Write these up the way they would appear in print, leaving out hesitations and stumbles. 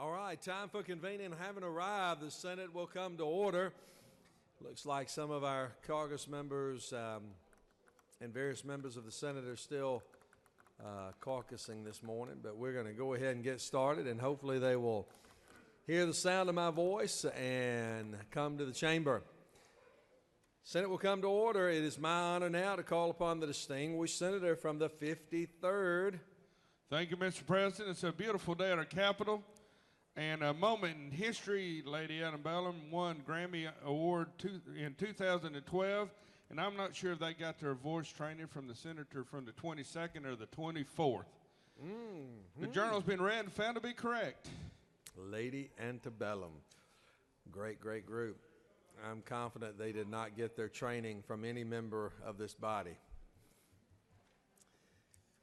All right, time for convening having arrived. The Senate will come to order. Looks like some of our caucus members and various members of the Senate are still caucusing this morning, but we're going to go ahead and get started, and hopefully they will hear the sound of my voice and come to the chamber. Senate will come to order. It is my honor now to call upon the distinguished senator from the 53rd. Thank you, Mr. President. It's a beautiful day at our Capitol. And a moment in history, Lady Antebellum won Grammy Award in 2012, and I'm not sure if they got their voice training from the senator from the 22nd or the 24th. The journal's been read and found to be correct. Lady Antebellum, great group. I'm confident they did not get their training from any member of this body.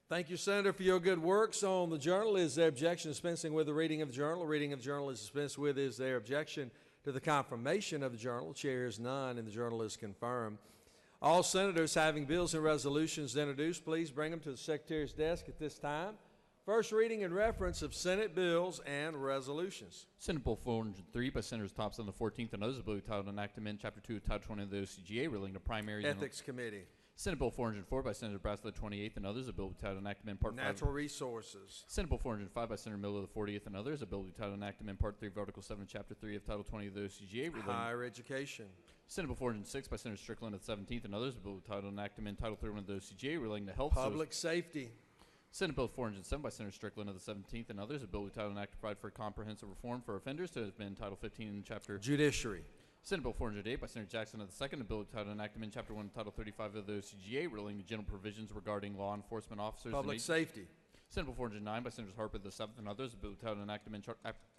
Thank you, Senator, for your good works on the journal. Is there objection dispensing with the reading of the journal? Reading of the journal is dispensed with. Is there objection to the confirmation of the journal? Chair is none, and the journal is confirmed. All senators having bills and resolutions to introduce, please bring them to the Secretary's desk at this time. First reading and reference of Senate bills and resolutions. Senate Bill 403 by Senators Thompson the 14th and others, a bill titled Enactment, Chapter 2 of Title 20 of the OCGA relating to primaries. Ethics Committee. Senate Bill 404 by Senator Brasley the 28th and others, a bill titled Enactment Part 5. Natural Resources. Senate Bill 405 by Senator Miller the 40th and others, a bill titled Enactment Part 3 of Article 7, Chapter 3 of Title 20 of the OCGA relating Higher Education. Senate Bill 406 by Senator Strickland the 17th and others, a bill titled Enactment Title 31 of the OCGA relating to health. Public Safety. Senate Bill 407 by Senator Strickland of the 17th and others, a bill titled An Act to Provide for Comprehensive Reform for Offenders to have been Title 15 in Chapter Judiciary. Senate Bill 408 by Senator Jackson of the 2nd, a bill titled Enactment Chapter 1, Title 35 of the OCGA relating to general provisions regarding law enforcement officers. Public Safety. Senate Bill 409 by Senators Harper the 7th and others, a bill titled Enactment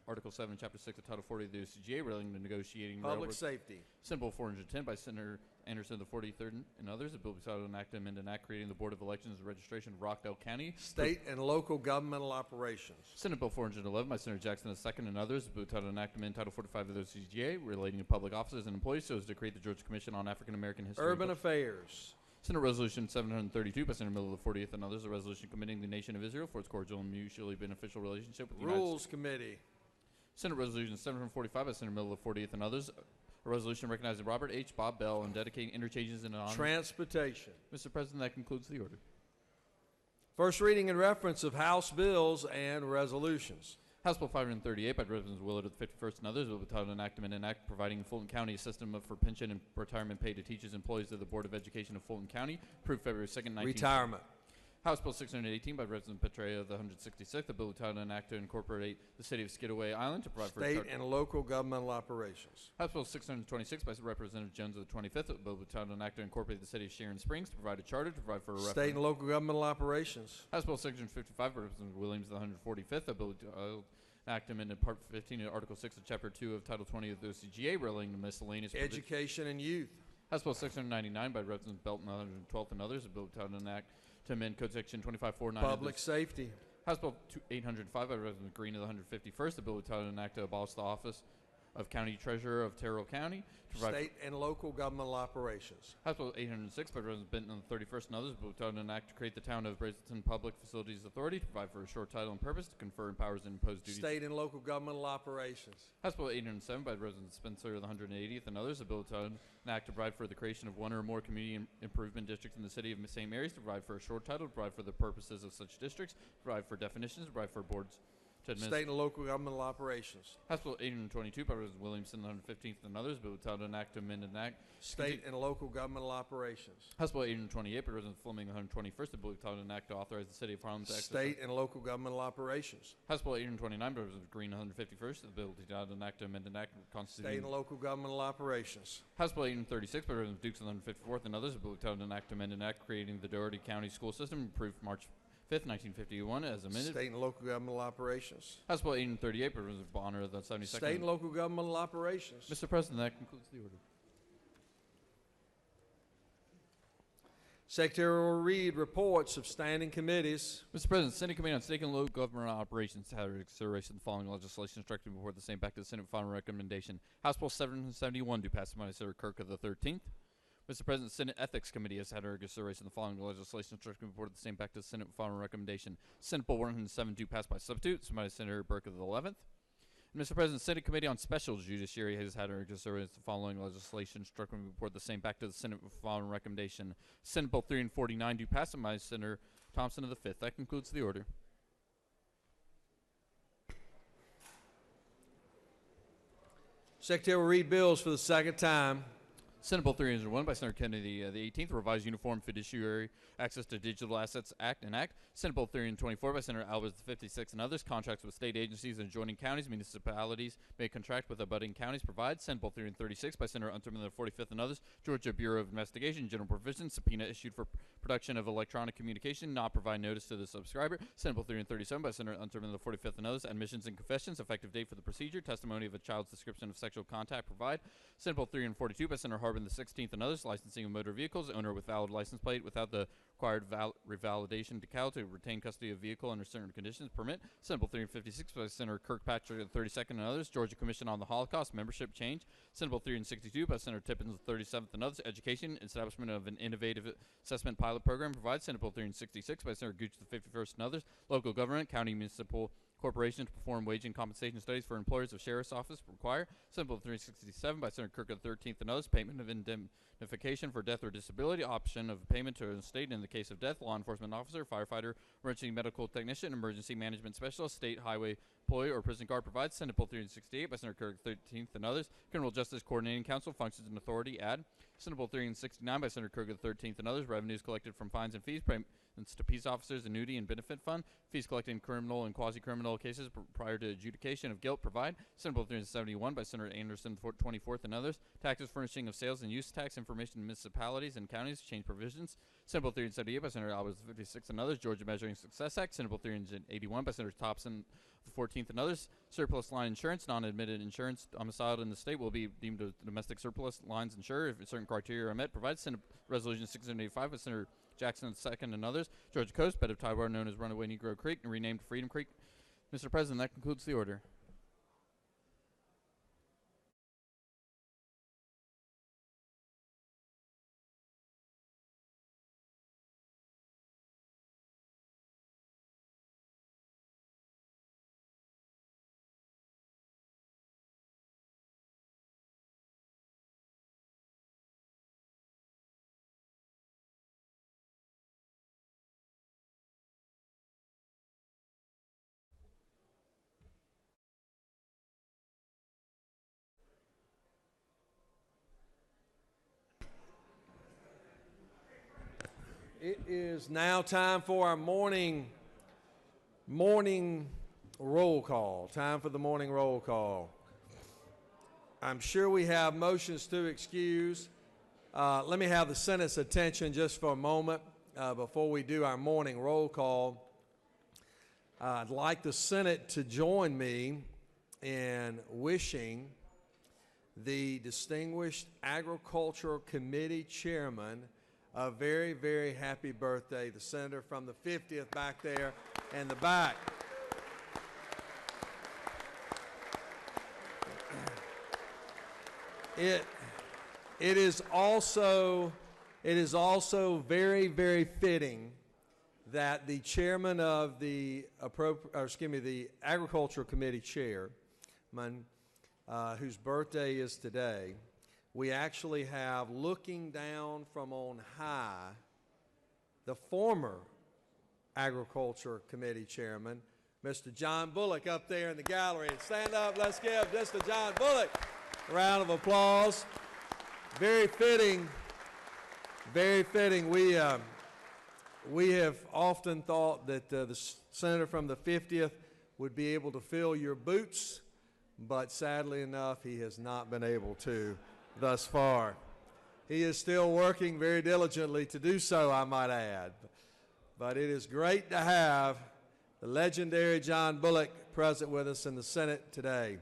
Article 7, Chapter 6 of Title 40 of the OCGA relating to negotiating Public Safety. Senate Bill 410 by Senator Anderson the 43rd and others, a bill titled Enactment and Act creating the Board of Elections and Registration of Rockdale County. State and local governmental operations. Senate Bill 411 by Senator Jackson II and others, a bill titled Enactment Title 45 of the OCGA relating to public officers and employees so as to create the Georgia Commission on African American History. Urban Affairs. Senate Resolution 732 by Senator Miller the 40th and others, a resolution committing the nation of Israel for its cordial and mutually beneficial relationship with the Rules Committee. Senate Resolution 745 by Senator Miller the 40th and others, a resolution recognizing Robert H. Bob Bell and dedicating interchanges in honor. Transportation. Mr. President, that concludes the order. First reading and reference of House bills and resolutions. House Bill 538 by Representatives Willard of the 51st and others, a bill titled Enactment and Act providing Fulton County a system for pension and retirement pay to teachers and employees of the Board of Education of Fulton County, approved February 2nd, 19... Retirement. House Bill 618 by Representative Petraea of the 166th, a bill titled An Act to incorporate the city of Skidaway Island to provide for State and local governmental operations. House Bill 626 by Representative Jones of the 25th, a bill titled An Act to incorporate the city of Sharon Springs to provide a charter to provide for a State and local governmental operations. House Bill 655 by Representative Williams of the 145th, a bill titled An Act to amend Part 15 of Article 6 of Chapter 2 of Title 20 of the OCGA relating to miscellaneous Education and Youth. House Bill 699 by Representative Belton of the 112th and others, a bill titled An Act to amend Code Section 2549. Public Safety. House Bill 805 by Representative Green of the 151st, a bill titled An Act to abolish the office of County Treasurer of Terrell County. State and local governmental operations. House Bill 806 by Representative Benton of the 31st and others, a bill titled An Act to create the Town of Brazelton Public Facilities Authority to provide for a short title and purpose to confer powers and impose duties. State and local governmental operations. House Bill 807 by Representative Spencer of the 180th and others, a bill titled An Act to provide for the creation of one or more community improvement districts in the city of St. Mary's to provide for a short title, to provide for the purposes of such districts, to provide for definitions, to provide for boards. State and local governmental operations. House Bill 822 by Representative Williamson, the 115th, and others, bill titled An Act to amend an Act. State and local governmental operations. House Bill 828 by Representative Fleming, the 121st, a bill titled An Act to authorize the City of Harlem to exercise. State and local governmental operations. House Bill 829 by Representative Green, the 151st, a bill titled An Act to amend an Act constituting. State and local governmental operations. House Bill 836 by Representative Dukes, the 154th, and others, a bill titled An Act to amend an Act creating the Doherty County School System, approved March 5th, 1951, as amended. State and local governmental operations. House Bill 838 by Representative Bonner of the 72nd. State and local governmental operations. Mr. President, that concludes the order. Secretary will read reports of standing committees. Mr. President, Senate Committee on State and Local Government Operations had a consideration of the following legislation instructed before the same back to the Senate for final recommendation. House Bill 771 to pass by Senator Kirk of the 13th. Mr. President, Senate Ethics Committee has had a consideration of the following legislation instruction reported the same back to the Senate for final recommendation. Senate Bill 107 passed by substitute, submitted by Senator Burke of the 11th. Mr. President, Senate Committee on Special Judiciary has had a consider the following legislation. Instructing report the same back to the Senate with the following recommendation. Senate Bill 3 and 49 do pass by Senator Thompson of the 5th. That concludes the order. Secretary will read bills for the second time. Senate Bill 301 by Senator Kennedy the 18th, Revised Uniform Fiduciary Access to Digital Assets Act and Act. Senate Bill 324 by Senator Albert the 56th and others. Contracts with state agencies and adjoining counties, municipalities may contract with abutting counties. Provide. Senate Bill 336 by Senator Unterman the 45th and others. Georgia Bureau of Investigation. General provision. Subpoena issued for production of electronic communication. Not provide notice to the subscriber. Senate Bill 337 by Senator Unterman the 45th and others. Admissions and confessions. Effective date for the procedure. Testimony of a child's description of sexual contact. Provide. Senate Bill 342 by Senator Harbin the 16th and others. Licensing of motor vehicles. Owner with valid license plate without the required revalidation decal to retain custody of vehicle under certain conditions. Permit. Senate Bill 356 by Senator Kirkpatrick the 32nd and others. Georgia Commission on the Holocaust. Membership change. Senate Bill 362 by Senator Tippins the 37th and others. Education. Establishment of an innovative assessment pilot program. Provides. Senate Bill 366 by Senator Gooch the 51st and others. Local government. County municipal corporations perform wage and compensation studies for employers of Sheriff's Office require. Senate Bill 367 by Senator Kirk the 13th and others. Payment of indemnification for death or disability. Option of payment to an estate in the case of death. Law enforcement officer, firefighter, emergency medical technician, emergency management specialist, state highway employee, or prison guard provides. Senate Bill 368 by Senator Kirk the 13th and others. Criminal Justice Coordinating Council functions and authority. Add. Senate Bill 369 by Senator Kirk the 13th and others. Revenues collected from fines and fees. To peace officers, annuity and benefit fund. Fees collected in criminal and quasi-criminal cases prior to adjudication of guilt. Provide. Senate Bill 371 by Senator Anderson the 24th and others. Taxes, furnishing of sales and use tax information to municipalities and counties. Change provisions. Senate Bill 378 by Senator Albert the 56th and others. Georgia Measuring Success Act. Senate Bill 381 by Senator Thompson the 14th and others. Surplus line insurance. Non-admitted insurance domiciled in the state will be deemed a domestic surplus lines insurer if certain criteria are met. Provide. Senate Resolution 685 by Senator Jackson II and others. Georgia Coast, bed of Tidewater known as Runaway Negro Creek and renamed Freedom Creek. Mr. President, that concludes the order. It is now time for our morning roll call. Time for the morning roll call. I'm sure we have motions to excuse. Let me have the Senate's attention just for a moment before we do our morning roll call. I'd like the Senate to join me in wishing the distinguished Agricultural Committee Chairman a very, very happy birthday. The senator from the 50th back there in the back. It is also very, very fitting that the chairman of the Agricultural Committee chairman, whose birthday is today, we actually have, looking down from on high, the former Agriculture Committee Chairman, Mr. John Bullock, up there in the gallery. Stand up, let's give Mr. John Bullock a round of applause. Very fitting, very fitting. We have often thought that the senator from the 50th would be able to fill your boots, but sadly enough, he has not been able to thus far. He is still working very diligently to do so, I might add. But it is great to have the legendary John Bullock present with us in the Senate today.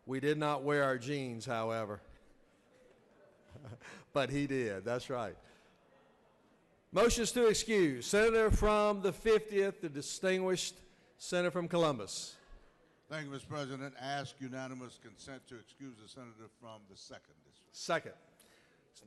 We did not wear our jeans, however. But he did, that's right. Motions to excuse. Senator from the 50th, the distinguished senator from Columbus. Thank you, Mr. President. Ask unanimous consent to excuse the senator from the 2nd district. Second.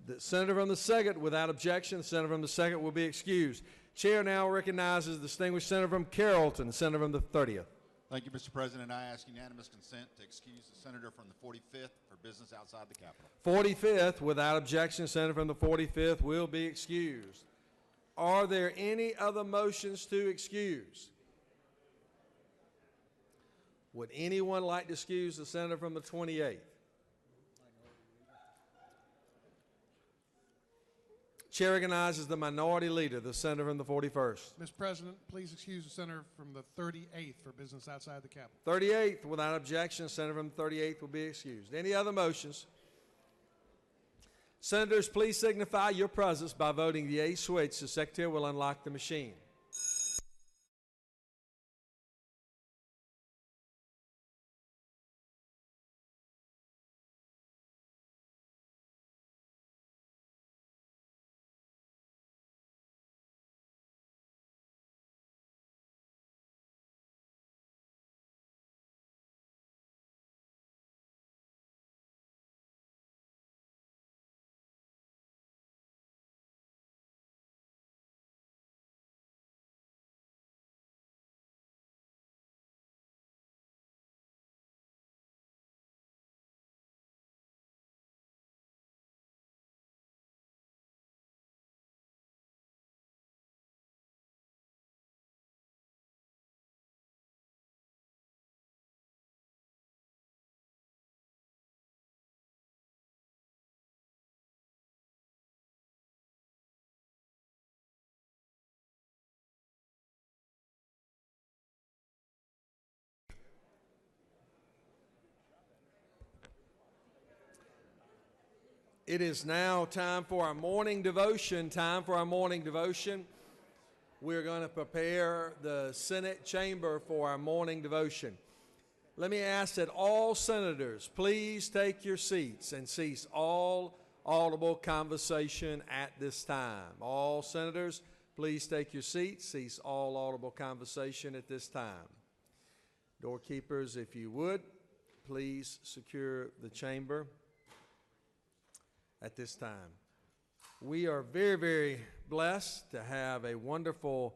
The senator from the 2nd, without objection, the senator from the 2nd will be excused. Chair now recognizes the distinguished senator from Carrollton, the senator from the 30th. Thank you, Mr. President. I ask unanimous consent to excuse the senator from the 45th for business outside the Capitol. 45th, without objection, senator from the 45th will be excused. Are there any other motions to excuse? Would anyone like to excuse the senator from the 28th? Chair recognizes the minority leader, the senator from the 41st. Mr. President, please excuse the senator from the 38th for business outside the Capitol. 38th, without objection, senator from the 38th will be excused. Any other motions? Senators, please signify your presence by voting the A switch. The secretary will unlock the machine. It is now time for our morning devotion. We're going to prepare the Senate chamber for our morning devotion. Let me ask that all senators please take your seats and cease all audible conversation at this time. All senators, please take your seats, cease all audible conversation at this time. Doorkeepers, if you would, please secure the chamber at this time. We are very, very blessed to have a wonderful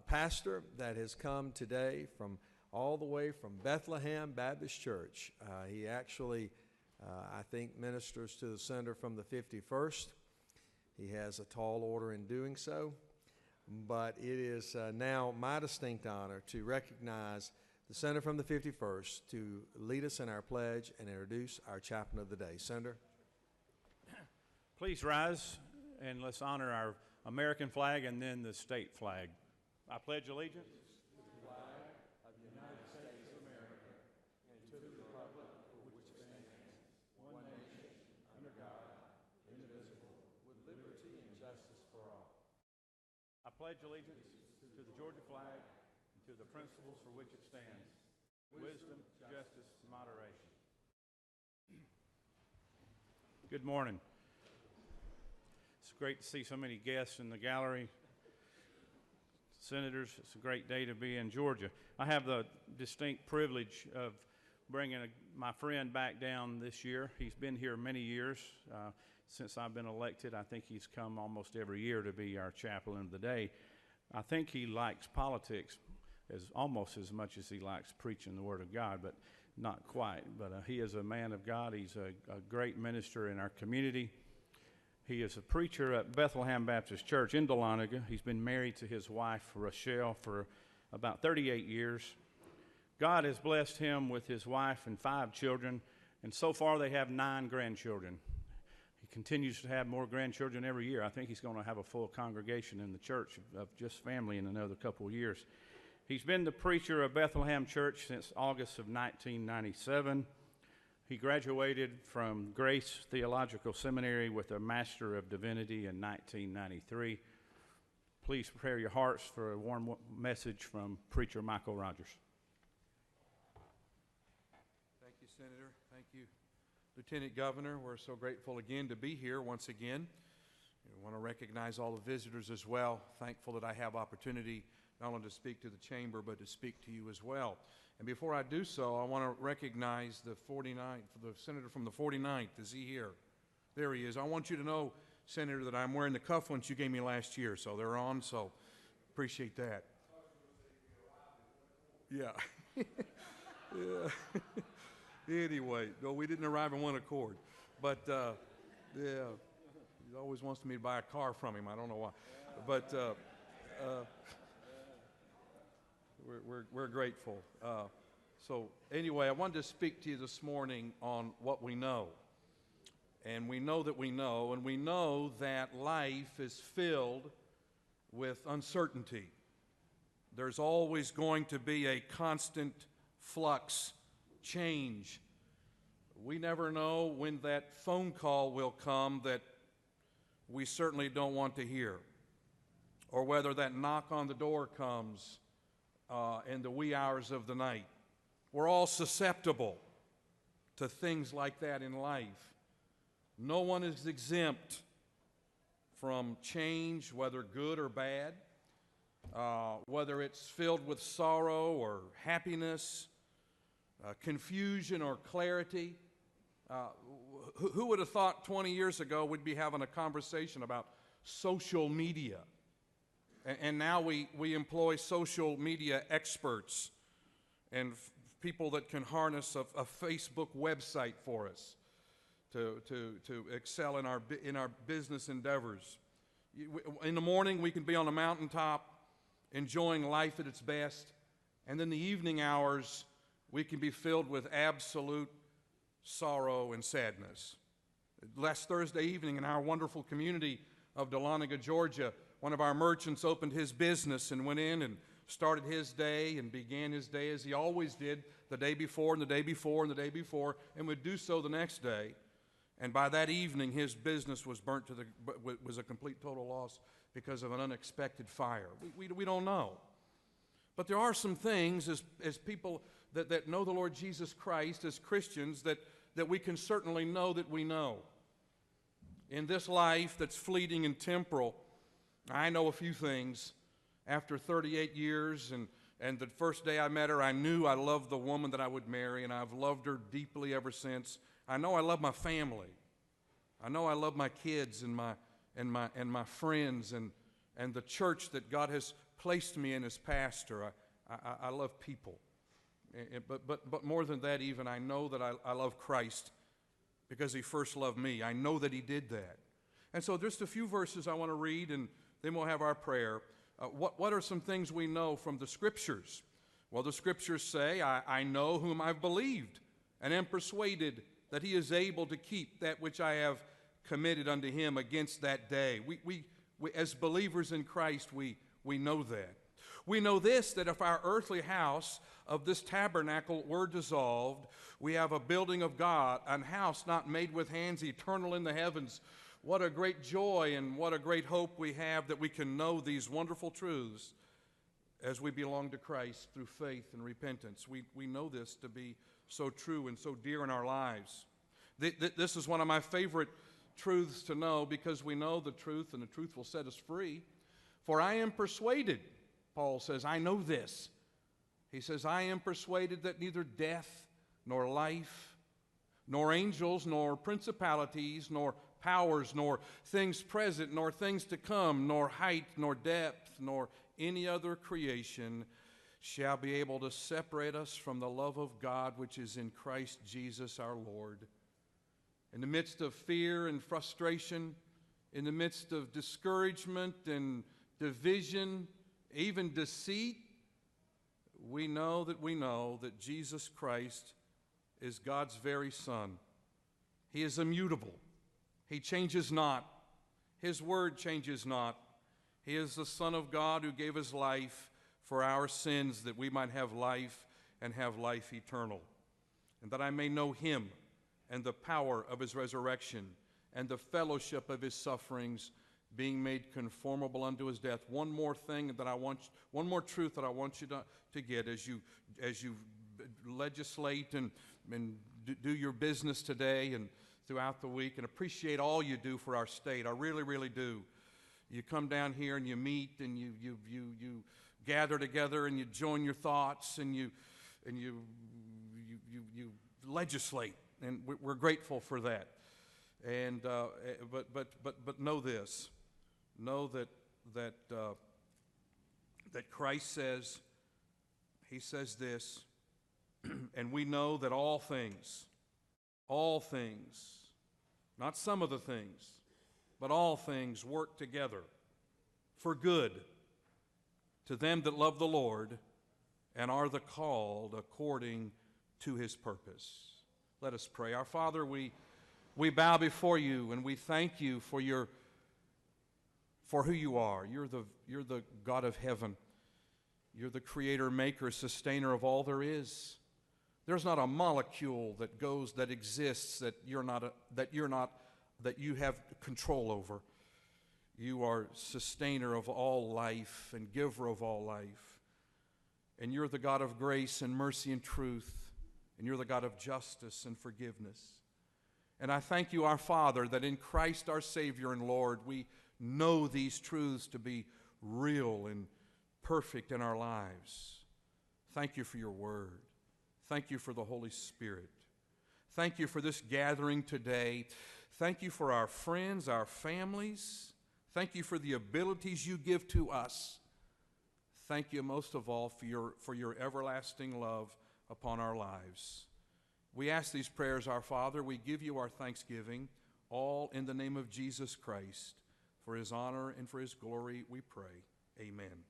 pastor that has come today from all the way from Bethlehem Baptist Church. He actually, I think, ministers to the senator from the 51st. He has a tall order in doing so. But it is now my distinct honor to recognize the senator from the 51st to lead us in our pledge and introduce our chaplain of the day. Senator. Please rise and let's honor our American flag and then the state flag. I pledge allegiance to the flag of the United States of America and to the republic for which it stands, one nation, under God, indivisible, with liberty and justice for all. I pledge allegiance to the Georgia flag and to the principles for which it stands, wisdom, justice, and moderation. Good morning. It's great to see so many guests in the gallery. Senators, it's a great day to be in Georgia. I have the distinct privilege of bringing my friend back down this year. He's been here many years. Since I've been elected, I think he's come almost every year to be our chaplain of the day. I think he likes politics almost as much as he likes preaching the Word of God, but not quite. But he is a man of God. He's a great minister in our community. He is a preacher at Bethlehem Baptist Church in Dahlonega. He's been married to his wife, Rochelle, for about 38 years. God has blessed him with his wife and 5 children, and so far they have 9 grandchildren. He continues to have more grandchildren every year. I think he's going to have a full congregation in the church of just family in another couple of years. He's been the preacher of Bethlehem Church since August of 1997. He graduated from Grace Theological Seminary with a Master of Divinity in 1993. Please prepare your hearts for a warm message from Preacher Michael Rogers. Thank you, Senator. Thank you, Lieutenant Governor. We're so grateful again to be here once again. I want to recognize all the visitors as well. Thankful that I have opportunity not only to speak to the chamber, but to speak to you as well. And before I do so, I want to recognize the senator from the 49th. Is he here? There he is. I want you to know, Senator, that I'm wearing the cufflinks you gave me last year, so they're on, so appreciate that. Yeah. Yeah. Anyway, no, we didn't arrive in one accord. But, yeah, he always wants me to buy a car from him. I don't know why. But we're grateful. So anyway, I wanted to speak to you this morning on what we know. And we know that we know, and we know that life is filled with uncertainty. There's always going to be a constant flux, change. We never know when that phone call will come that we certainly don't want to hear, or whether that knock on the door comes in the wee hours of the night. We're all susceptible to things like that in life. No one is exempt from change, whether good or bad, whether it's filled with sorrow or happiness, confusion or clarity. Who would have thought 20 years ago we'd be having a conversation about social media? And now we employ social media experts and people that can harness a Facebook website for us to excel in our business endeavors. In the morning, we can be on a mountaintop enjoying life at its best, and in the evening hours, we can be filled with absolute sorrow and sadness. Last Thursday evening in our wonderful community of Dahlonega, Georgia, one of our merchants opened his business and went in and started his day and began his day as he always did, the day before and the day before and the day before, and would do so the next day. And by that evening, his business was burnt was a complete total loss because of an unexpected fire. We don't know. But there are some things as people that know the Lord Jesus Christ, as Christians, that we can certainly know that we know. In this life that's fleeting and temporal, I know a few things. After 38 years and the first day I met her, I knew I loved the woman that I would marry, and I've loved her deeply ever since. I know I love my family. I know I love my kids and my friends and the church that God has placed me in as pastor. I love people. But more than that even, I know that I love Christ because he first loved me. I know that he did that. And so just a few verses I want to read, and then we'll have our prayer. What are some things we know from the Scriptures? Well, the Scriptures say, I know whom I've believed, and am persuaded that he is able to keep that which I have committed unto him against that day. We as believers in Christ, we know that. We know this, that if our earthly house of this tabernacle were dissolved, we have a building of God, an house not made with hands, eternal in the heavens. What a great joy and what a great hope we have that we can know these wonderful truths as we belong to Christ through faith and repentance. We know this to be so true and so dear in our lives. This is one of my favorite truths to know, because we know the truth and the truth will set us free. For I am persuaded, Paul says, I know this. He says, I am persuaded that neither death nor life, nor angels, nor principalities, nor powers, nor things present, nor things to come, nor height, nor depth, nor any other creation shall be able to separate us from the love of God which is in Christ Jesus our Lord. In the midst of fear and frustration, in the midst of discouragement and division, even deceit, we know that Jesus Christ is God's very Son. He is immutable. He changes not. His word changes not. He is the Son of God who gave his life for our sins, that we might have life and have life eternal, and that I may know him and the power of his resurrection and the fellowship of his sufferings, being made conformable unto his death. One more truth that I want you to get as you legislate and do your business today and throughout the week, and appreciate all you do for our state. I really, really do. You come down here and you meet and you gather together and you join your thoughts and you legislate, and we're grateful for that. And but know this, know that Christ says, he says this, And we know that all things, not some of the things, but all things work together for good to them that love the Lord and are the called according to his purpose. Let us pray. Our Father, we bow before you and we thank you for who you are. You're the God of heaven. You're the creator, maker, sustainer of all there is. There's not a molecule that exists that you have control over. You are sustainer of all life and giver of all life. And you're the God of grace and mercy and truth. And you're the God of justice and forgiveness. And I thank you, our Father, that in Christ our Savior and Lord, we know these truths to be real and perfect in our lives. Thank you for your word. Thank you for the Holy Spirit. Thank you for this gathering today. Thank you for our friends, our families. Thank you for the abilities you give to us. Thank you most of all for your everlasting love upon our lives. We ask these prayers, our Father. We give you our thanksgiving, all in the name of Jesus Christ. For his honor and for his glory we pray. Amen.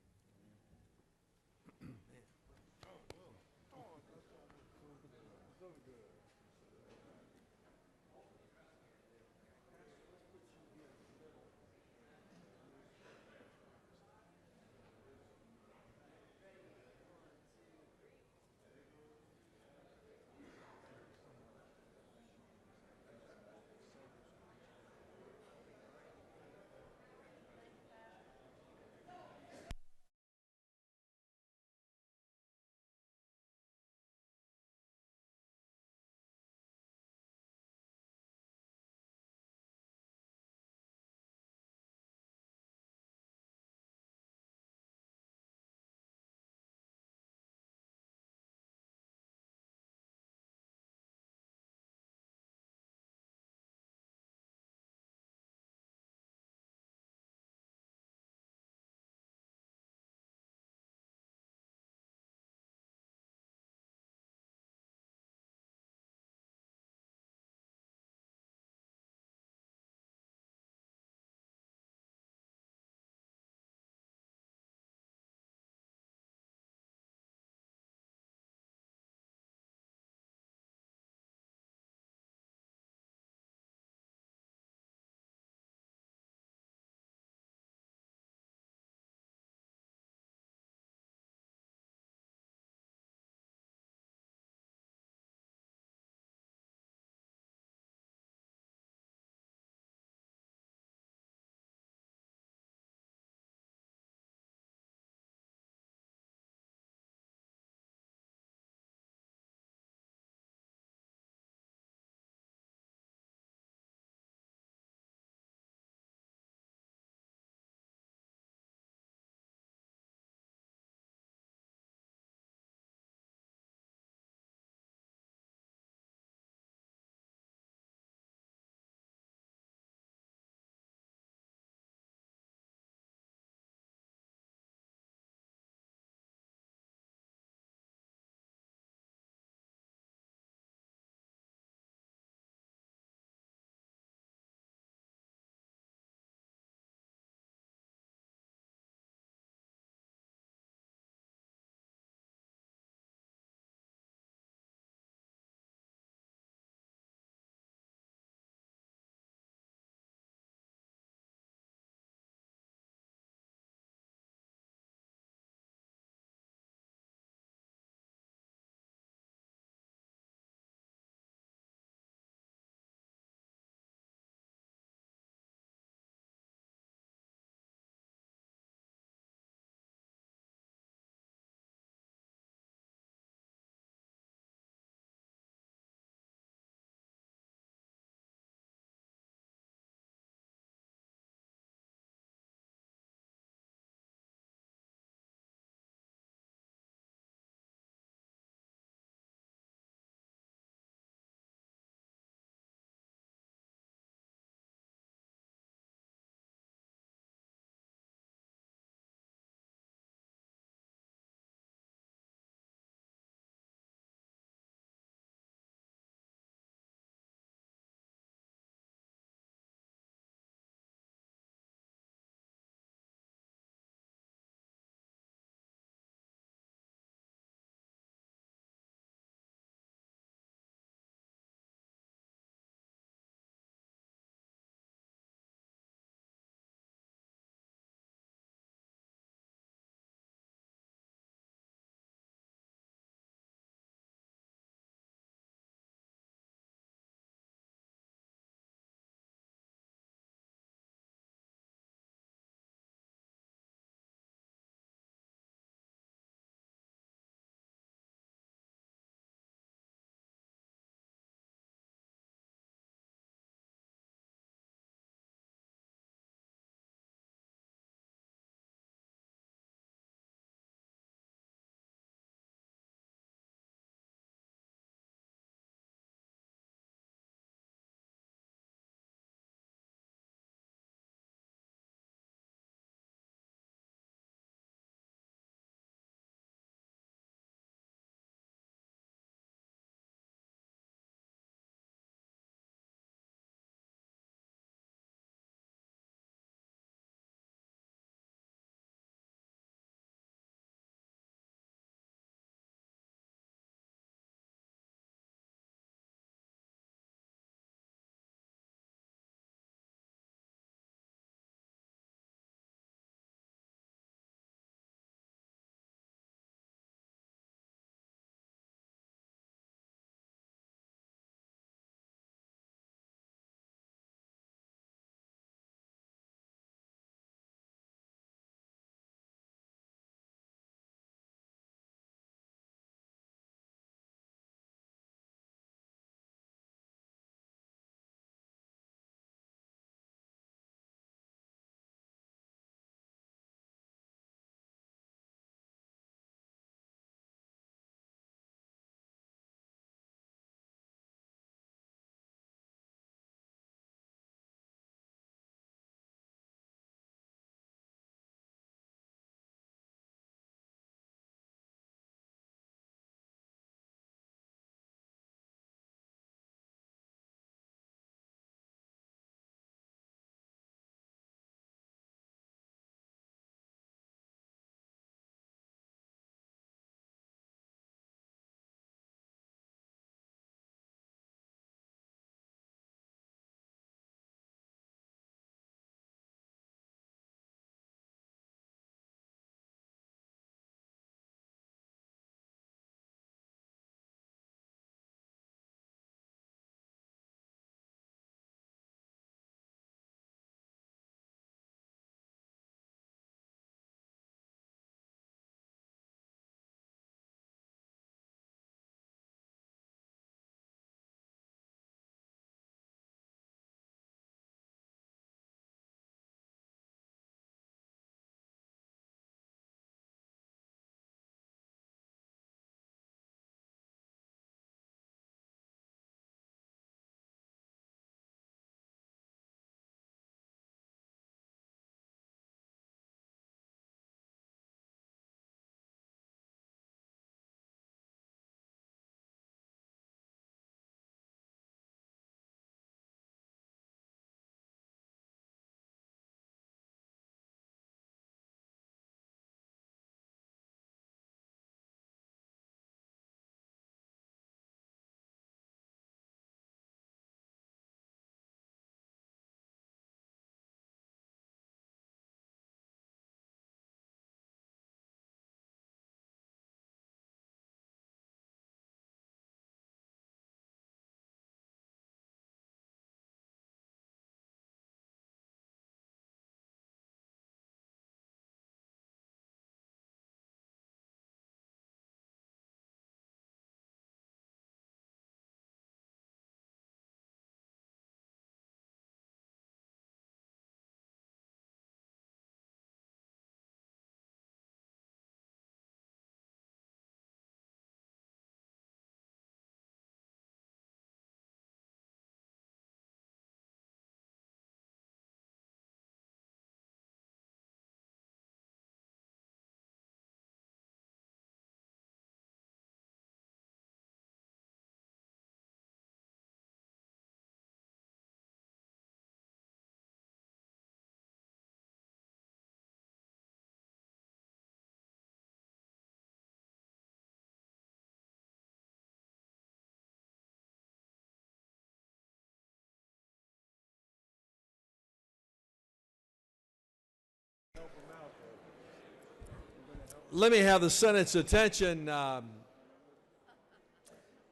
Let me have the Senate's attention,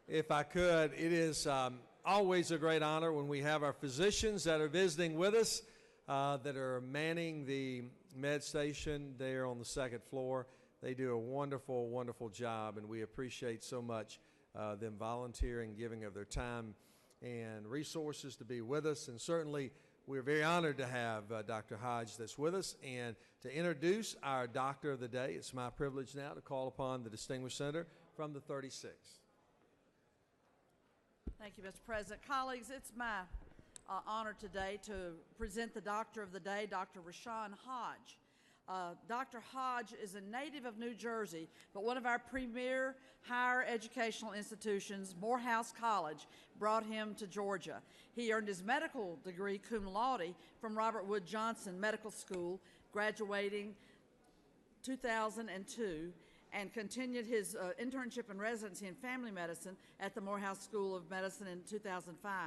if I could. It is always a great honor when we have our physicians that are visiting with us, that are manning the med station there on the second floor. They do a wonderful, wonderful job, and we appreciate so much them volunteering, giving of their time and resources to be with us. And certainly, we're very honored to have Dr. Hodge that's with us. And to introduce our Doctor of the Day, it's my privilege now to call upon the Distinguished Senator from the 36th. Thank you, Mr. President. Colleagues, it's my honor today to present the Doctor of the Day, Dr. Rashawn Hodge. Dr. Hodge is a native of New Jersey, but one of our premier higher educational institutions, Morehouse College, brought him to Georgia. He earned his medical degree cum laude from Robert Wood Johnson Medical School, graduating 2002, and continued his internship and residency in family medicine at the Morehouse School of Medicine in 2005.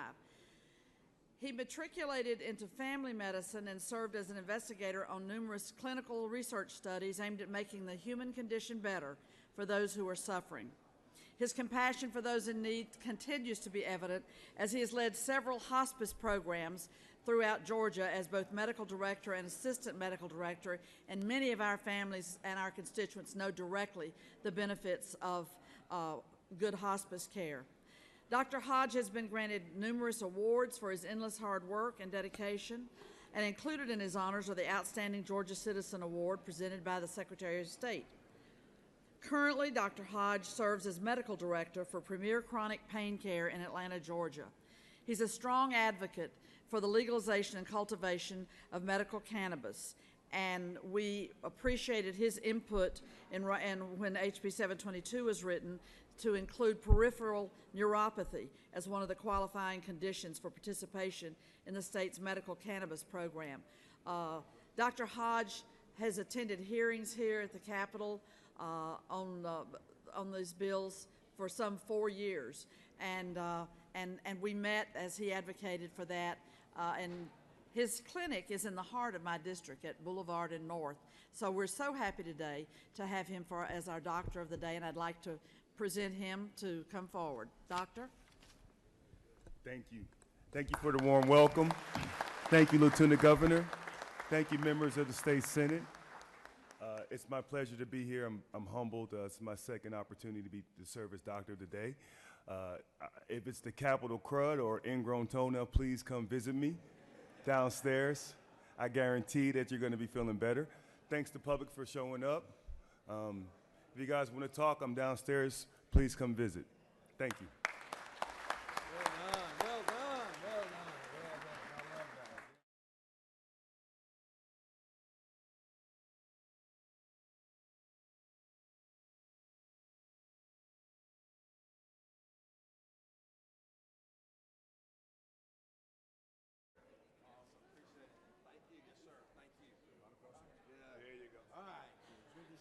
He matriculated into family medicine and served as an investigator on numerous clinical research studies aimed at making the human condition better for those who are suffering. His compassion for those in need continues to be evident as he has led several hospice programs throughout Georgia as both medical director and assistant medical director, and many of our families and our constituents know directly the benefits of good hospice care. Dr. Hodge has been granted numerous awards for his endless hard work and dedication, and included in his honors are the Outstanding Georgia Citizen Award presented by the Secretary of State. Currently, Dr. Hodge serves as medical director for Premier Chronic Pain Care in Atlanta, Georgia. He's a strong advocate for the legalization and cultivation of medical cannabis, and we appreciated his input in when HB 722 was written to include peripheral neuropathy as one of the qualifying conditions for participation in the state's medical cannabis program. Dr. Hodge has attended hearings here at the Capitol on these bills for some 4 years, and we met as he advocated for that. And his clinic is in the heart of my district at Boulevard and North. So we're so happy today to have him as our Doctor of the Day, and I'd like to present him to come forward. Doctor? Thank you. Thank you for the warm welcome. Thank you, Lieutenant Governor. Thank you, members of the State Senate. It's my pleasure to be here. I'm humbled. It's my second opportunity to serve as Doctor of the Day. If it's the Capitol crud or ingrown toenail, please come visit me downstairs. I guarantee that you're going to be feeling better. Thanks to public for showing up. If you guys want to talk, I'm downstairs. Please come visit. Thank you. Well done, well done, well done, well done. I love that.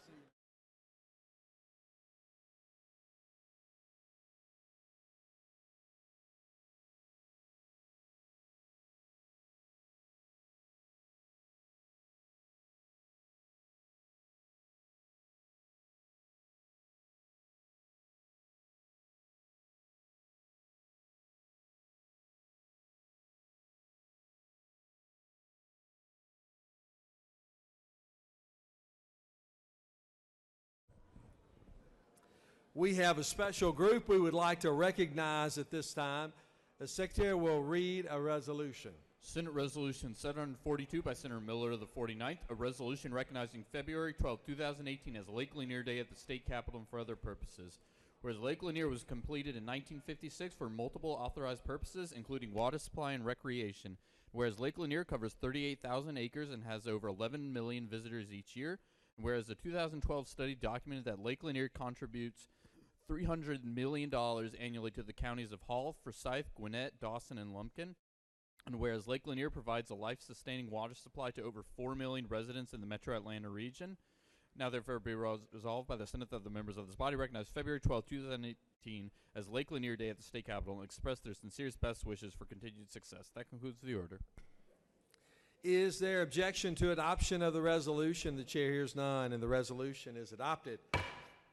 We have a special group we would like to recognize at this time. The Secretary will read a resolution. Senate Resolution 742 by Senator Miller of the 49th, a resolution recognizing February 12, 2018 as Lake Lanier Day at the State Capitol and for other purposes. Whereas Lake Lanier was completed in 1956 for multiple authorized purposes, including water supply and recreation. Whereas Lake Lanier covers 38,000 acres and has over 11 million visitors each year. Whereas the 2012 study documented that Lake Lanier contributes $300 million annually to the counties of Hall, Forsyth, Gwinnett, Dawson, and Lumpkin. And whereas Lake Lanier provides a life-sustaining water supply to over 4 million residents in the metro Atlanta region, now therefore be resolved by the Senate that the members of this body recognize February 12, 2018 as Lake Lanier Day at the State Capitol and express their sincerest best wishes for continued success. That concludes the order. Is there objection to adoption of the resolution? The chair hears none, and the resolution is adopted.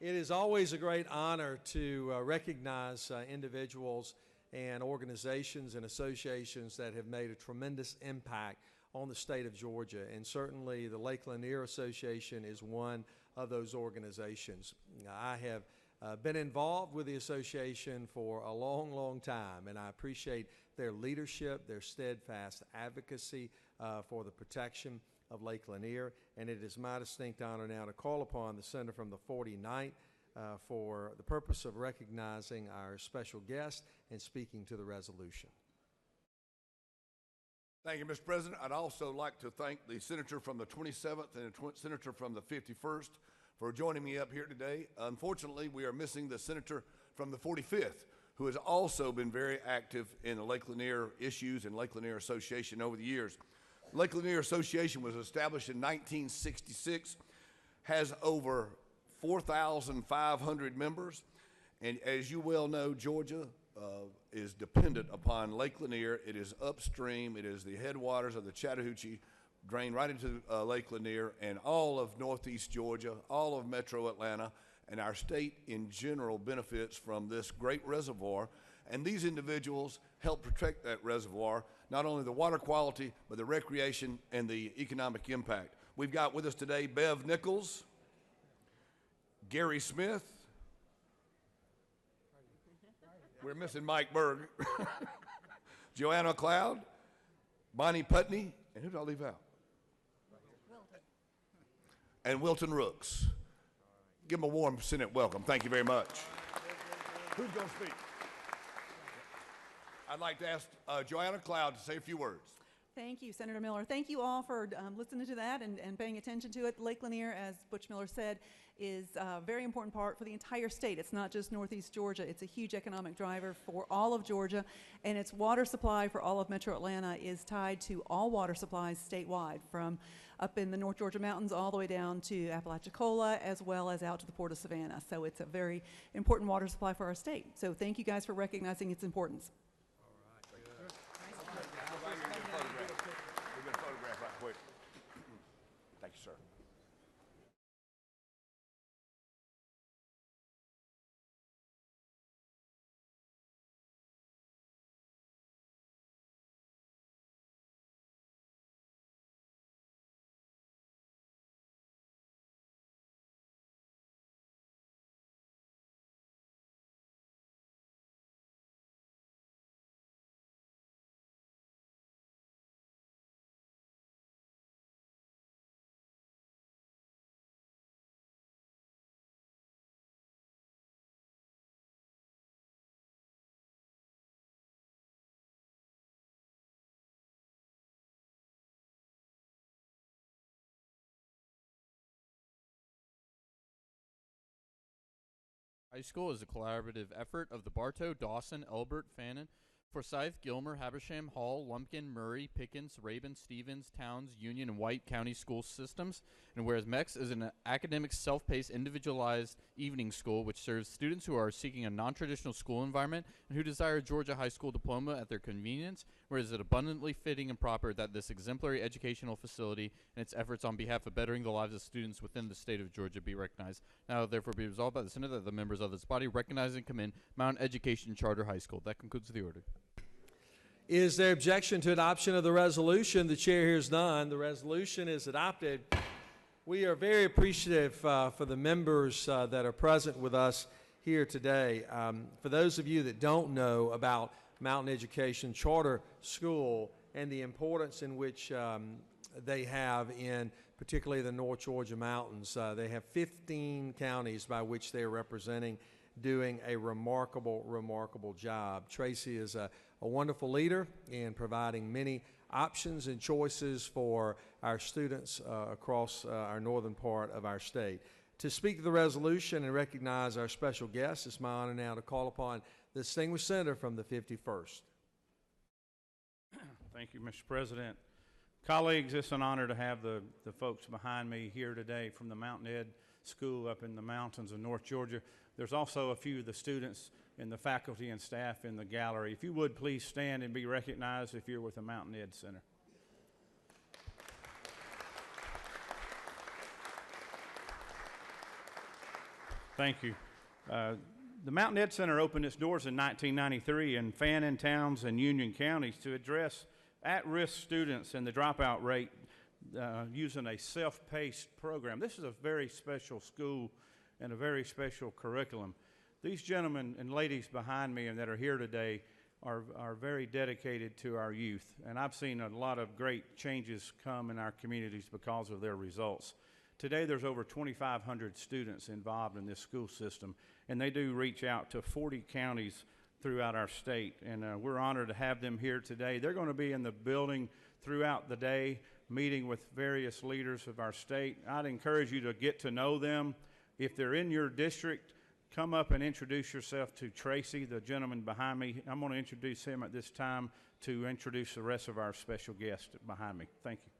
It is always a great honor to recognize individuals and organizations and associations that have made a tremendous impact on the state of Georgia, and certainly the Lake Lanier Association is one of those organizations. I have been involved with the association for a long, long time, and I appreciate their leadership, their steadfast advocacy for the protection of Lake Lanier, and it is my distinct honor now to call upon the senator from the 49th for the purpose of recognizing our special guest and speaking to the resolution. Thank you, Mr. President. I'd also like to thank the senator from the 27th and the senator from the 51st for joining me up here today. Unfortunately, we are missing the senator from the 45th, who has also been very active in the Lake Lanier issues and Lake Lanier Association over the years. Lake Lanier Association was established in 1966, has over 4,500 members, and as you well know, Georgia is dependent upon Lake Lanier. It is upstream. It is the headwaters of the Chattahoochee, drain right into Lake Lanier, and all of northeast Georgia, all of metro Atlanta, and our state in general benefits from this great reservoir. And these individuals help protect that reservoir, not only the water quality, but the recreation and the economic impact. We've got with us today Bev Nichols, Gary Smith, we're missing Mike Berg, Joanna Cloud, Bonnie Putney, and who did I leave out? And Wilton Rooks. Give them a warm Senate welcome. Thank you very much. Who's going to speak? I'd like to ask Joanna Cloud to say a few words. Thank you, Senator Miller. Thank you all for listening to that and paying attention to it. Lake Lanier, as Butch Miller said, is a very important part for the entire state. It's not just northeast Georgia. It's a huge economic driver for all of Georgia, and its water supply for all of metro Atlanta is tied to all water supplies statewide, from up in the North Georgia mountains all the way down to Apalachicola, as well as out to the Port of Savannah. So it's a very important water supply for our state. So thank you guys for recognizing its importance. Thank you, sir. High School is a collaborative effort of the Bartow, Dawson, Elbert, Fannin, Forsyth, Gilmer, Habersham, Hall, Lumpkin, Murray, Pickens, Rabun, Stevens, Towns, Union, and White County school systems. And whereas MEX is an academic, self-paced, individualized evening school which serves students who are seeking a non-traditional school environment and who desire a Georgia high school diploma at their convenience, whereas it abundantly fitting and proper that this exemplary educational facility and its efforts on behalf of bettering the lives of students within the state of Georgia be recognized. Now, therefore, be resolved by the Senate that the members of this body recognize and commend Mount Education Charter High School. That concludes the order. Is there objection to adoption of the resolution? The chair hears none. The resolution is adopted. We are very appreciative for the members that are present with us here today. For those of you that don't know about Mountain Education Charter School and the importance in which they have in particularly the North Georgia mountains, they have 15 counties by which they are representing, doing a remarkable, remarkable job. Tracy is a wonderful leader in providing many options and choices for our students across our northern part of our state. To speak to the resolution and recognize our special guest, it's my honor now to call upon the distinguished senator from the 51st. Thank you, Mr. President. Colleagues, it's an honor to have the folks behind me here today from the Mountain Ed School up in the mountains of North Georgia. There's also a few of the students and the faculty and staff in the gallery. If you would please stand and be recognized if you're with the Mountain Ed Center. Thank you. The Mountain Ed Center opened its doors in 1993 in Fannin, Towns, and Union counties to address at-risk students and the dropout rate using a self-paced program. This is a very special school and a very special curriculum. These gentlemen and ladies behind me and that are here today are very dedicated to our youth, and I've seen a lot of great changes come in our communities because of their results. Today there's over 2,500 students involved in this school system, and they do reach out to 40 counties throughout our state, and we're honored to have them here today. They're going to be in the building throughout the day, meeting with various leaders of our state. I'd encourage you to get to know them. If they're in your district, come up and introduce yourself to Tracy, the gentleman behind me. I'm going to introduce him at this time to introduce the rest of our special guests behind me. Thank you.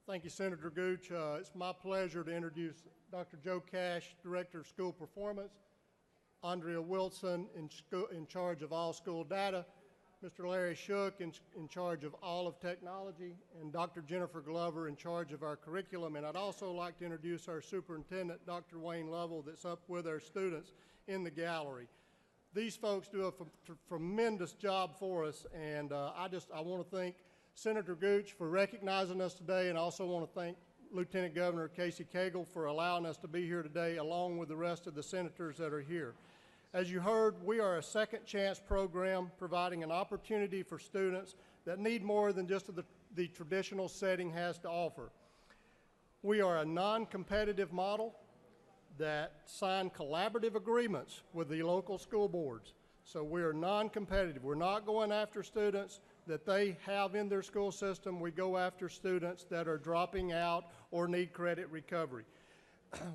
Thank you, Senator Gooch. It's my pleasure to introduce Dr. Joe Cash, Director of School Performance, Andrea Wilson, in charge of all school data, Mr. Larry Shook, in charge of all of technology, and Dr. Jennifer Glover, in charge of our curriculum. And I'd also like to introduce our superintendent, Dr. Wayne Lovell, that's up with our students in the gallery. These folks do a tremendous job for us, and I want to thank Senator Gooch for recognizing us today, and I also want to thank Lieutenant Governor Casey Cagle for allowing us to be here today, along with the rest of the senators that are here. As you heard, we are a second chance program providing an opportunity for students that need more than just the traditional setting has to offer. We are a non-competitive model that sign collaborative agreements with the local school boards. So we are non-competitive. We're not going after students that they have in their school system. We go after students that are dropping out or need credit recovery.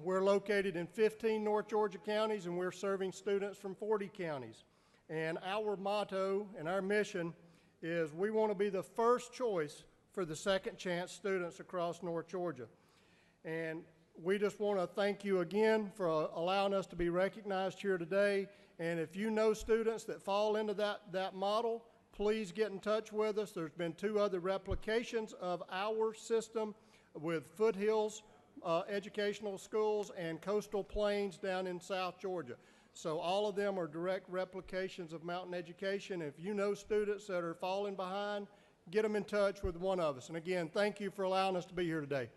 We're located in 15 North Georgia counties, and we're serving students from 40 counties. And our motto and our mission is we want to be the first choice for the second chance students across North Georgia. And we just want to thank you again for allowing us to be recognized here today. And if you know students that fall into that model, please get in touch with us. There's been 2 other replications of our system with Foothills Educational Schools and Coastal Plains down in South Georgia. So all of them are direct replications of Mountain Education. If you know students that are falling behind, get them in touch with one of us. And again, thank you for allowing us to be here today.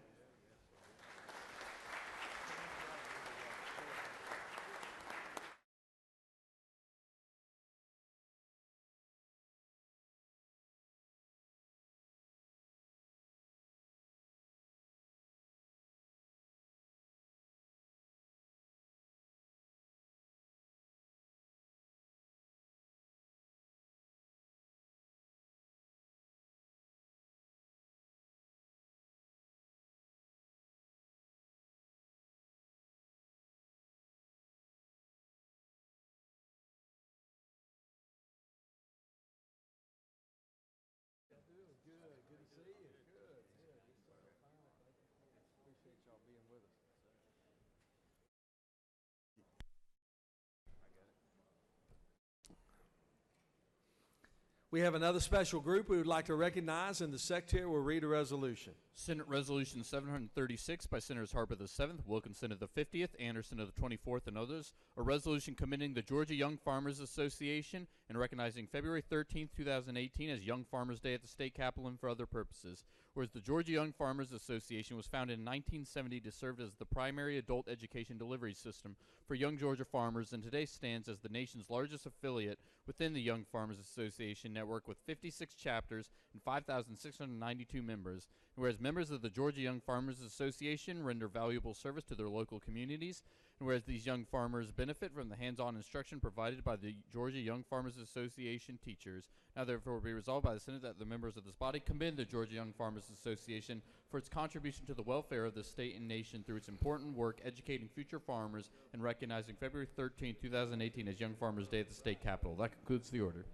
We have another special group we would like to recognize, and the Secretary will read a resolution. Senate Resolution 736 by Senators Harper the 7th, Wilkinson of the 50th, Anderson of the 24th, and others. A resolution commending the Georgia Young Farmers Association and recognizing February 13th, 2018 as Young Farmers Day at the State Capitol and for other purposes. Whereas the Georgia Young Farmers Association was founded in 1970 to serve as the primary adult education delivery system for young Georgia farmers, and today stands as the nation's largest affiliate within the Young Farmers Association network with 56 chapters and 5,692 members. Whereas members of the Georgia Young Farmers Association render valuable service to their local communities, and whereas these young farmers benefit from the hands-on instruction provided by the Georgia Young Farmers Association teachers, now therefore be resolved by the Senate that the members of this body commend the Georgia Young Farmers Association for its contribution to the welfare of the state and nation through its important work educating future farmers and recognizing February 13, 2018 as Young Farmers Day at the State Capitol. That concludes the order.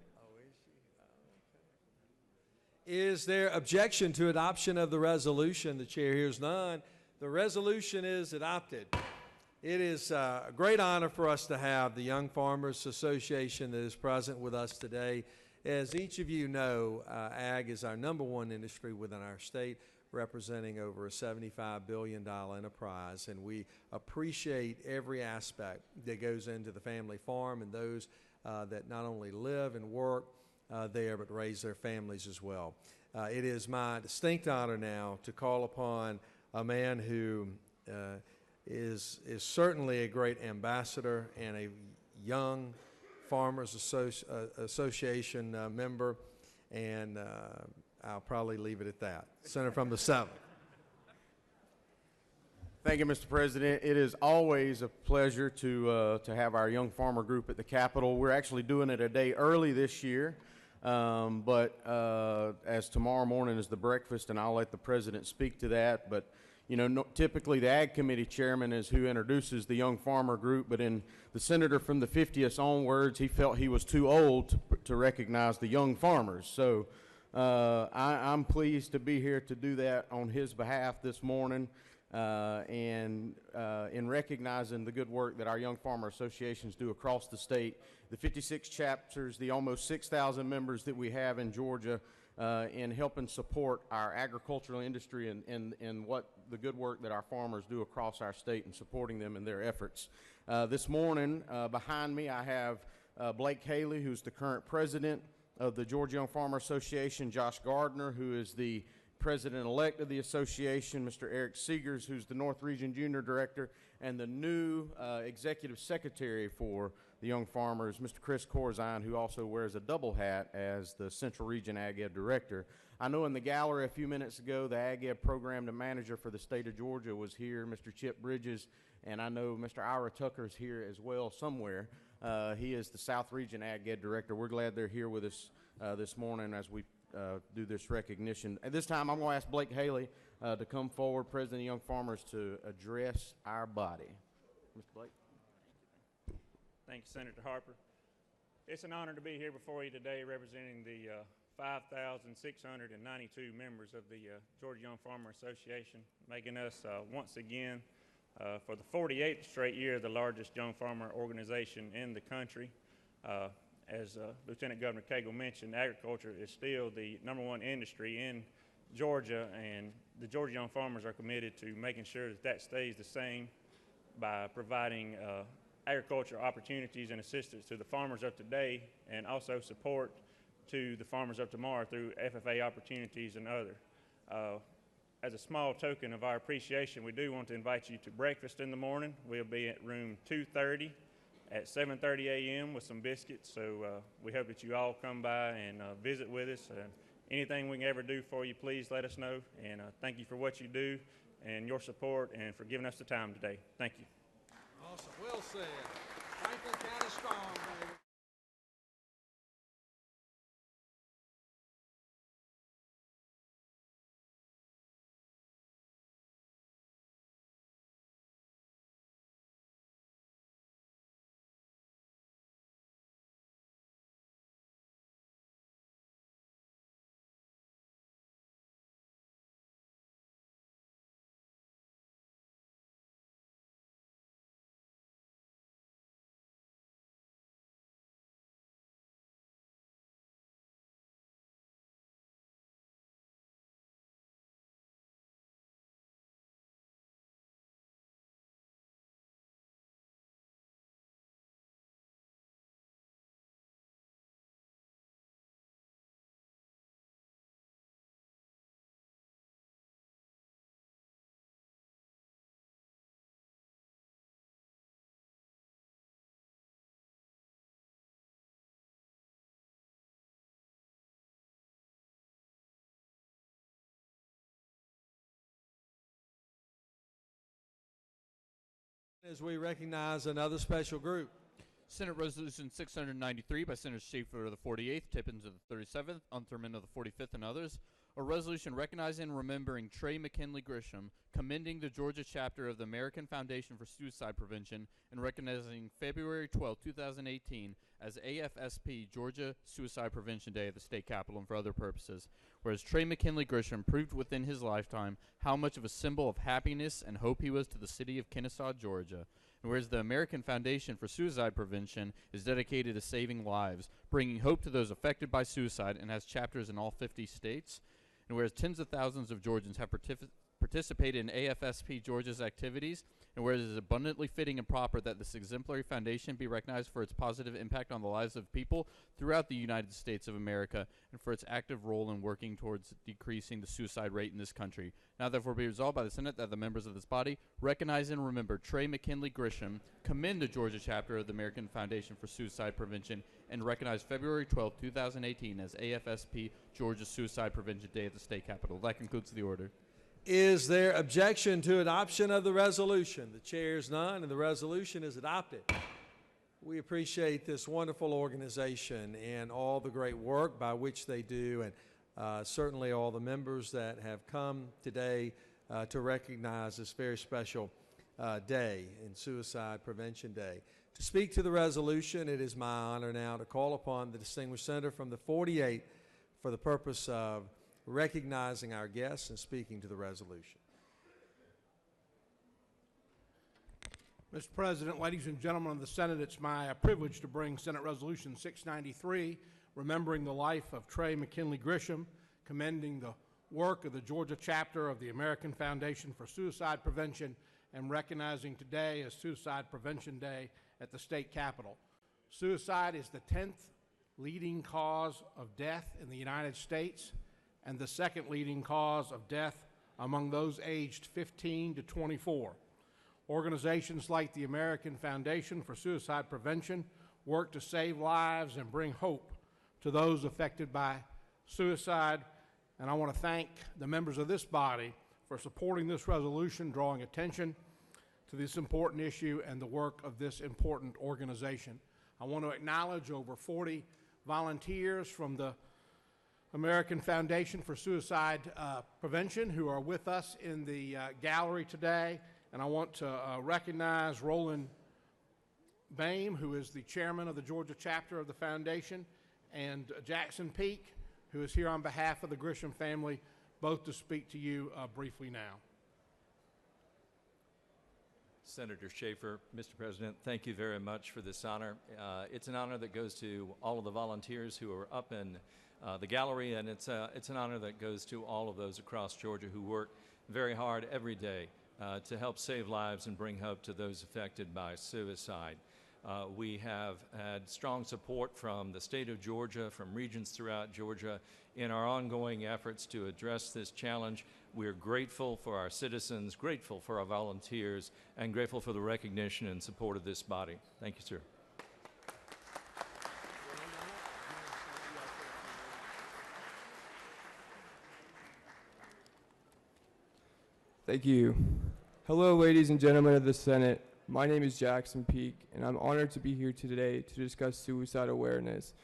Is there objection to adoption of the resolution? The chair hears none. The resolution is adopted. It is a great honor for us to have the Young Farmers Association that is present with us today. As each of you know, ag is our #1 industry within our state. representing over a $75 billion enterprise, and we appreciate every aspect that goes into the family farm and those that not only live and work there but raise their families as well. It is my distinct honor now to call upon a man who is certainly a great ambassador and a young Farmers Association member, and I'll probably leave it at that. Senator from the 7th. Thank you, Mr. President. It is always a pleasure to have our young farmer group at the Capitol. We're actually doing it a day early this year, but as tomorrow morning is the breakfast, and I'll let the president speak to that. But you know, typically the Ag Committee chairman is who introduces the young farmer group, but in the senator from the 50th onwards, he felt he was too old to recognize the young farmers. So I'm pleased to be here to do that on his behalf this morning, and in recognizing the good work that our young farmer associations do across the state, the 56 chapters, the almost 6,000 members that we have in Georgia, in helping support our agricultural industry and what the good work that our farmers do across our state and supporting them in their efforts. This morning, behind me, I have Blake Haley, who's the current president of the Georgia Young Farmer Association, Josh Gardner, who is the president-elect of the association, Mr. Eric Seegers, who's the North Region Junior Director, and the new executive secretary for the Young Farmers, Mr. Chris Corzine, who also wears a double hat as the Central Region Ag Ed Director. I know in the gallery a few minutes ago, the Ag Ed Program Manager for the state of Georgia was here, Mr. Chip Bridges, and I know Mr. Ira Tucker's here as well somewhere. He is the South Region Ag Ed Director. We're glad they're here with us this morning as we do this recognition. At this time, I'm going to ask Blake Haley to come forward, President of the Young Farmers, to address our body. Mr. Blake. Thank you, Senator Harper. It's an honor to be here before you today representing the 5,692 members of the Georgia Young Farmer Association, making us once again, for the 48th straight year, the largest young farmer organization in the country. As Lieutenant Governor Cagle mentioned, agriculture is still the #1 industry in Georgia, and the Georgia Young Farmers are committed to making sure that that stays the same by providing agriculture opportunities and assistance to the farmers of today, and also support to the farmers of tomorrow through FFA opportunities and other. As a small token of our appreciation, we do want to invite you to breakfast in the morning. We'll be at room 230 at 7:30 a.m. with some biscuits, so we hope that you all come by and visit with us. Anything we can ever do for you, please let us know, and thank you for what you do and your support and for giving us the time today. Thank you. Awesome. Well said. Franklin County strong, baby. As we recognize another special group. Senate Resolution 693 by Senator Schaefer of the 48th, Tippins of the 37th, Unterman of the 45th, and others. A resolution recognizing and remembering Trey McKinley Grisham, commending the Georgia chapter of the American Foundation for Suicide Prevention, and recognizing February 12, 2018 as AFSP Georgia Suicide Prevention Day at the state capitol and for other purposes. Whereas Trey McKinley Grisham proved within his lifetime how much of a symbol of happiness and hope he was to the city of Kennesaw, Georgia. And whereas the American Foundation for Suicide Prevention is dedicated to saving lives, bringing hope to those affected by suicide, and has chapters in all 50 states. and whereas tens of thousands of Georgians have participated in AFSP Georgia's activities, and whereas it is abundantly fitting and proper that this exemplary foundation be recognized for its positive impact on the lives of people throughout the United States of America and for its active role in working towards decreasing the suicide rate in this country. Now therefore be resolved by the Senate that the members of this body recognize and remember Trey McKinley Grisham, commend the Georgia chapter of the American Foundation for Suicide Prevention, and recognize February 12, 2018 as AFSP Georgia Suicide Prevention Day at the state capitol. That concludes the order. Is there objection to adoption of the resolution? The chair is none, and the resolution is adopted. We appreciate this wonderful organization and all the great work by which they do, and certainly all the members that have come today to recognize this very special day in Suicide Prevention Day. To speak to the resolution, it is my honor now to call upon the distinguished senator from the 48th for the purpose of recognizing our guests and speaking to the resolution. Mr. President, ladies and gentlemen of the Senate, it's my privilege to bring Senate Resolution 693, remembering the life of Trey McKinley Grisham, commending the work of the Georgia chapter of the American Foundation for Suicide Prevention, and recognizing today as Suicide Prevention Day at the state capitol. Suicide is the 10th leading cause of death in the United States and the second leading cause of death among those aged 15 to 24. Organizations like the American Foundation for Suicide Prevention work to save lives and bring hope to those affected by suicide, and I want to thank the members of this body for supporting this resolution, drawing attention to this important issue and the work of this important organization. I want to acknowledge over 40 volunteers from the American Foundation for Suicide Prevention who are with us in the gallery today, and I want to recognize Roland Boehm, who is the chairman of the Georgia chapter of the foundation, and Jackson Peak, who is here on behalf of the Grisham family, both to speak to you briefly now. Senator Schaefer, Mr. President, thank you very much for this honor. It's an honor that goes to all of the volunteers who are up in the gallery, and it's an honor that goes to all of those across Georgia who work very hard every day to help save lives and bring hope to those affected by suicide. We have had strong support from the state of Georgia, from regions throughout Georgia, in our ongoing efforts to address this challenge. We're grateful for our citizens, grateful for our volunteers, and grateful for the recognition and support of this body. Thank you, sir. Thank you. Hello, ladies and gentlemen of the Senate. My name is Jackson Peak, and I'm honored to be here today to discuss suicide awareness.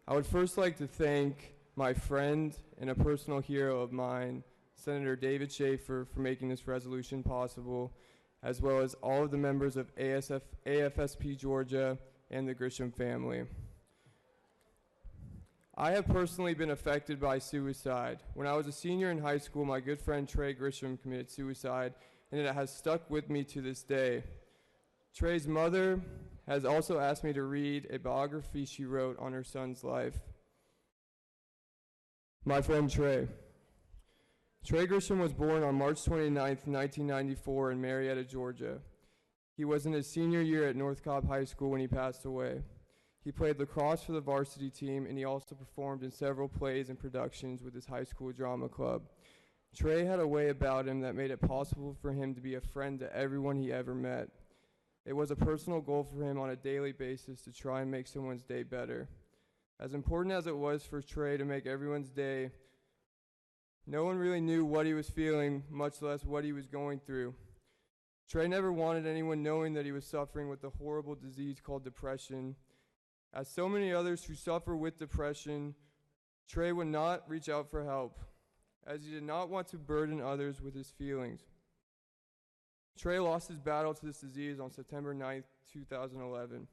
I would first like to thank my friend and a personal hero of mine, Senator David Schaefer, for making this resolution possible, as well as all of the members of AFSP Georgia and the Grisham family. I have personally been affected by suicide. When I was a senior in high school, my good friend Trey Grisham committed suicide, and it has stuck with me to this day. Trey's mother has also asked me to read a biography she wrote on her son's life. My friend Trey. Trey Grisham was born on March 29, 1994 in Marietta, Georgia. He was in his senior year at North Cobb High School when he passed away. He played lacrosse for the varsity team, and he also performed in several plays and productions with his high school drama club. Trey had a way about him that made it possible for him to be a friend to everyone he ever met. It was a personal goal for him on a daily basis to try and make someone's day better. As important as it was for Trey to make everyone's day, no one really knew what he was feeling, much less what he was going through. Trey never wanted anyone knowing that he was suffering with a horrible disease called depression. As so many others who suffer with depression, Trey would not reach out for help, as he did not want to burden others with his feelings. Trey lost his battle to this disease on September 9, 2011.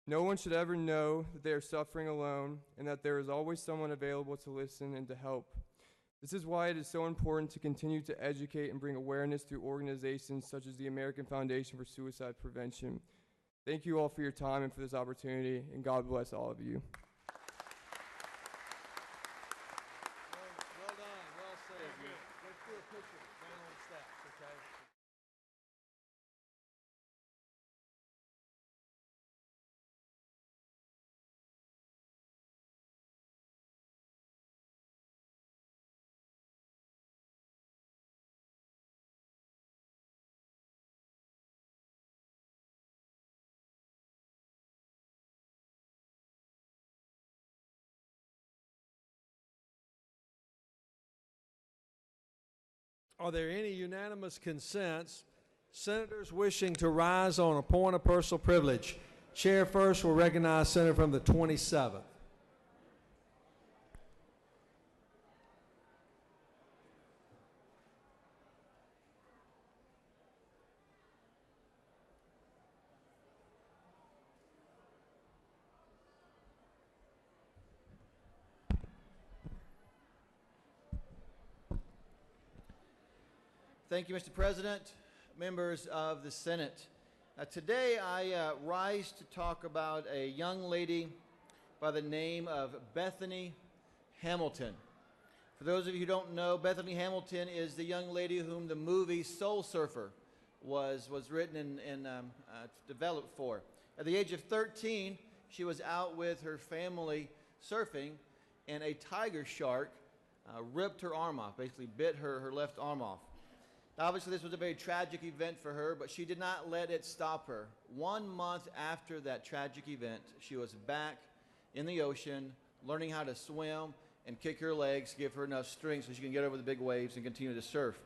No one should ever know that they are suffering alone and that there is always someone available to listen and to help. This is why it is so important to continue to educate and bring awareness through organizations such as the American Foundation for Suicide Prevention. Thank you all for your time and for this opportunity, and God bless all of you. Well done. Are there any unanimous consents? Senators wishing to rise on a point of personal privilege. Chair first will recognize Senator from the 27th. Thank you, Mr. President, members of the Senate. Today I rise to talk about a young lady by the name of Bethany Hamilton. For those of you who don't know, Bethany Hamilton is the young lady whom the movie Soul Surfer was written and developed for. At the age of 13, she was out with her family surfing, and a tiger shark ripped her arm off, basically bit her left arm off. Obviously, this was a very tragic event for her, but she did not let it stop her. 1 month after that tragic event, she was back in the ocean, learning how to swim and kick her legs, give her enough strength so she can get over the big waves and continue to surf.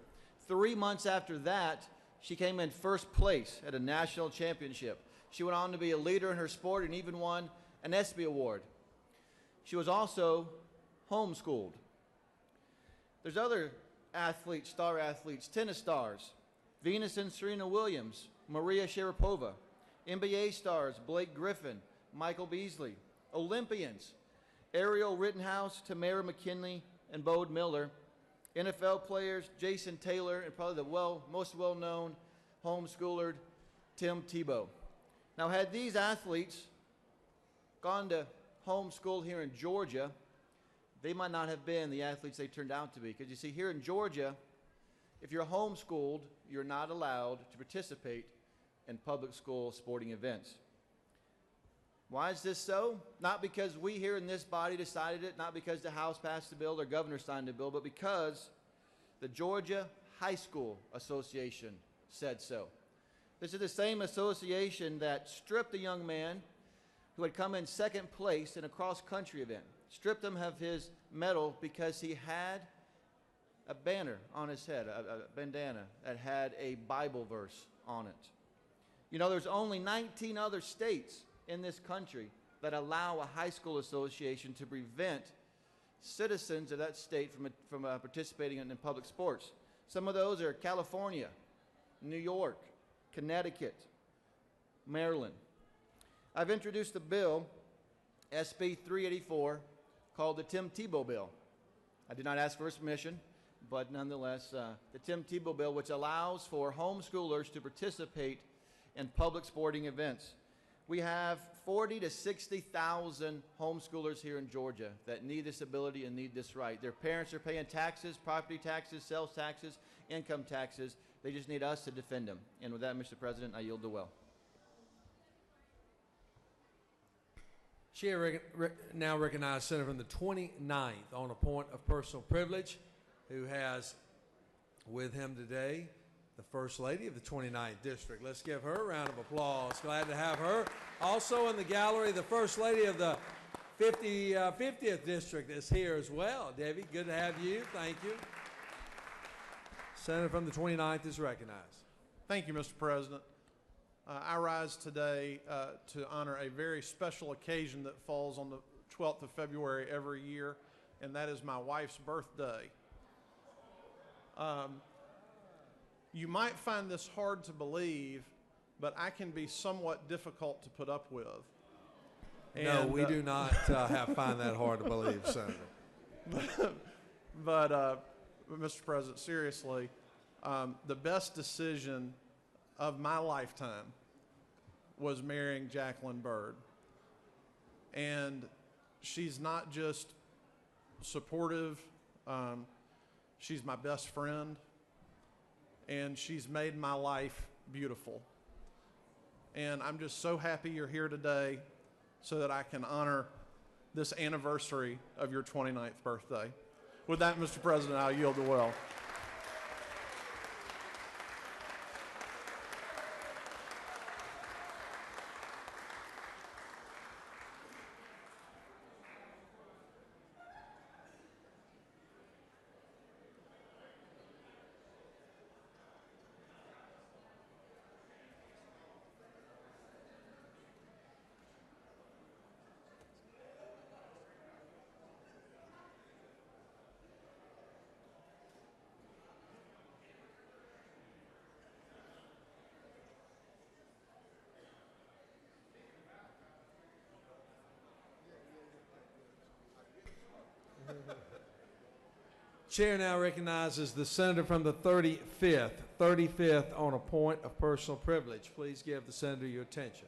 3 months after that, she came in first place at a national championship. She went on to be a leader in her sport and even won an ESPY award. She was also homeschooled. There's other athletes, star athletes, tennis stars, Venus and Serena Williams, Maria Sharapova, NBA stars Blake Griffin, Michael Beasley, Olympians, Ariel Rittenhouse, Tamara McKinley, and Bode Miller, NFL players Jason Taylor, and probably the most well-known homeschooler Tim Tebow. Now, had these athletes gone to homeschool here in Georgia, they might not have been the athletes they turned out to be. Because you see, here in Georgia, if you're homeschooled, you're not allowed to participate in public school sporting events. Why is this so? Not because we here in this body decided it, not because the House passed the bill or governor signed the bill, but because the Georgia High School Association said so. This is the same association that stripped a young man who had come in second place in a cross-country event. Stripped him of his medal because he had a banner on his head, a bandana that had a Bible verse on it. You know, there's only 19 other states in this country that allow a high school association to prevent citizens of that state from participating in public sports. Some of those are California, New York, Connecticut, Maryland. I've introduced a bill, SB 384, called the Tim Tebow Bill. I did not ask for his permission, but nonetheless, the Tim Tebow Bill, which allows for homeschoolers to participate in public sporting events. We have 40 to 60,000 homeschoolers here in Georgia that need this ability and need this right. Their parents are paying taxes, property taxes, sales taxes, income taxes. They just need us to defend them. And with that, Mr. President, I yield the well. Chair now recognizes Senator from the 29th on a point of personal privilege, who has with him today the First Lady of the 29th District. Let's give her a round of applause. Glad to have her. Also in the gallery, the First Lady of the 50th District is here as well. Debbie, good to have you. Thank you. Senator from the 29th is recognized. Thank you, Mr. President. I rise today to honor a very special occasion that falls on the 12th of February every year, and that is my wife's birthday. You might find this hard to believe, but I can be somewhat difficult to put up with. No, we do not find that hard to believe, Senator. But Mr. President, seriously, the best decision of my lifetime was marrying Jacqueline Bird. And she's not just supportive, she's my best friend, and she's made my life beautiful. And I'm just so happy you're here today so that I can honor this anniversary of your 29th birthday. With that, Mr. President, I'll yield the well. Chair now recognizes the senator from the 35th on a point of personal privilege. Please give the senator your attention.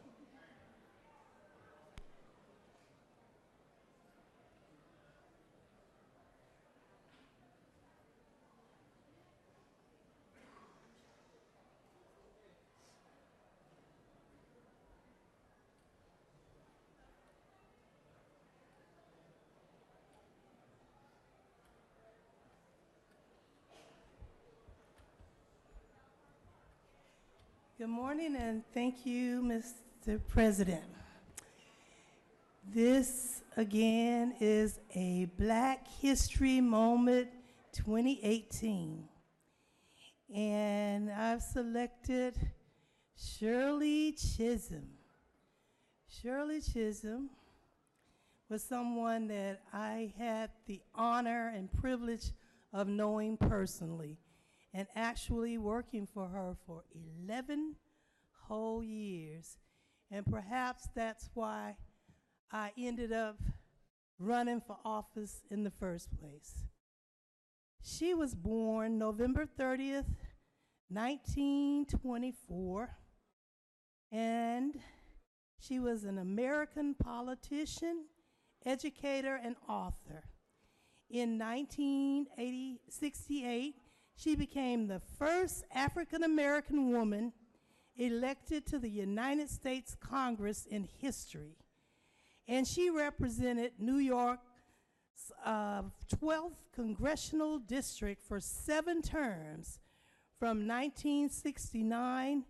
Good morning, and thank you, Mr. President. This, again, is a Black History Moment 2018. And I've selected Shirley Chisholm. Shirley Chisholm was someone that I had the honor and privilege of knowing personally, and actually working for her for 11 whole years. And perhaps that's why I ended up running for office in the first place. She was born November 30th, 1924, and she was an American politician, educator, and author. In 1968, she became the first African-American woman elected to the United States Congress in history. And she represented New York's 12th Congressional District for 7 terms from 1969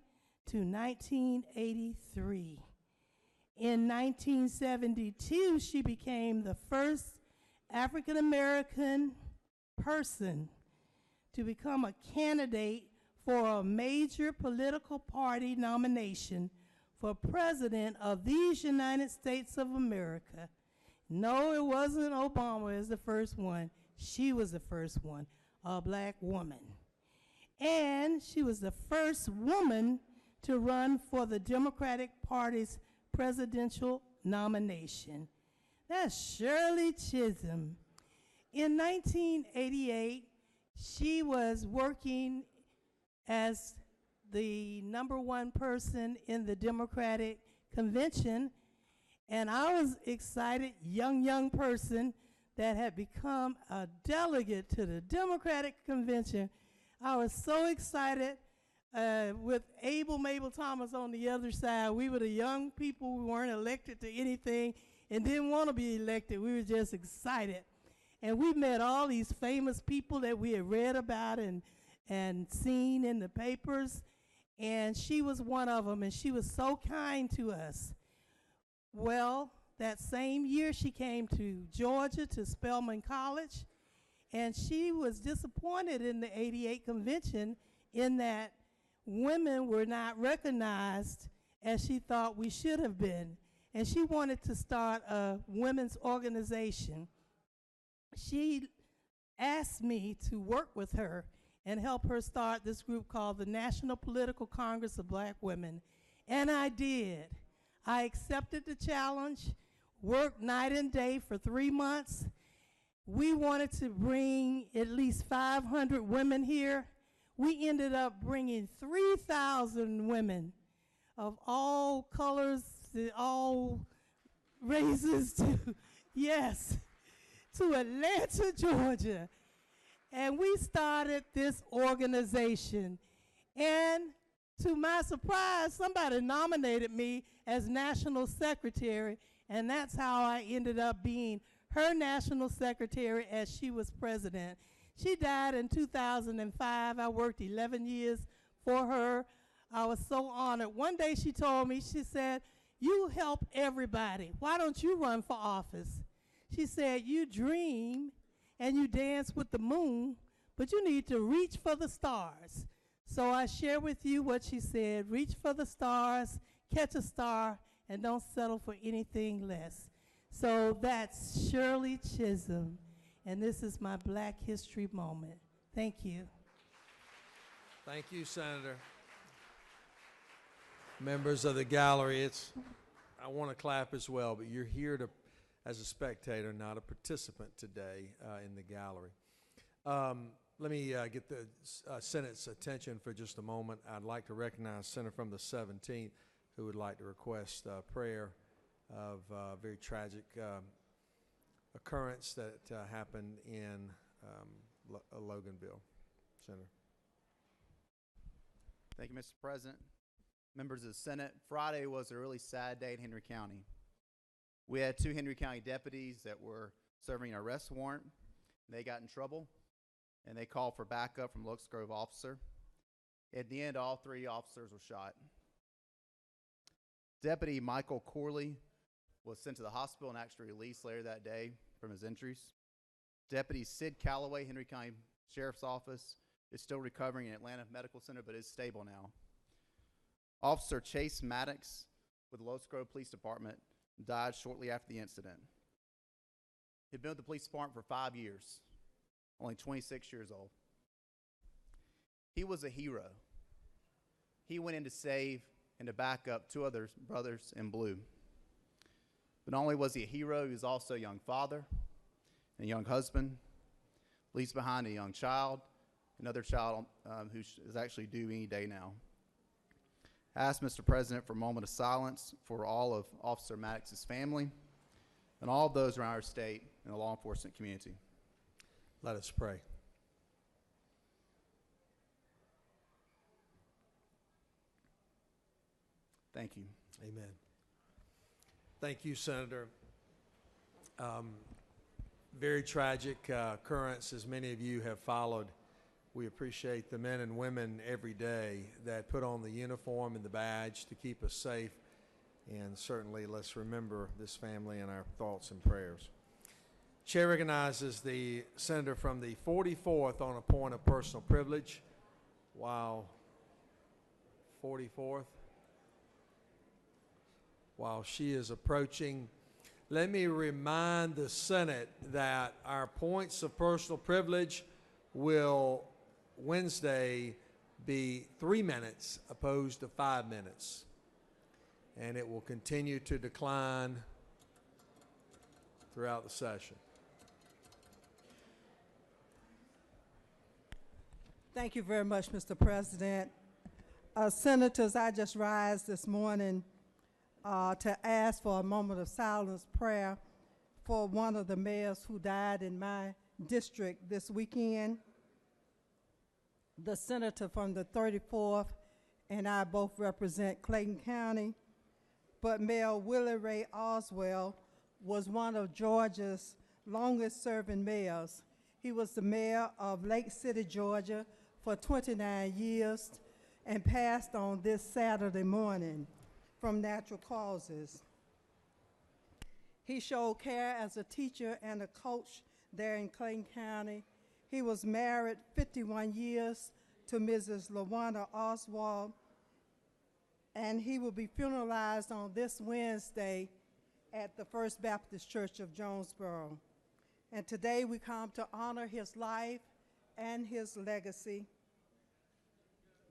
to 1983. In 1972, she became the first African-American person to become a candidate for a major political party nomination for president of these United States of America. No, it wasn't Obama as the first one. She was the first one, a Black woman. And she was the first woman to run for the Democratic Party's presidential nomination. That's Shirley Chisholm. In 1988, she was working as the #1 person in the Democratic Convention, and I was excited, young person that had become a delegate to the Democratic Convention. I was so excited with Mabel Thomas on the other side. We were the young people who weren't elected to anything and didn't want to be elected. We were just excited. And we met all these famous people that we had read about and seen in the papers, and she was one of them, and she was so kind to us. Well, that same year she came to Georgia to Spelman College, and she was disappointed in the '88 convention in that women were not recognized as she thought we should have been, and she wanted to start a women's organization. She asked me to work with her and help her start this group called the National Political Congress of Black Women, and I did. I accepted the challenge, worked night and day for 3 months. We wanted to bring at least 500 women here. We ended up bringing 3,000 women of all colors, all races, to Atlanta, Georgia. And we started this organization. And to my surprise, somebody nominated me as national secretary, and that's how I ended up being her national secretary as she was president. She died in 2005. I worked 11 years for her. I was so honored. One day she told me, she said, "You help everybody. Why don't you run for office?" She said, "You dream and you dance with the moon, but you need to reach for the stars." So I share with you what she said: reach for the stars, catch a star, and don't settle for anything less. So that's Shirley Chisholm, and this is my Black History Moment. Thank you. Thank you, Senator. Members of the gallery, I want to clap as well, but you're here as a spectator, not a participant today in the gallery. Let me get the Senate's attention for just a moment. I'd like to recognize Senator from the 17th who would like to request prayer of a very tragic occurrence that happened in Loganville. Senator. Thank you, Mr. President. Members of the Senate, Friday was a really sad day in Henry County. We had 2 Henry County deputies that were serving an arrest warrant. They got in trouble, and they called for backup from Locust Grove officer. At the end, all 3 officers were shot. Deputy Michael Corley was sent to the hospital and actually released later that day from his injuries. Deputy Sid Calloway, Henry County Sheriff's Office, is still recovering in Atlanta Medical Center, but is stable now. Officer Chase Maddox with the Locust Grove Police Department died shortly after the incident. He'd been with the police department for 5 years, only 26 years old. He was a hero. He went in to save and to back up 2 other brothers in blue. But not only was he a hero, he was also a young father and a young husband, leaves behind a young child, another child who is actually due any day now. I ask Mr. President for a moment of silence for all of Officer Maddox's family and all of those around our state and the law enforcement community. Let us pray. Thank you. Amen. Thank you, Senator. Very tragic occurrence, as many of you have followed. We appreciate the men and women every day that put on the uniform and the badge to keep us safe. And certainly let's remember this family in our thoughts and prayers. Chair recognizes the senator from the 44th on a point of personal privilege. Wow. 44th. While she is approaching, let me remind the Senate that our points of personal privilege will Wednesday be 3 minutes opposed to 5 minutes. And it will continue to decline throughout the session. Thank you very much, Mr. President. Senators, I just rise this morning to ask for a moment of silence prayer for one of the mayors who died in my district this weekend. The senator from the 34th and I both represent Clayton County, but Mayor Willie Ray Oswald was one of Georgia's longest-serving mayors. He was the mayor of Lake City, Georgia for 29 years and passed on this Saturday morning from natural causes. He showed care as a teacher and a coach there in Clayton County. He was married 51 years to Mrs. LaWanda Oswald, and he will be funeralized on this Wednesday at the First Baptist Church of Jonesboro. And today we come to honor his life and his legacy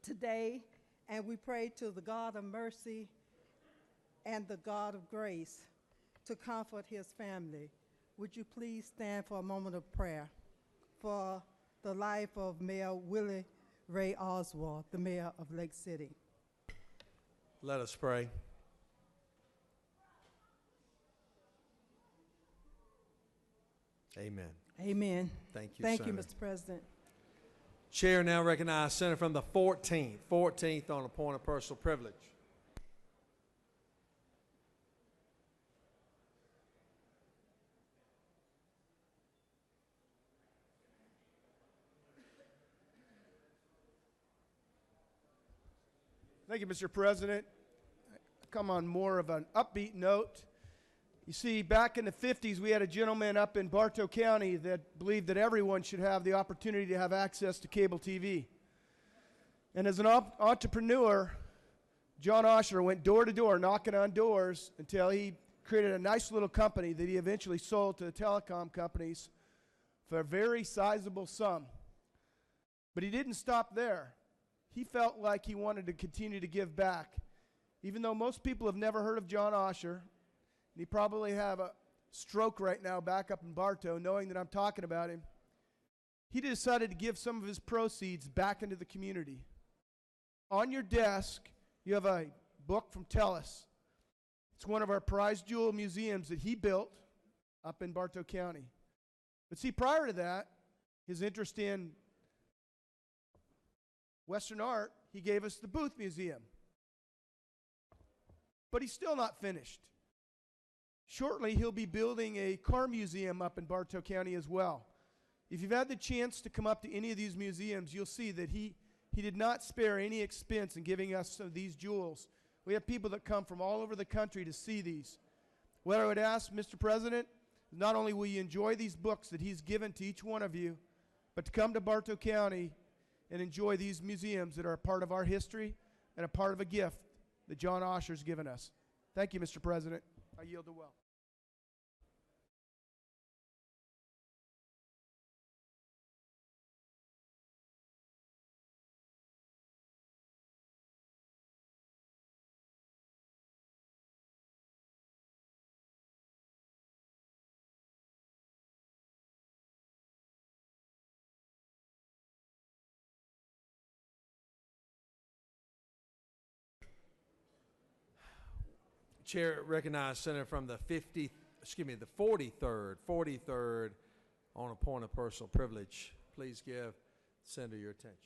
today, and we pray to the God of mercy and the God of grace to comfort his family. Would you please stand for a moment of prayer for the life of Mayor Willie Ray Oswald, the mayor of Lake City. Let us pray. Amen. Amen. Thank you, Thank Senator. you, Mr. President. Chair now recognizes Senator from the 14th on a point of personal privilege. Thank you, Mr. President. Come on more of an upbeat note. You see, back in the 50s, we had a gentleman up in Bartow County that believed that everyone should have the opportunity to have access to cable TV. And as an entrepreneur, John Osher went door to door, knocking on doors until he created a nice little company that he eventually sold to the telecom companies for a very sizable sum. But he didn't stop there. He felt like he wanted to continue to give back. Even though most people have never heard of John Osher, and he probably have a stroke right now back up in Bartow knowing that I'm talking about him, he decided to give some of his proceeds back into the community. On your desk, you have a book from Tellus. It's one of our prized jewel museums that he built up in Bartow County. But see, prior to that, his interest in Western art, he gave us the Booth Museum. But he's still not finished. Shortly, he'll be building a car museum up in Bartow County as well. If you've had the chance to come up to any of these museums, you'll see that he did not spare any expense in giving us some of these jewels. We have people that come from all over the country to see these. What I would ask, Mr. President, not only will you enjoy these books that he's given to each one of you, but to come to Bartow County and enjoy these museums that are a part of our history and a part of a gift that John Osher's given us. Thank you, Mr. President. I yield the well. Chair recognizes Senator from the 43rd on a point of personal privilege. Please give Senator your attention.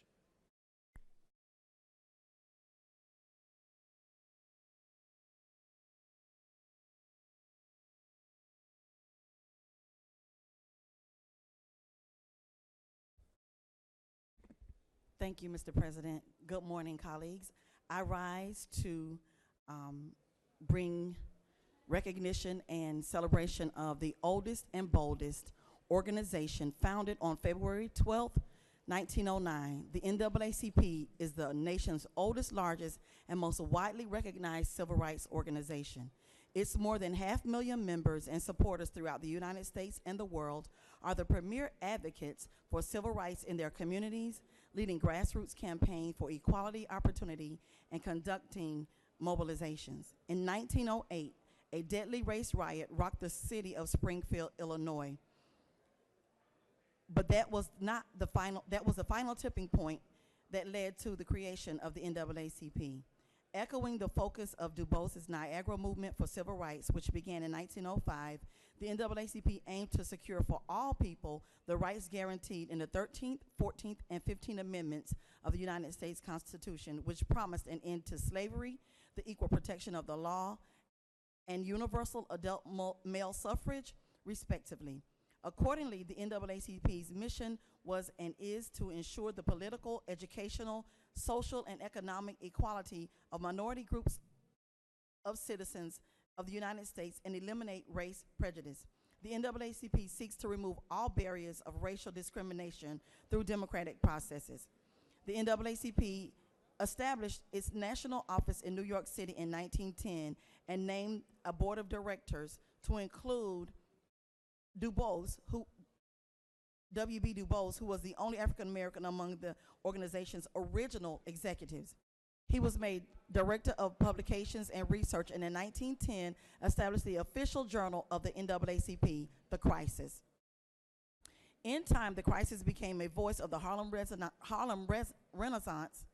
Thank you, Mr. President. Good morning, colleagues. I rise to bring recognition and celebration of the oldest and boldest organization founded on February 12th, 1909. The NAACP is the nation's oldest, largest, and most widely recognized civil rights organization. Its more than 500,000 members and supporters throughout the United States and the world are the premier advocates for civil rights in their communities, leading grassroots campaigns for equality, opportunity, and conducting mobilizations. In 1908, a deadly race riot rocked the city of Springfield, Illinois. But that was the final tipping point that led to the creation of the NAACP. Echoing the focus of Du Bois' Niagara movement for civil rights, which began in 1905, the NAACP aimed to secure for all people the rights guaranteed in the 13th, 14th, and 15th Amendments of the United States Constitution, which promised an end to slavery, the equal protection of the law, and universal adult male suffrage, respectively. Accordingly, the NAACP's mission was and is to ensure the political, educational, social, and economic equality of minority groups of citizens of the United States and eliminate race prejudice. The NAACP seeks to remove all barriers of racial discrimination through democratic processes. The NAACP established its national office in New York City in 1910 and named a board of directors to include W.B. Du Bois, who was the only African American among the organization's original executives. He was made director of publications and research, and in 1910 established the official journal of the NAACP, The Crisis. In time, The Crisis became a voice of the Harlem Renaissance,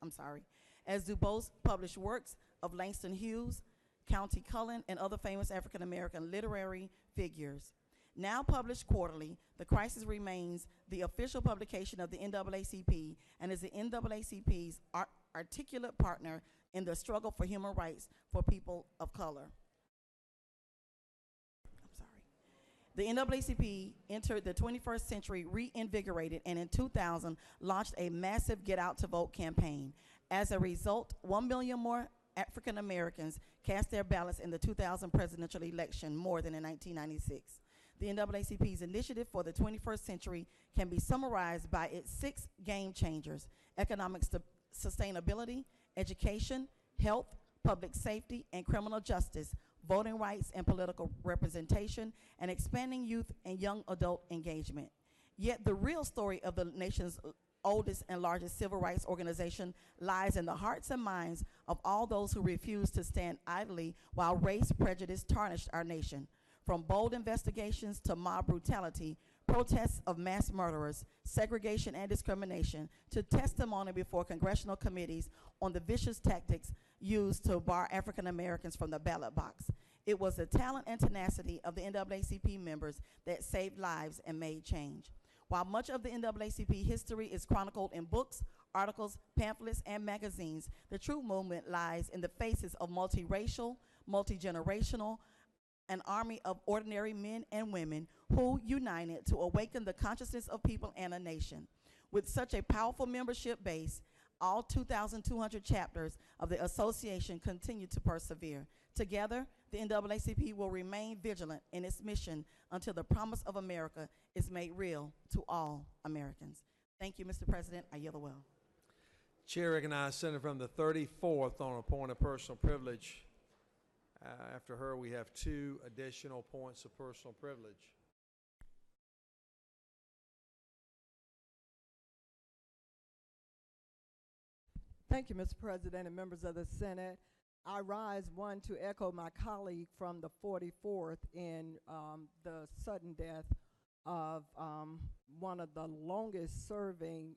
as Du Bois published works of Langston Hughes, Countee Cullen, and other famous African American literary figures. Now published quarterly, The Crisis remains the official publication of the NAACP and is the NAACP's articulate partner in the struggle for human rights for people of color. The NAACP entered the 21st century reinvigorated and in 2000 launched a massive Get Out to Vote campaign. As a result, 1 million more African Americans cast their ballots in the 2000 presidential election, more than in 1996. The NAACP's initiative for the 21st century can be summarized by its 6 game changers: economic sustainability, education, health, public safety, and criminal justice, voting rights and political representation, and expanding youth and young adult engagement. Yet the real story of the nation's oldest and largest civil rights organization lies in the hearts and minds of all those who refuse to stand idly while race prejudice tarnished our nation. From bold investigations to mob brutality, protests of mass murderers, segregation and discrimination, to testimony before congressional committees on the vicious tactics used to bar African Americans from the ballot box. It was the talent and tenacity of the NAACP members that saved lives and made change. While much of the NAACP history is chronicled in books, articles, pamphlets, and magazines, the true movement lies in the faces of multiracial, multi-generational, an army of ordinary men and women who united to awaken the consciousness of people and a nation. With such a powerful membership base, all 2,200 chapters of the association continue to persevere. Together, the NAACP will remain vigilant in its mission until the promise of America is made real to all Americans. Thank you, Mr. President. I yield the will. Chair recognizes Senator from the 34th on a point of personal privilege. After her, we have 2 additional points of personal privilege. Thank you, Mr. President and members of the Senate. I rise, one, to echo my colleague from the 44th in the sudden death of one of the longest serving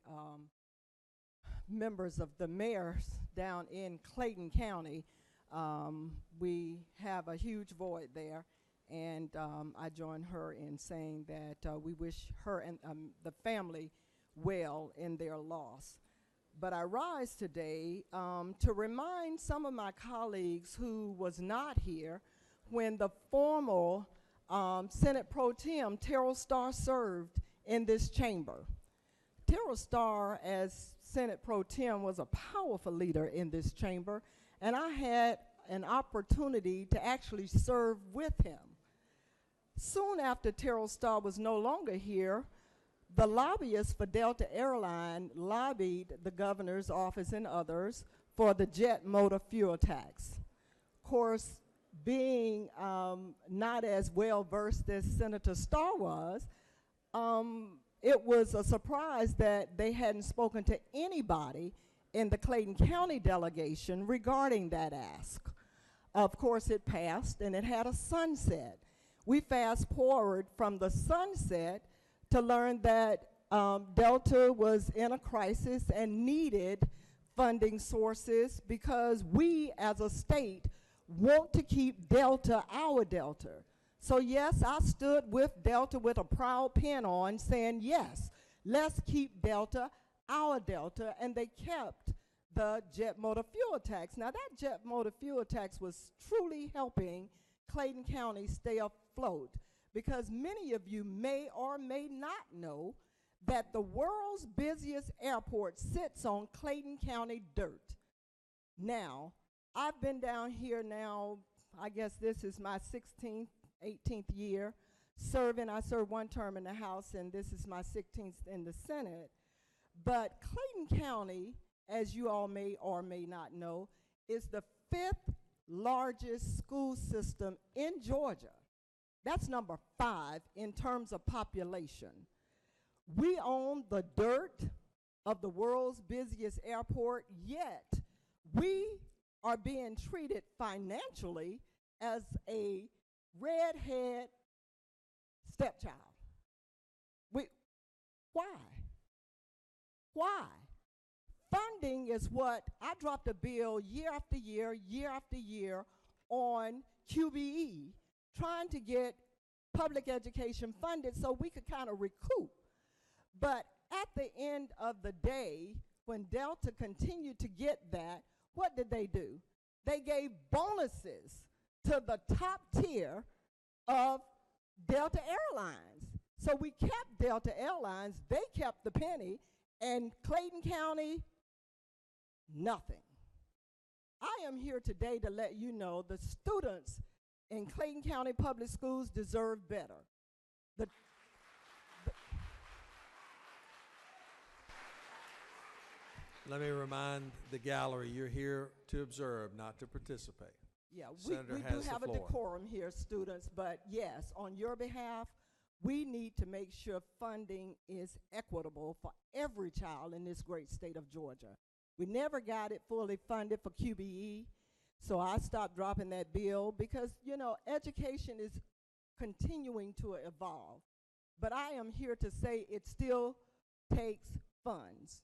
members of the mayors down in Clayton County. We have a huge void there, and I join her in saying that we wish her and the family well in their loss. But I rise today to remind some of my colleagues who was not here when the former Senate Pro Tem Terrell Starr served in this chamber. Terrell Starr, as Senate Pro Tem, was a powerful leader in this chamber, and I had an opportunity to actually serve with him. Soon after Terrell Starr was no longer here, the lobbyists for Delta Airline lobbied the governor's office and others for the jet motor fuel tax. Of course, being not as well versed as Senator Starr was, it was a surprise that they hadn't spoken to anybody in the Clayton County delegation regarding that ask. Of course, it passed and it had a sunset. We fast forward from the sunset to learn that Delta was in a crisis and needed funding sources because we as a state want to keep Delta our Delta. So yes, I stood with Delta with a proud pen on saying, yes, let's keep Delta our Delta, and they kept the jet motor fuel tax. Now that jet motor fuel tax was truly helping Clayton County stay afloat, because many of you may or may not know that the world's busiest airport sits on Clayton County dirt. Now, I've been down here now, I guess this is my 16th, 18th year serving. I served one term in the House, and this is my 16th in the Senate. But Clayton County, as you all may or may not know, is the 5th largest school system in Georgia. That's number 5 in terms of population. We own the dirt of the world's busiest airport, yet we are being treated financially as a redhead stepchild. Why? Why? Funding is what, I dropped a bill year after year after year on QBE, trying to get public education funded so we could kind of recoup. But at the end of the day, when Delta continued to get that, what did they do? They gave bonuses to the top tier of Delta Airlines. So we kept Delta Airlines, they kept the penny, and Clayton County, nothing. I am here today to let you know the students in Clayton County Public Schools deserve better. Let me remind the gallery, you're here to observe, not to participate. Yeah, we do have a decorum here, students, but yes, on your behalf, we need to make sure funding is equitable for every child in this great state of Georgia. We never got it fully funded for QBE, so I stopped dropping that bill because, you know, education is continuing to evolve. But I am here to say it still takes funds.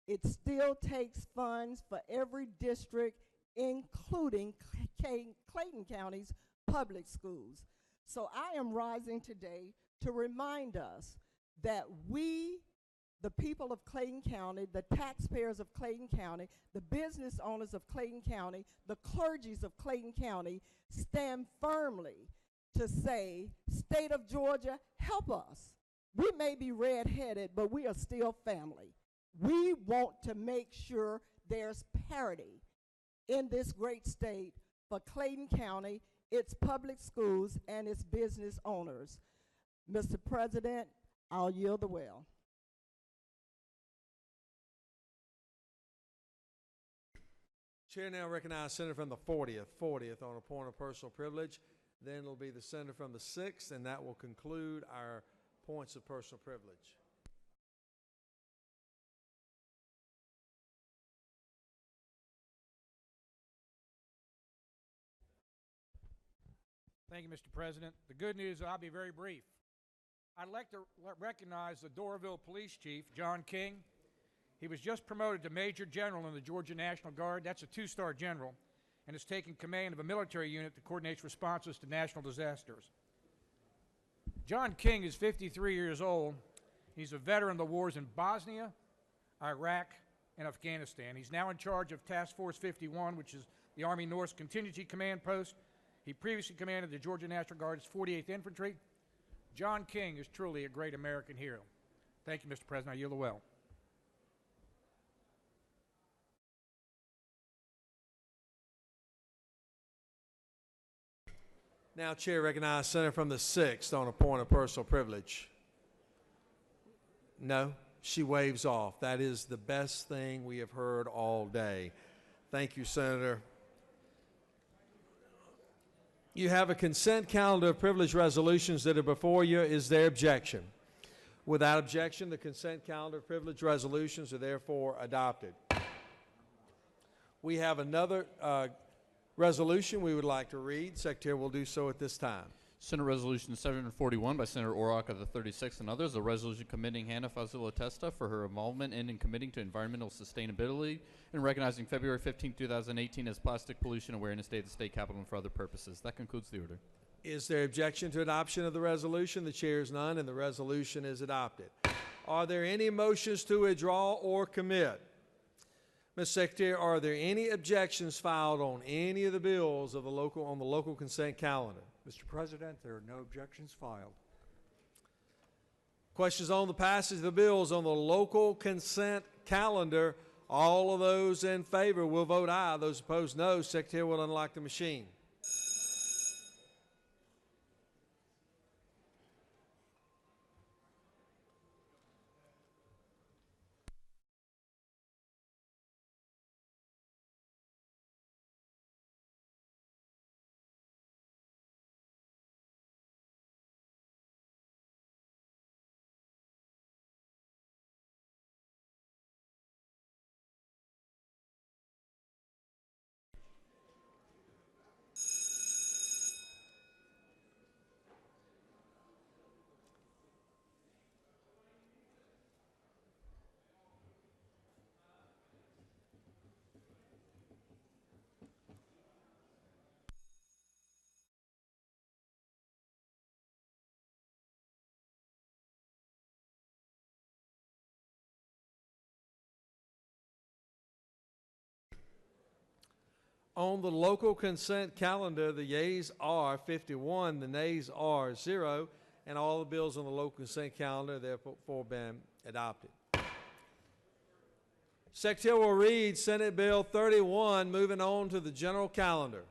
It still takes funds for every district, including Clayton County's public schools. So I am rising today to remind us that we, the people of Clayton County, the taxpayers of Clayton County, the business owners of Clayton County, the clergies of Clayton County, stand firmly to say, state of Georgia, help us. We may be red-headed, but we are still family. We want to make sure there's parity in this great state for Clayton County, its public schools, and its business owners. Mr. President, I'll yield the well. Chair now recognizes Senator from the 40th on a point of personal privilege. Then it'll be the senator from the 6th, and that will conclude our points of personal privilege. Thank you, Mr. President. The good news, I'll be very brief. I'd like to recognize the Doraville Police Chief, John King. He was just promoted to Major General in the Georgia National Guard. That's a 2-star general, and has taken command of a military unit that coordinates responses to national disasters. John King is 53 years old. He's a veteran of the wars in Bosnia, Iraq, and Afghanistan. He's now in charge of Task Force 51, which is the Army North's Contingency Command Post. He previously commanded the Georgia National Guard's 48th Infantry. John King is truly a great American hero. Thank you, Mr. President. I yield the well. Now, Chair recognizes Senator from the 6th on a point of personal privilege. No, she waves off. That is the best thing we have heard all day. Thank you, Senator. You have a consent calendar of privilege resolutions that are before you. Is there objection? Without objection, the consent calendar of privilege resolutions are therefore adopted. We have another resolution we would like to read. Secretary will do so at this time. Senate Resolution 741 by Senator Orrock of the 36th and others, a resolution commending Hannah Fazula Testa for her involvement in and committing to environmental sustainability and recognizing February 15, 2018 as Plastic Pollution Awareness Day at the State Capitol and for other purposes. That concludes the order. Is there objection to adoption of the resolution? The chair is none, and the resolution is adopted. Are there any motions to withdraw or commit? Mr. Secretary, are there any objections filed on any of the bills of the local consent calendar? Mr. President, there are no objections filed. Questions on the passage of the bills on the local consent calendar. All of those in favor will vote aye. Those opposed, no. Secretary will unlock the machine. On the local consent calendar, the yeas are 51, the nays are 0, and all the bills on the local consent calendar have therefore been adopted. Secretary will read Senate Bill 31, moving on to the general calendar.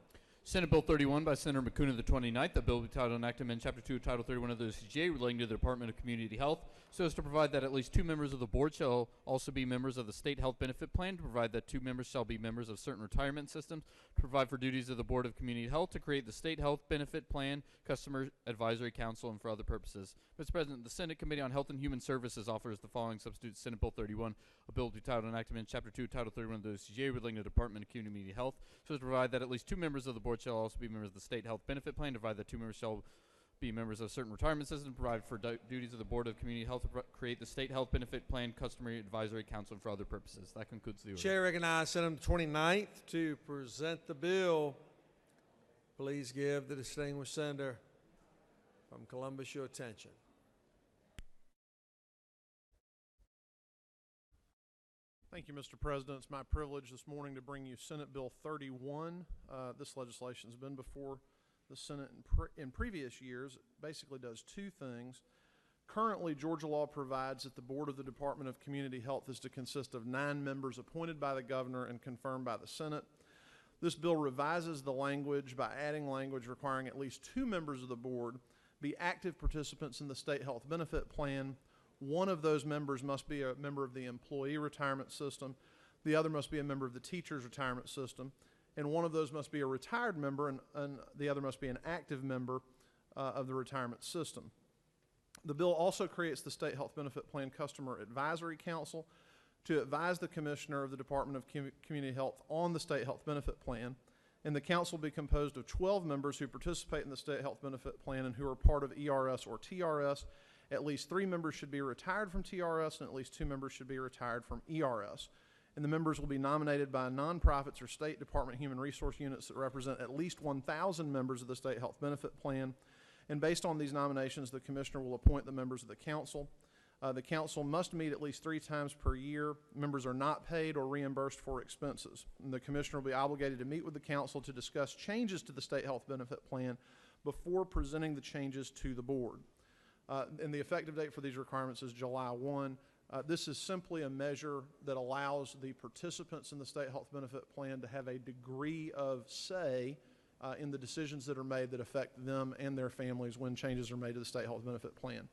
Senate Bill 31 by Senator McCune of the 29th, the bill will be titled Enacted in Chapter 2 of Title 31 of the OCGA relating to the Department of Community Health, so as to provide that at least 2 members of the board shall also be members of the State Health Benefit Plan, to provide that 2 members shall be members of certain retirement systems, to provide for duties of the Board of Community Health, to create the State Health Benefit Plan, Customer Advisory Council, and for other purposes. Mr. President, the Senate Committee on Health and Human Services offers the following substitute Senate Bill 31, a bill to be titled Enacted in Chapter 2 of Title 31 of the OCGA relating to the Department of Community Health, so as to provide that at least 2 members of the board shall also be members of the State Health Benefit Plan, to provide that 2 members shall be members of certain retirement systems, provide for duties of the Board of Community Health, create the State Health Benefit Plan, Customary Advisory Council, and for other purposes. That concludes the order. Chair recognizes Senator 29th to present the bill. Please give the distinguished senator from Columbus your attention. Thank you, Mr. President. It's my privilege this morning to bring you Senate Bill 31. This legislation has been before the Senate in previous years. It basically does two things. Currently, Georgia law provides that the board of the Department of Community Health is to consist of 9 members appointed by the governor and confirmed by the Senate. This bill revises the language by adding language requiring at least 2 members of the board be active participants in the state health benefit plan. One of those members must be a member of the employee retirement system. The other must be a member of the teacher's retirement system. And one of those must be a retired member, and the other must be an active member of the retirement system. The bill also creates the State Health Benefit Plan Customer Advisory Council to advise the Commissioner of the Department of Community Health on the State Health Benefit Plan. And the council will be composed of 12 members who participate in the State Health Benefit Plan and who are part of ERS or TRS. At least 3 members should be retired from TRS, and at least 2 members should be retired from ERS. And the members will be nominated by nonprofits or State Department human resource units that represent at least 1,000 members of the State Health Benefit Plan. And based on these nominations, the Commissioner will appoint the members of the council. The council must meet at least 3 times per year. Members are not paid or reimbursed for expenses. And the Commissioner will be obligated to meet with the council to discuss changes to the State Health Benefit Plan before presenting the changes to the board. And the effective date for these requirements is July 1. This is simply a measure that allows the participants in the State Health Benefit Plan to have a degree of say in the decisions that are made that affect them and their families when changes are made to the State Health Benefit Plan.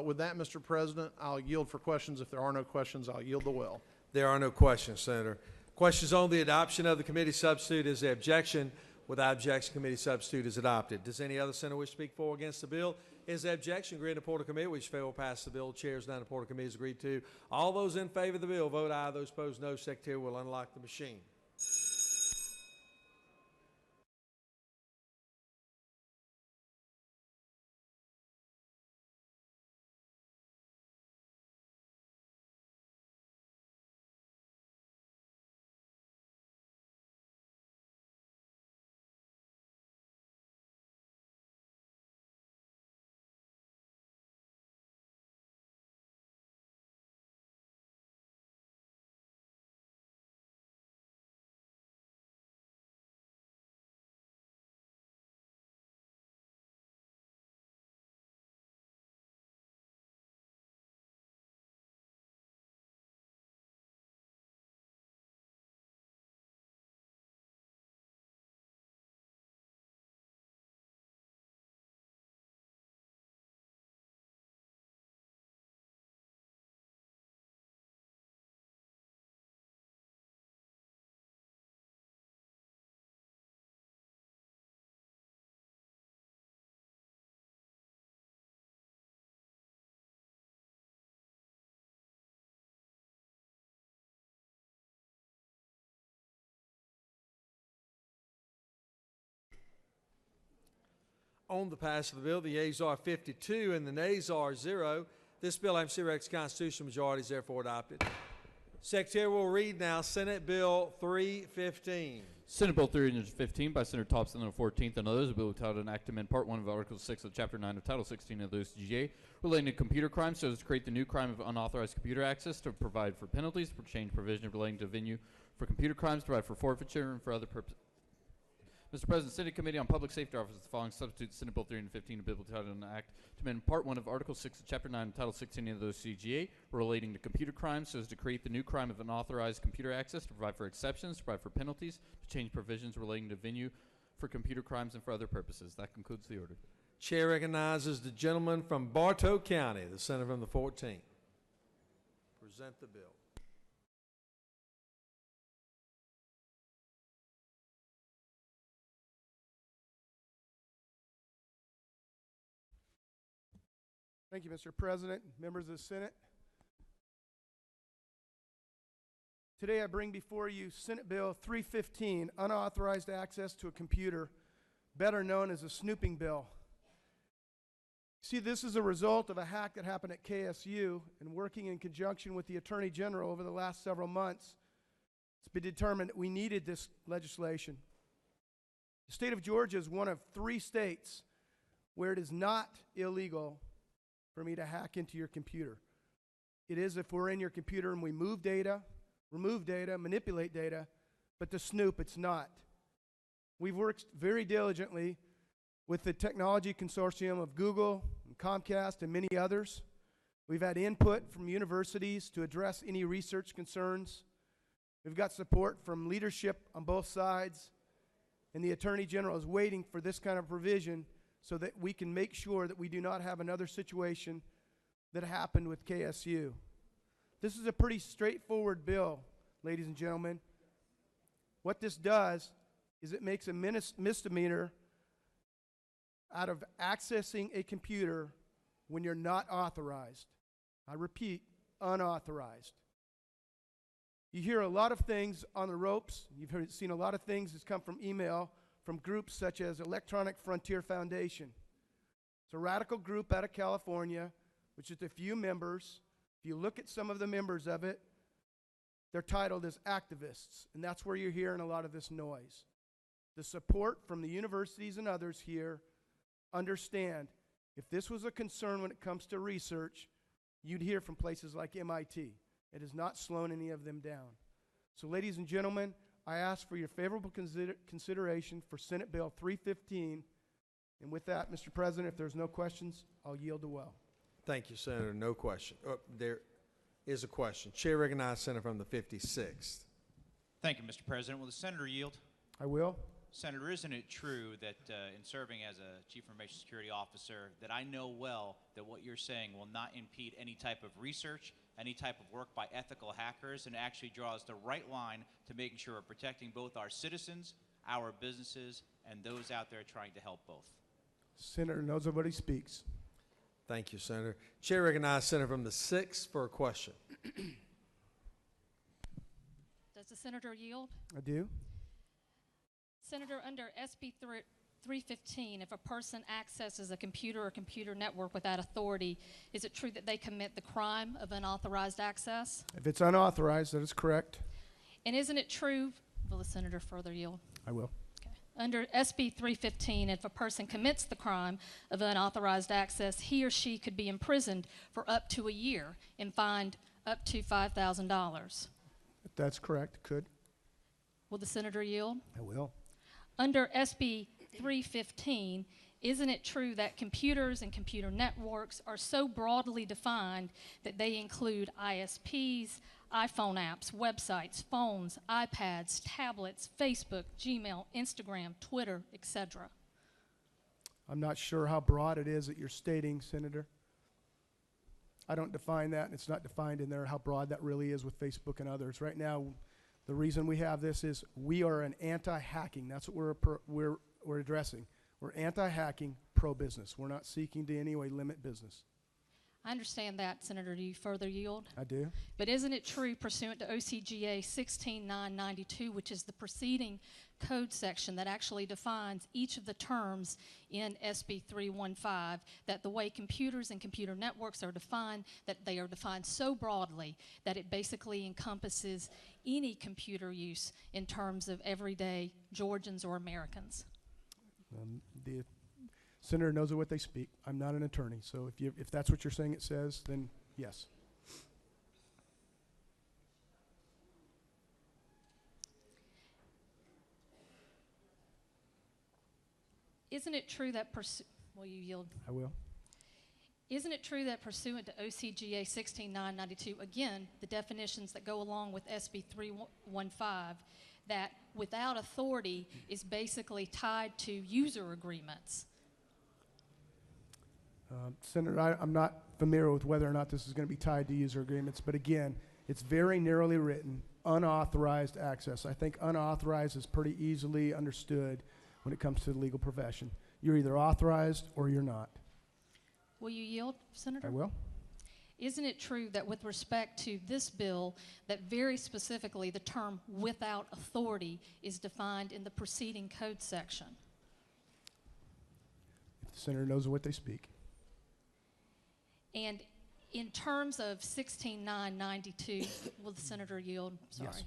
With that, Mr. President, I'll yield for questions. If there are no questions, I'll yield the well. There are no questions, Senator. Questions on the adoption of the committee substitute. Is there objection? Without objection, committee substitute is adopted. Does any other senator wish to speak for or against the bill? Is there objection? Agree to the report of committee. Which fail will pass the bill. Chairs now the report of committee is agreed to. All those in favor of the bill vote aye. Those opposed no. Secretary will unlock the machine. On the pass of the bill, the yeas are 52 and the nays are 0. This bill, having received constitutional majority, is therefore adopted. Secretary will read now Senate Bill 315. Senate Bill 315 by Senator Thompson on the 14th and others, a bill entitled an Act to amend Part 1 of Article 6 of Chapter 9 of Title 16 of the OCGA relating to computer crimes so as to create the new crime of unauthorized computer access, to provide for penalties, for change provision relating to venue for computer crimes, to provide for forfeiture and for other purposes. Mr. President, Senate Committee on Public Safety offers the following substitute Senate Bill 315, a bill entitled an Act to amend Part 1 of Article 6 of Chapter 9 of Title 16 of the OCGA relating to computer crimes so as to create the new crime of unauthorized computer access, to provide for exceptions, to provide for penalties, to change provisions relating to venue for computer crimes and for other purposes. That concludes the order. Chair recognizes the gentleman from Bartow County, the senator from the 14th. Present the bill. Thank you, Mr. President, members of the Senate. Today I bring before you Senate Bill 315, Unauthorized Access to a Computer, better known as a snooping bill. See, this is a result of a hack that happened at KSU, and working in conjunction with the Attorney General over the last several months, it's been determined that we needed this legislation. The state of Georgia is one of 3 states where it is not illegal for me to hack into your computer. It is if we're in your computer and we move data, remove data, manipulate data, but to snoop, it's not. We've worked very diligently with the technology consortium of Google and Comcast and many others. We've had input from universities to address any research concerns. We've got support from leadership on both sides, and the Attorney General is waiting for this kind of provision so that we can make sure that we do not have another situation that happened with KSU. This is a pretty straightforward bill, ladies and gentlemen. What this does is it makes a misdemeanor out of accessing a computer when you're not authorized. I repeat, unauthorized. You hear a lot of things on the ropes. You've seen a lot of things that's come from email from groups such as Electronic Frontier Foundation. It's a radical group out of California, which is a few members. If you look at some of the members of it, they're titled as activists, and that's where you're hearing a lot of this noise. The support from the universities and others here understand if this was a concern when it comes to research, you'd hear from places like MIT. It has not slowed any of them down. So, ladies and gentlemen, I ask for your favorable consideration for Senate Bill 315. And with that, Mr. President, if there's no questions, I'll yield the well. Thank you, Senator. No question. There is a question. Chair recognizes Senator from the 56th. Thank you, Mr. President. Will the senator yield? I will. Senator, isn't it true that in serving as a Chief Information Security Officer that I know well that what you're saying will not impede any type of research, any type of work by ethical hackers, and actually draws the right line to making sure we're protecting both our citizens, our businesses, and those out there trying to help both? Senator knows of what he speaks. Thank you, Senator. Chair recognizes Senator from the 6th for a question. Does the senator yield? I do. Senator, under SB 315, if a person accesses a computer or computer network without authority, is it true that they commit the crime of unauthorized access? If it's unauthorized, that is correct. And isn't it true, will the senator further yield? I will. Under SB 315, if a person commits the crime of unauthorized access, he or she could be imprisoned for up to a year and fined up to $5,000. That's correct. Could. Will the senator yield? I will. Under SB 315, isn't it true that computers and computer networks are so broadly defined that they include ISPs, iPhone apps, websites, phones, iPads, tablets, Facebook, Gmail, Instagram, Twitter, etc.? I'm not sure how broad it is that you're stating, Senator. I don't define that, and it's not defined in there how broad that really is with Facebook and others. Right now, the reason we have this is we are an anti-hacking. That's what we're addressing. We're anti-hacking, pro-business. We're not seeking to in any way limit business. I understand that, Senator. Do you further yield? I do. But isn't it true, pursuant to OCGA 16992, which is the preceding code section that actually defines each of the terms in SB 315, that the way computers and computer networks are defined, that they are defined so broadly that it basically encompasses any computer use in terms of everyday Georgians or Americans? The senator knows of what they speak. I'm not an attorney, so if that's what you're saying it says, then yes. Isn't it true that will you yield? I will. Isn't it true that pursuant to OCGA 16992, again, the definitions that go along with SB 315, that without authority is basically tied to user agreements? Senator, I'm not familiar with whether or not this is going to be tied to user agreements, but again, it's very narrowly written, unauthorized access. I think unauthorized is pretty easily understood when it comes to the legal profession. You're either authorized or you're not. Will you yield, Senator? I will. Isn't it true that with respect to this bill, that very specifically the term without authority is defined in the preceding code section? If the senator knows what they speak. And in terms of 16992, will the senator yield? Sorry. Yes.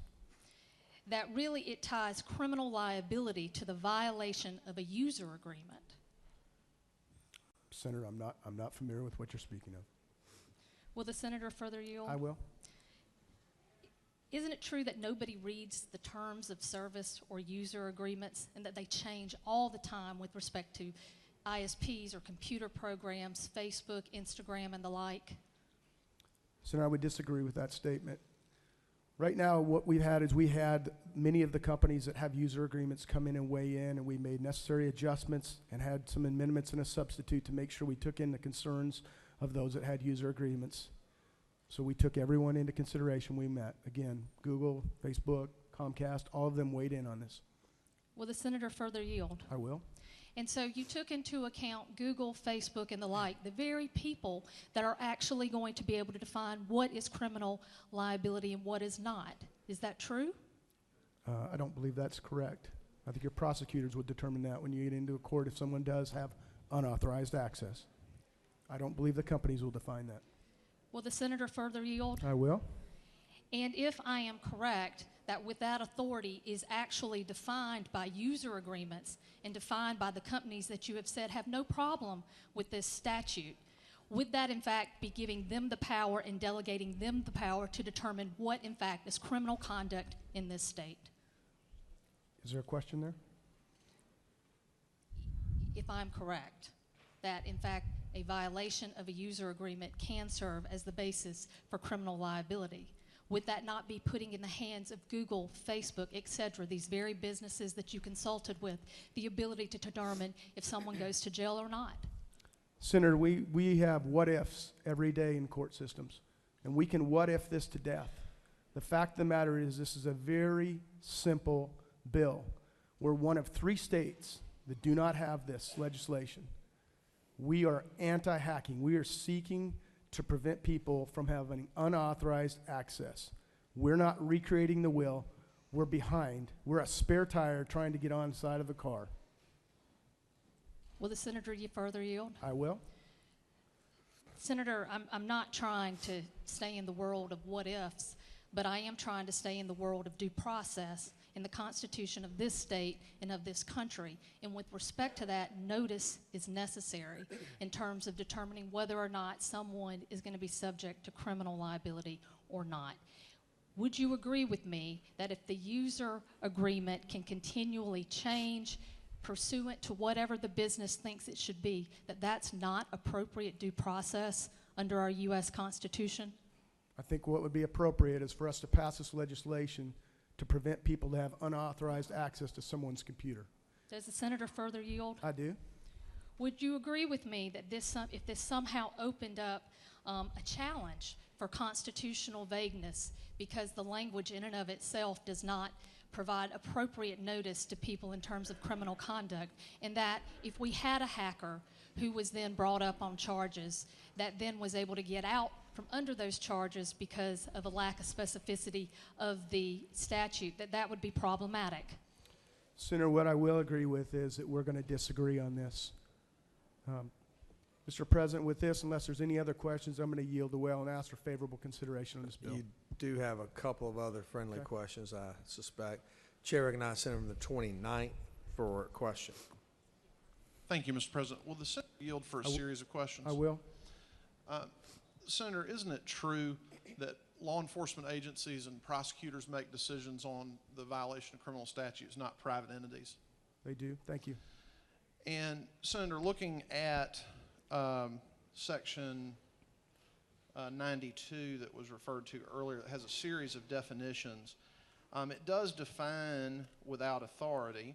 That really it ties criminal liability to the violation of a user agreement. Senator, I'm not familiar with what you're speaking of. Will the senator further yield? I will. Isn't it true that nobody reads the terms of service or user agreements and that they change all the time with respect to ISPs or computer programs, Facebook, Instagram, and the like? Senator, I would disagree with that statement. Right now, what we've had is we had many of the companies that have user agreements come in and weigh in, and we made necessary adjustments and had some amendments and a substitute to make sure we took in the concerns of those that had user agreements. So we took everyone into consideration. We met. Again, Google, Facebook, Comcast, all of them weighed in on this. Will the senator further yield? I will. And so you took into account Google, Facebook, and the like, the very people that are actually going to be able to define what is criminal liability and what is not. Is that true? I don't believe that's correct. I think your prosecutors would determine that when you get into a court if someone does have unauthorized access. I don't believe the companies will define that. Will the senator further yield? I will. And if I am correct, that with that authority is actually defined by user agreements and defined by the companies that you have said have no problem with this statute, would that in fact be giving them the power and delegating them the power to determine what in fact is criminal conduct in this state? Is there a question there? If I'm correct, that in fact a violation of a user agreement can serve as the basis for criminal liability, would that not be putting in the hands of Google, Facebook, et cetera, these very businesses that you consulted with, the ability to determine if someone goes to jail or not? Senator, we have what-ifs every day in court systems, and we can what-if this to death. The fact of the matter is this is a very simple bill. We're one of 3 states that do not have this legislation. We are anti-hacking. We are seeking to prevent people from having unauthorized access. We're not recreating the wheel. We're behind. We're a spare tire trying to get on the side of the car. Will the senator further yield? I will. Senator, I'm not trying to stay in the world of what-ifs, but I am trying to stay in the world of due process in the Constitution of this state and of this country. And with respect to that, notice is necessary in terms of determining whether or not someone is going to be subject to criminal liability or not. Would you agree with me that if the user agreement can continually change pursuant to whatever the business thinks it should be, that that's not appropriate due process under our U.S. Constitution? I think what would be appropriate is for us to pass this legislation to prevent people to have unauthorized access to someone's computer. Does the senator further yield? I do. Would you agree with me that if this somehow opened up a challenge for constitutional vagueness because the language in and of itself does not provide appropriate notice to people in terms of criminal conduct, and that if we had a hacker who was then brought up on charges that then was able to get out from under those charges because of a lack of specificity of the statute, that would be problematic? Senator, what I will agree with is that we're going to disagree on this. Mr. President, with this, unless there's any other questions, I'm going to yield the well and ask for favorable consideration on this bill. You do have a couple of other friendly questions, I suspect. Chair recognizes Senator from the 29th for a question. Thank you, Mr. President. Will the Senator yield for a series of questions? I will. Senator, isn't it true that law enforcement agencies and prosecutors make decisions on the violation of criminal statutes, not private entities? They do. Thank you. And Senator, looking at Section 92 that was referred to earlier, that has a series of definitions, it does define without authority,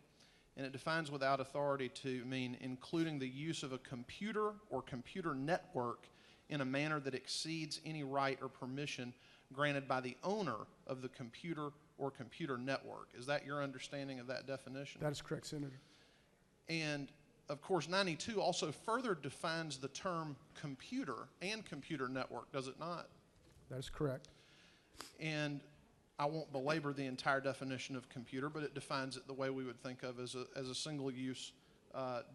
and it defines without authority to mean including the use of a computer or computer network in a manner that exceeds any right or permission granted by the owner of the computer or computer network. Is that your understanding of that definition? That is correct, Senator. And of course, 92 also further defines the term computer and computer network, does it not? That is correct. And I won't belabor the entire definition of computer, but it defines it the way we would think of as a single-use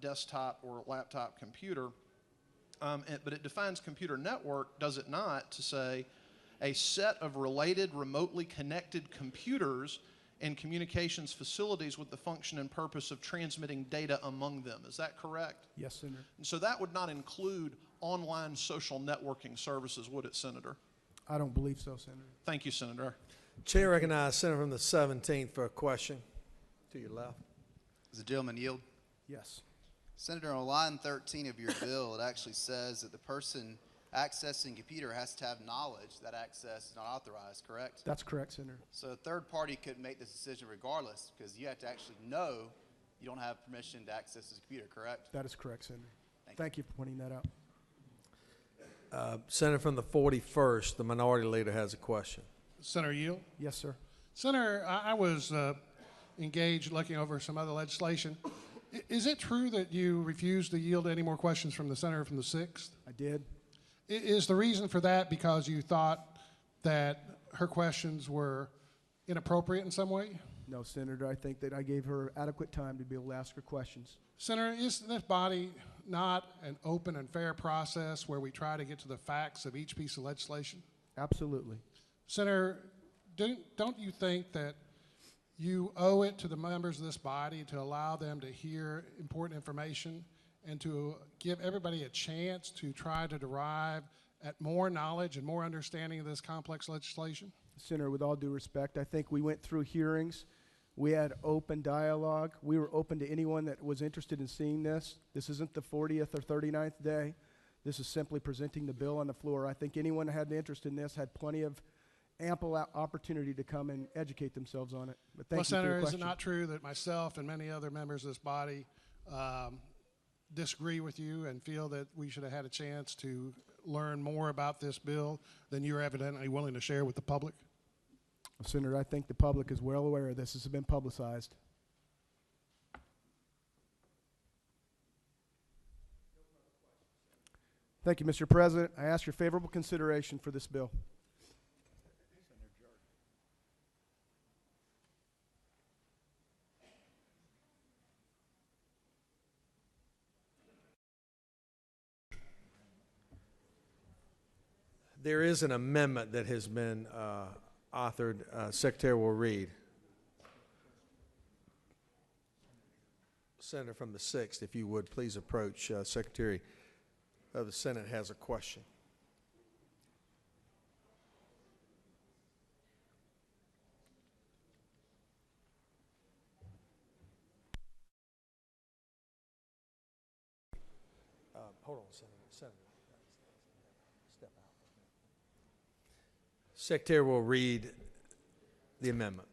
desktop or laptop computer. but it defines computer network, does it not, to say a set of related, remotely connected computers and communications facilities with the function and purpose of transmitting data among them. Is that correct? Yes, Senator. And so that would not include online social networking services, would it, Senator? I don't believe so, Senator. Thank you, Senator. Chair recognizes Senator from the 17th for a question. To your left. Does the gentleman yield? Yes. Senator, on line 13 of your bill, it actually says that the person accessing computer has to have knowledge that access is not authorized, correct? That's correct, Senator. So a third party could make this decision regardless, because you have to actually know you don't have permission to access this computer, correct? That is correct, Senator. Thank you for pointing that out. Senator from the 41st, the minority leader has a question. Senator Yield? Yes, sir. Senator, I was engaged looking over some other legislation. Is it true that you refused to yield any more questions from the senator from the 6th? I did. Is the reason for that because you thought that her questions were inappropriate in some way? No, Senator. I think that I gave her adequate time to be able to ask her questions. Senator, is this body not an open and fair process where we try to get to the facts of each piece of legislation? Absolutely. Senator, don't you think that you owe it to the members of this body to allow them to hear important information and to give everybody a chance to try to derive at more knowledge and more understanding of this complex legislation? Senator, with all due respect, I think we went through hearings. We had open dialogue. We were open to anyone that was interested in seeing this. This isn't the 40th or 39th day. This is simply presenting the bill on the floor. I think anyone that had an interest in this had plenty of ample opportunity to come and educate themselves on it. But thank you for your Senator, is question. it not true that myself and many other members of this body disagree with you and feel that we should have had a chance to learn more about this bill than you're evidently willing to share with the public? Senator, I think the public is well aware of this. This has been publicized. Thank you, Mr. President. I ask your favorable consideration for this bill. There is an amendment that has been authored. Secretary will read. Senator from the 6th, if you would, please approach. Secretary of the Senate has a question. Hold on, Senator. Step out. Secretary will read the amendment.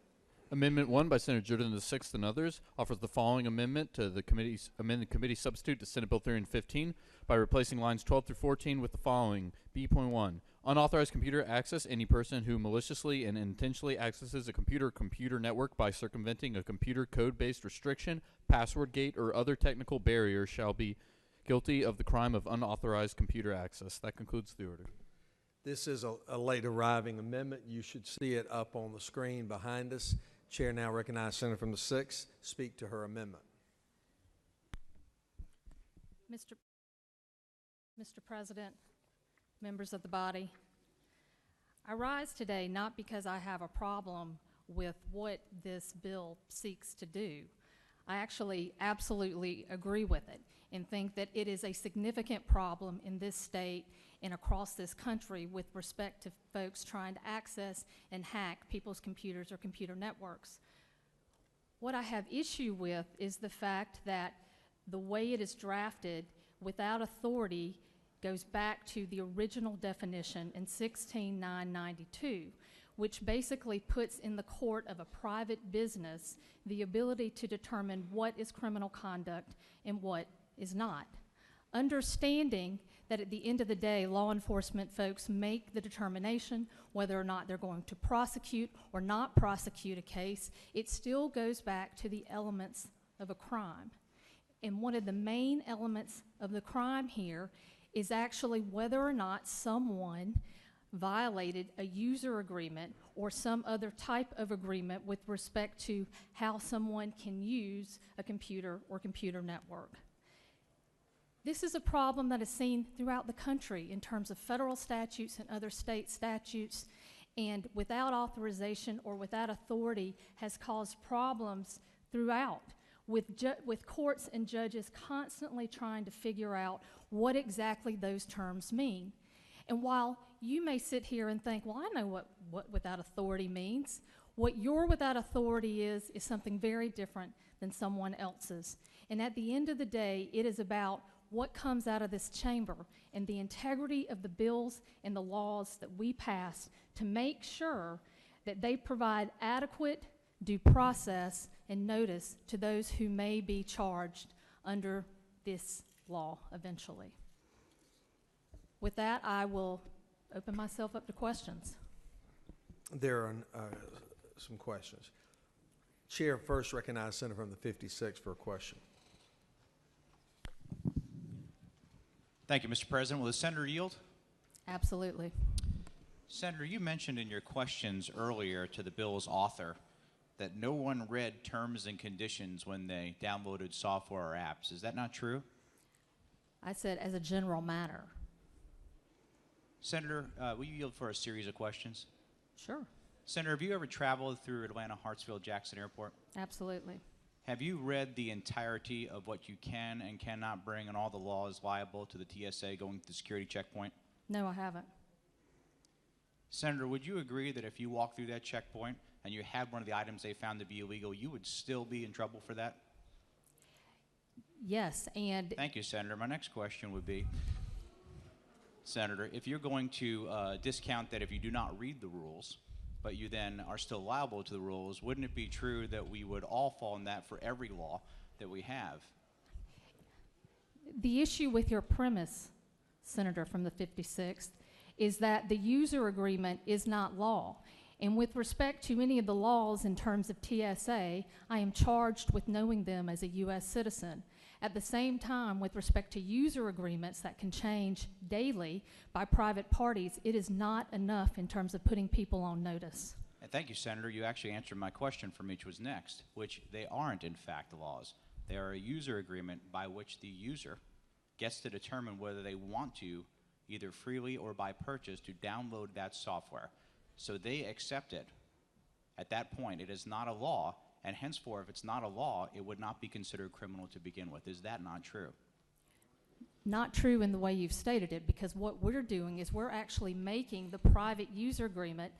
Amendment 1 by Senator Jordan the 6th and others offers the following amendment to the committee's amended committee substitute to Senate Bill 315 by replacing lines 12 through 14 with the following. B.1. Unauthorized computer access. Any person who maliciously and intentionally accesses a computer network by circumventing a computer code-based restriction, password gate, or other technical barrier shall be guilty of the crime of unauthorized computer access. That concludes the order. This is a late arriving amendment. You should see it up on the screen behind us. Chair now recognizes Senator from the 6th. Speak to her amendment. Mr. President, members of the body, I rise today not because I have a problem with what this bill seeks to do. I actually absolutely agree with it and think that it is a significant problem in this state and across this country with respect to folks trying to access and hack people's computers or computer networks. What I have issue with is the fact that the way it is drafted without authority goes back to the original definition in 16.992, which basically puts in the court of a private business the ability to determine what is criminal conduct and what is not. Understanding that at the end of the day, law enforcement folks make the determination whether or not they're going to prosecute or not prosecute a case, it still goes back to the elements of a crime. And one of the main elements of the crime here is actually whether or not someone violated a user agreement or some other type of agreement with respect to how someone can use a computer or computer network. This is a problem that is seen throughout the country in terms of federal statutes and other state statutes, and without authorization or without authority has caused problems throughout, with courts and judges constantly trying to figure out what exactly those terms mean. And while you may sit here and think, well, I know what without authority means, what your without authority is something very different than someone else's. And at the end of the day, it is about what comes out of this chamber and the integrity of the bills and the laws that we pass to make sure that they provide adequate due process and notice to those who may be charged under this law eventually. With that, I will open myself up to questions. There are some questions. Chair first recognizes Senator from the 56 for a question. Thank you, Mr. President. Will the senator yield? Absolutely. Senator, you mentioned in your questions earlier to the bill's author that no one read terms and conditions when they downloaded software or apps. Is that not true? I said as a general matter. Senator, will you yield for a series of questions? Sure. Senator, have you ever traveled through Atlanta Hartsfield-Jackson Airport? Absolutely. Have you read the entirety of what you can and cannot bring and all the laws liable to the TSA going to the security checkpoint? No, I haven't. Senator, would you agree that if you walked through that checkpoint and you had one of the items they found to be illegal, you would still be in trouble for that? Yes, and... Thank you, Senator. My next question would be, Senator, if you're going to discount that if you do not read the rules, but you then are still liable to the rules, wouldn't it be true that we would all fall in that for every law that we have? The issue with your premise, Senator from the 56th, is that the user agreement is not law. And with respect to any of the laws in terms of TSA, I am charged with knowing them as a U.S. citizen. At the same time, with respect to user agreements that can change daily by private parties, it is not enough in terms of putting people on notice. And thank you, Senator. You actually answered my question for me, which was next, which they aren't, in fact, laws. They are a user agreement by which the user gets to determine whether they want to, either freely or by purchase, to download that software. So they accept it. At that point, it is not a law, and henceforth, if it's not a law, it would not be considered criminal to begin with. Is that not true? Not true in the way you've stated it, because what we're doing is we're actually making the private user agreement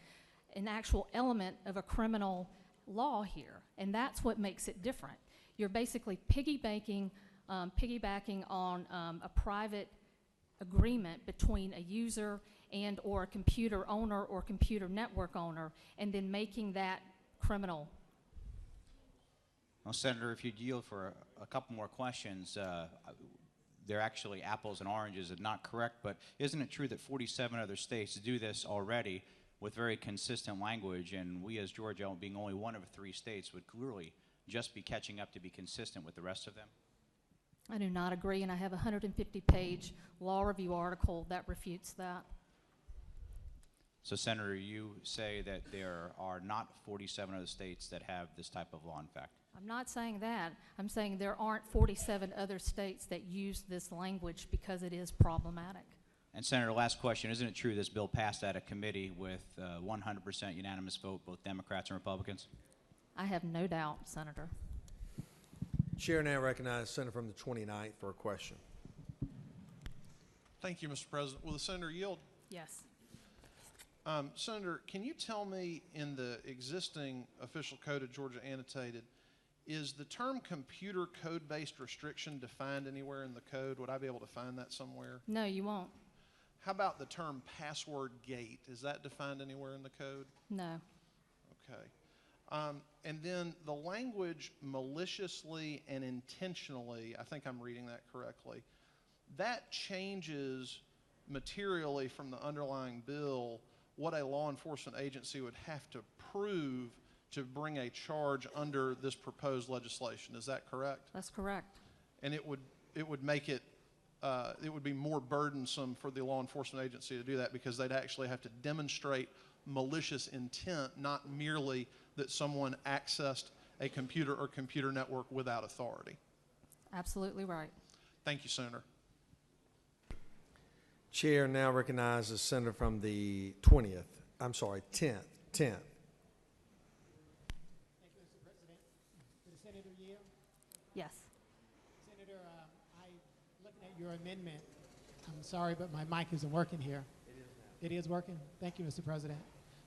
an actual element of a criminal law here, and that's what makes it different. You're basically piggybacking on a private agreement between a user and or a computer owner or computer network owner, and then making that criminal. Well, Senator, if you'd yield for a couple more questions, they're actually apples and oranges and not correct, but isn't it true that 47 other states do this already with very consistent language, and we as Georgia, being only one of 3 states, would clearly just be catching up to be consistent with the rest of them? I do not agree, and I have a 150-page law review article that refutes that. So, Senator, you say that there are not 47 other states that have this type of law, in fact? I'm not saying that. I'm saying there aren't 47 other states that use this language because it is problematic. And, Senator, last question. Isn't it true this bill passed out of committee with 100% unanimous vote, both Democrats and Republicans? I have no doubt, Senator. Chair now recognizes Senator from the 29th for a question. Thank you, Mr. President. Will the senator yield? Yes. Senator, can you tell me, in the existing official code of Georgia annotated, is the term computer code-based restriction defined anywhere in the code? Would I be able to find that somewhere? No, you won't. How about the term password gate? Is that defined anywhere in the code? No. Okay. And then the language maliciously and intentionally, I think I'm reading that correctly, that changes materially from the underlying bill what a law enforcement agency would have to prove to bring a charge under this proposed legislation. Is that correct? That's correct. And it would make it would be more burdensome for the law enforcement agency to do that, because they'd actually have to demonstrate malicious intent, not merely that someone accessed a computer or computer network without authority. Absolutely right. Thank you, Senator. Chair now recognizes the senator from the 10th. Thank you, Mr. President. To the Senator Yield. Yes. Senator, looking at your amendment, I'm sorry, but my mic isn't working here. It is working? Thank you, Mr. President.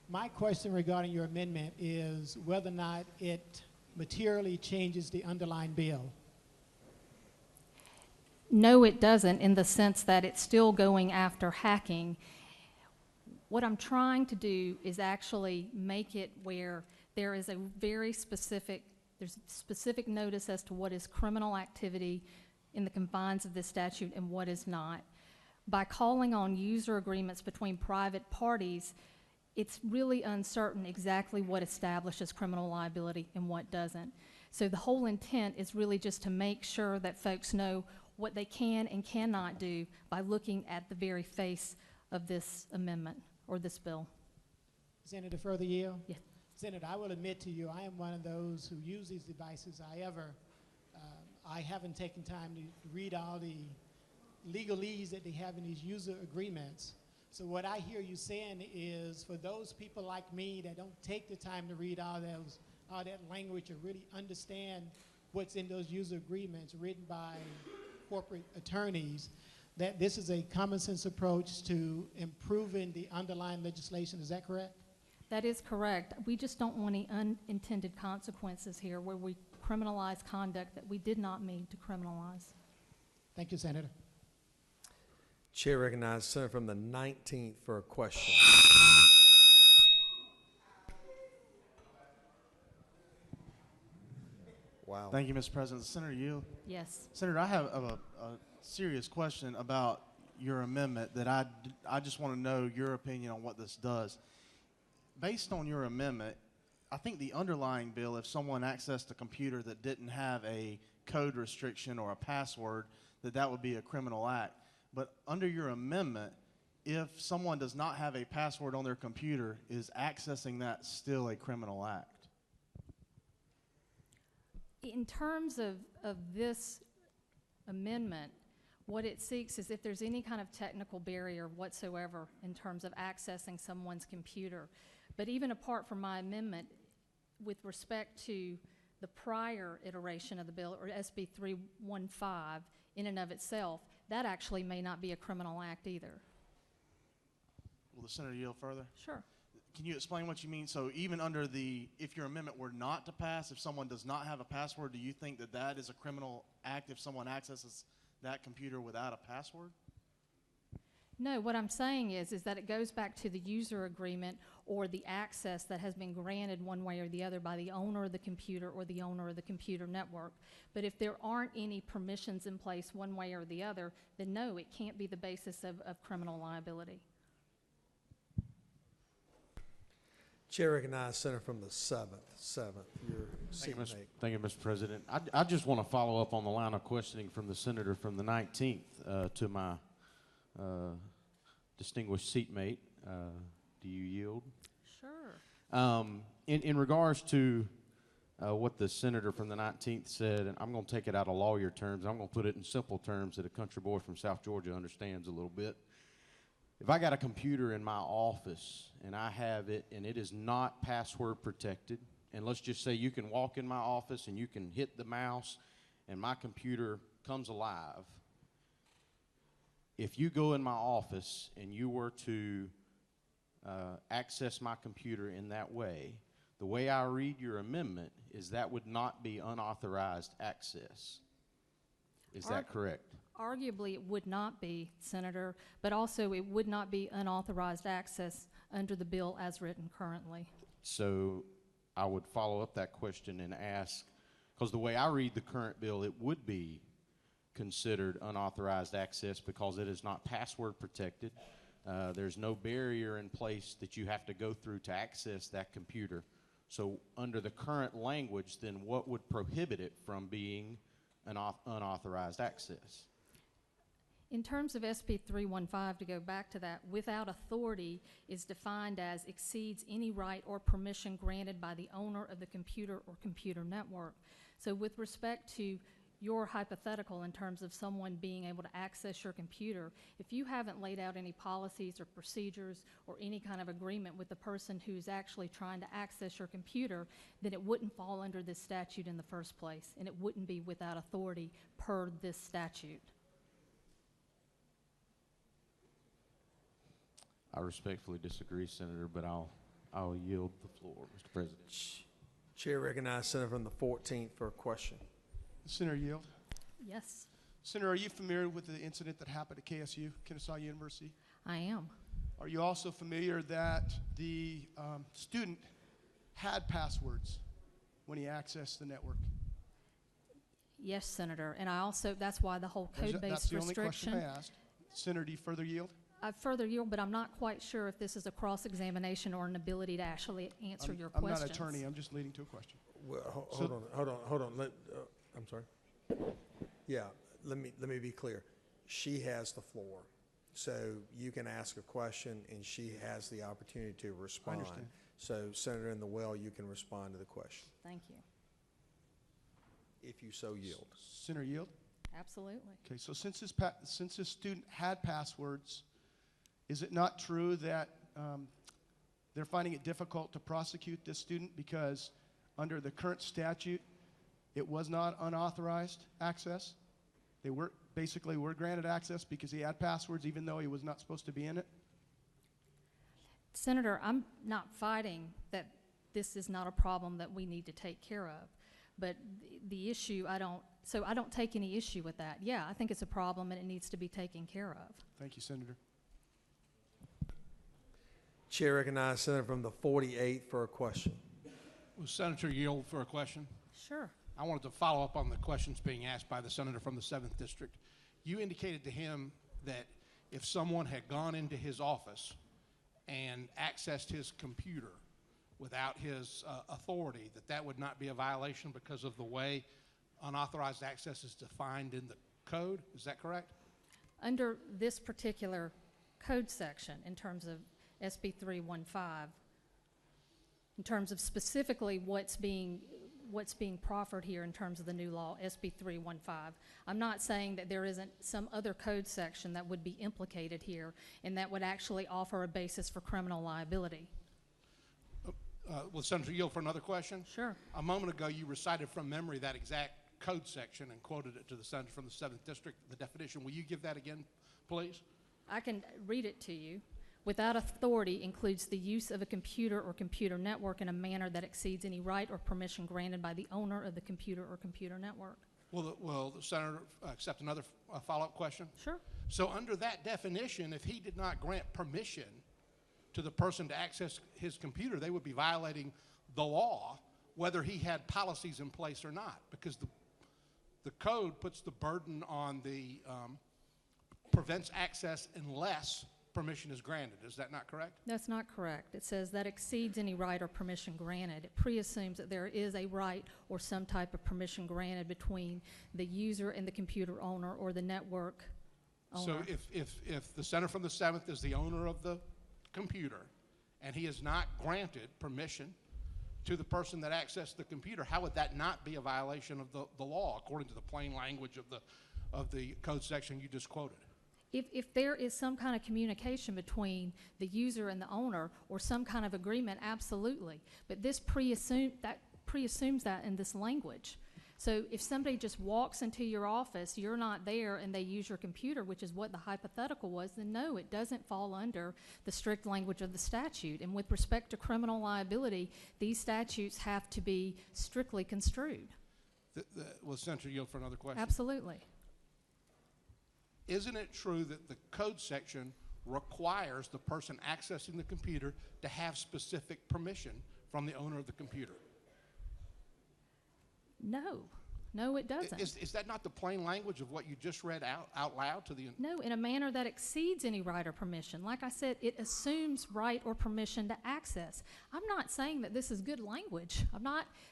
My question regarding your amendment is whether or not it materially changes the underlying bill. No, it doesn't, in the sense that it's still going after hacking. What I'm trying to do is actually make it where there is a very specific, there's specific notice as to what is criminal activity in the confines of this statute and what is not. By calling on user agreements between private parties, it's really uncertain exactly what establishes criminal liability and what doesn't. So the whole intent is really just to make sure that folks know what they can and cannot do by looking at the very face of this amendment or this bill. Senator, further yield? Yes. Senator, I will admit to you, I am one of those who use these devices. I haven't taken time to read all the legalese that they have in these user agreements. So what I hear you saying is for those people like me that don't take the time to read all that language or really understand what's in those user agreements written by corporate attorneys, that this is a common sense approach to improving the underlying legislation. Is that correct? That is correct. We just don't want any unintended consequences here where we criminalize conduct that we did not mean to criminalize. Thank you, Senator. Chair recognizes the senator from the 19th for a question. Wow. Thank you, Mr. President. Senator Yield? Yes. Senator, I have a serious question about your amendment that I just want to know your opinion on what this does. Based on your amendment, I think the underlying bill, if someone accessed a computer that didn't have a code restriction or a password, that would be a criminal act. But under your amendment, if someone does not have a password on their computer, is accessing that still a criminal act? In terms of this amendment, what it seeks is if there's any kind of technical barrier whatsoever in terms of accessing someone's computer. But even apart from my amendment, with respect to the prior iteration of the bill, or SB 315, in and of itself, that actually may not be a criminal act either. Will the Senator yield further? Sure. Can you explain what you mean? So even under if your amendment were not to pass, if someone does not have a password, do you think that that is a criminal act if someone accesses that computer without a password? No, what I'm saying is that it goes back to the user agreement or the access that has been granted one way or the other by the owner of the computer or the owner of the computer network. But if there aren't any permissions in place one way or the other, then no, it can't be the basis of criminal liability. Chair recognizes senator from the 7th, your seatmate. Thank you, Mr. President. I just want to follow up on the line of questioning from the senator from the 19th to my distinguished seatmate. Do you yield? Sure. In regards to what the senator from the 19th said, and I'm going to take it out of lawyer terms, I'm going to put it in simple terms that a country boy from South Georgia understands a little bit. If I got a computer in my office and I have it and it is not password protected, and let's just say you can walk in my office and you can hit the mouse and my computer comes alive, if you go in my office and you were to access my computer in that way, the way I read your amendment is that would not be unauthorized access. Is that correct? Arguably, it would not be, Senator, but also it would not be unauthorized access under the bill as written currently. So I would follow up that question and ask, because the way I read the current bill, it would be considered unauthorized access because it is not password protected. There's no barrier in place that you have to go through to access that computer. So under the current language, then what would prohibit it from being an unauthorized access? In terms of SB 315, to go back to that, without authority is defined as exceeds any right or permission granted by the owner of the computer or computer network. So with respect to your hypothetical in terms of someone being able to access your computer, if you haven't laid out any policies or procedures or any kind of agreement with the person who's actually trying to access your computer, then it wouldn't fall under this statute in the first place, and it wouldn't be without authority per this statute. I respectfully disagree, Senator, but I'll yield the floor, Mr. President. Chair recognizes Senator from the 14th for a question. Senator Yield. Yes, Senator, are you familiar with the incident that happened at KSU, Kennesaw University? I am. Are you also familiar that the student had passwords when he accessed the network? Yes, Senator, and I also, that's why the whole code-based That's the only restriction. question I asked. Senator, do you further yield? I further yield, but I'm not quite sure if this is a cross-examination or an ability to actually answer your I'm questions. not an attorney. I'm just leading to a question. Well, So- hold on. I'm sorry. Yeah, let me be clear. She has the floor, so you can ask a question, and she has the opportunity to respond. understand. So, Senator in the well, you can respond to the question Thank you. if you so yield. Senator Yield? Absolutely. Okay, so since this student had passwords, is it not true that they're finding it difficult to prosecute this student because under the current statute, it was not unauthorized access? They were granted access because he had passwords even though he was not supposed to be in it? Senator, I'm not fighting that this is not a problem that we need to take care of, but the issue, I don't take any issue with that. Yeah, I think it's a problem and it needs to be taken care of. Thank you, Senator. Chair recognizes Senator from the 48th for a question. Will Senator yield for a question? Sure. I wanted to follow up on the questions being asked by the senator from the 7th District. You indicated to him that if someone had gone into his office and accessed his computer without his authority, that would not be a violation because of the way unauthorized access is defined in the code. Is that correct? Under this particular code section, in terms of SB 315, in terms of specifically what's being proffered here in terms of the new law, SB 315, I'm not saying that there isn't some other code section that would be implicated here and that would actually offer a basis for criminal liability. Will Senator yield for another question? Sure. A moment ago, you recited from memory that exact code section and quoted it to the senator from the 7th District, the definition. Will you give that again, please? I can read it to you. Without authority includes the use of a computer or computer network in a manner that exceeds any right or permission granted by the owner of the computer or computer network. Will the senator accept another follow-up question? Sure. So under that definition, if he did not grant permission to the person to access his computer, they would be violating the law, whether he had policies in place or not, because the code puts the burden on the prevents access unless permission is granted. Is that not correct? That's not correct. It says that exceeds any right or permission granted. It pre-assumes that there is a right or some type of permission granted between the user and the computer owner or the network owner. So if the senator from the 7th is the owner of the computer and he has not granted permission to the person that accessed the computer, how would that not be a violation of the law according to the plain language of the code section you just quoted? If there is some kind of communication between the user and the owner or some kind of agreement, absolutely. But this preassumes that in this language. So if somebody just walks into your office, you're not there, and they use your computer, which is what the hypothetical was, then no, it doesn't fall under the strict language of the statute. And with respect to criminal liability, these statutes have to be strictly construed. Will Senator yield for another question? Absolutely. Isn't it true that the code section requires the person accessing the computer to have specific permission from the owner of the computer? No, it doesn't. Is that not the plain language of what you just read out loud to the... No, in a manner that exceeds any right or permission. Like I said, it assumes right or permission to access. I'm not saying that this is good language.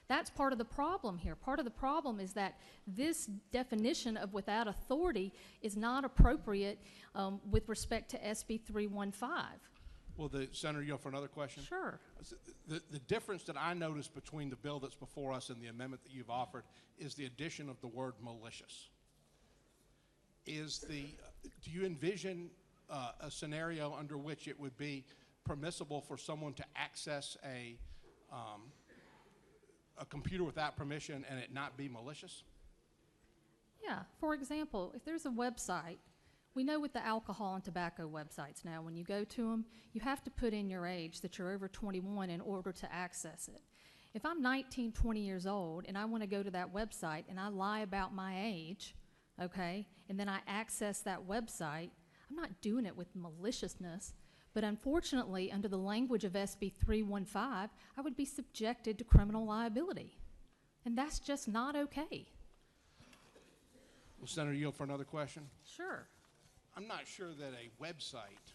That's part of the problem here. Part of the problem is that this definition of without authority is not appropriate with respect to SB 315. Will the senator yield for another question? Sure. The difference that I noticed between the bill that's before us and the amendment that you've offered is the addition of the word malicious. Do you envision a scenario under which it would be permissible for someone to access a computer without permission and it not be malicious? Yeah. For example, if there's a website, we know with the alcohol and tobacco websites now, when you go to them, you have to put in your age, that you're over 21 in order to access it. If I'm 19, 20 years old and I want to go to that website and I lie about my age, okay, and then I access that website, I'm not doing it with maliciousness, but unfortunately, under the language of SB 315, I would be subjected to criminal liability. And that's just not okay. Will Senator yield for another question? Sure. I'm not sure that a website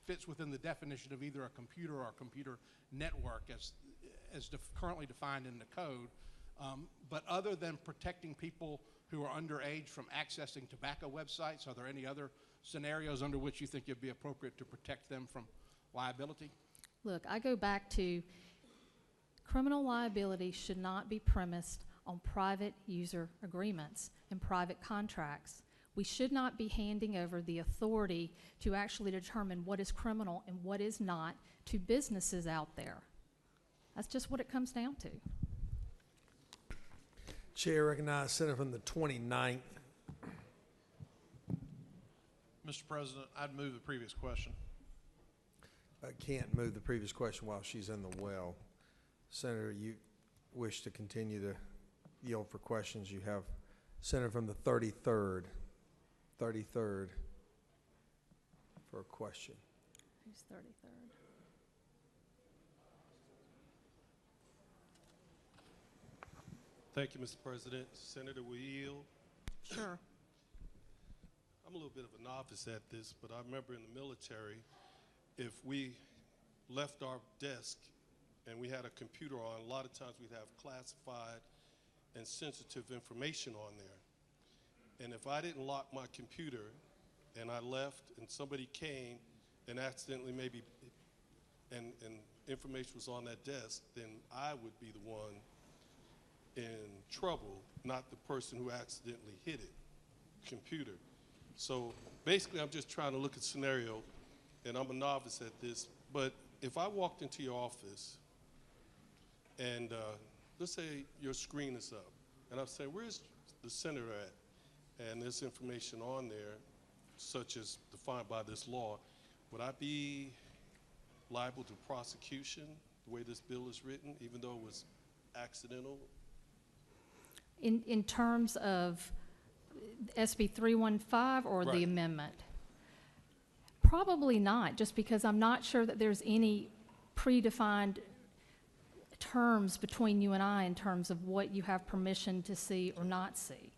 fits within the definition of either a computer or a computer network as currently defined in the code. But other than protecting people who are underage from accessing tobacco websites, are there any other scenarios under which you think it'd be appropriate to protect them from liability? Look, I go back to criminal liability should not be premised on private user agreements and private contracts. We should not be handing over the authority to actually determine what is criminal and what is not to businesses out there. That's just what it comes down to. Chair recognizes Senator from the 29th. Mr. President, I'd move the previous question. I can't move the previous question while she's in the well. Senator, you wish to continue to yield for questions? You have Senator from the 33rd. 33rd for a question. Who's 33rd? Thank you, Mr. President. Senator, will you yield? Sure. I'm a little bit of a novice at this, but I remember in the military, if we left our desk and we had a computer on, a lot of times we'd have classified and sensitive information on there. And if I didn't lock my computer and I left and somebody came and accidentally maybe, and information was on that desk, then I would be the one in trouble, not the person who accidentally hit it, computer. So basically I'm just trying to look at scenario, and I'm a novice at this, but if I walked into your office and let's say your screen is up, and I'm saying, where's the senator at? And there's information on there, such as defined by this law, would I be liable to prosecution the way this bill is written, even though it was accidental? In terms of SB 315 or the amendment? Probably not, just because I'm not sure that there's any predefined terms between you and I in terms of what you have permission to see or not see.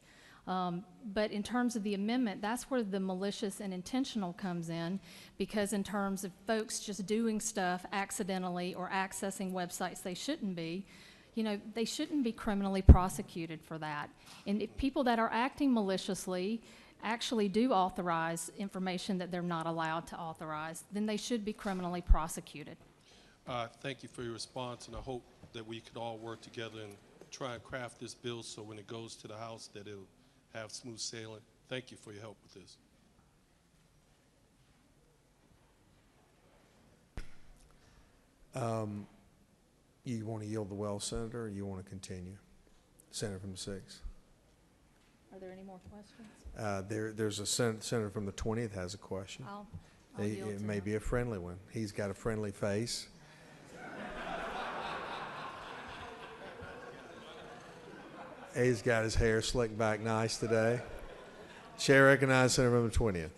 But in terms of the amendment, that's where the malicious and intentional comes in, because in terms of folks just doing stuff accidentally or accessing websites they shouldn't be, you know, they shouldn't be criminally prosecuted for that. And if people that are acting maliciously actually do authorize information that they're not allowed to authorize, then they should be criminally prosecuted. Thank you for your response, and I hope that we could all work together and try and craft this bill so when it goes to the House that it'll have smooth sailing. Thank you for your help with this. You want to yield the well, Senator, or you want to continue? Senator from the 6th. Are there any more questions? There's a senator from the 20th has a question. I'll It may be a friendly one. He's got a friendly face. He's got his hair slicked back nice today. Chair recognizes Senator from the 20th.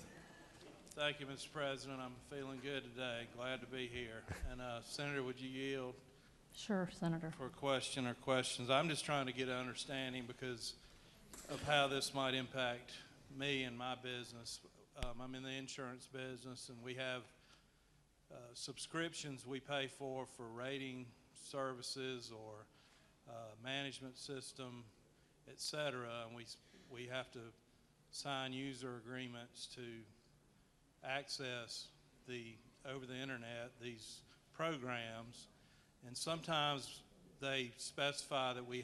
Thank you, Mr. President. I'm feeling good today. Glad to be here. And Senator, would you yield? Sure, Senator. For a question or questions. I'm just trying to get an understanding because of how this might impact me and my business. I'm in the insurance business, and we have subscriptions we pay for rating services or management system, et cetera, and we have to sign user agreements to access the over the internet these programs, and sometimes they specify that we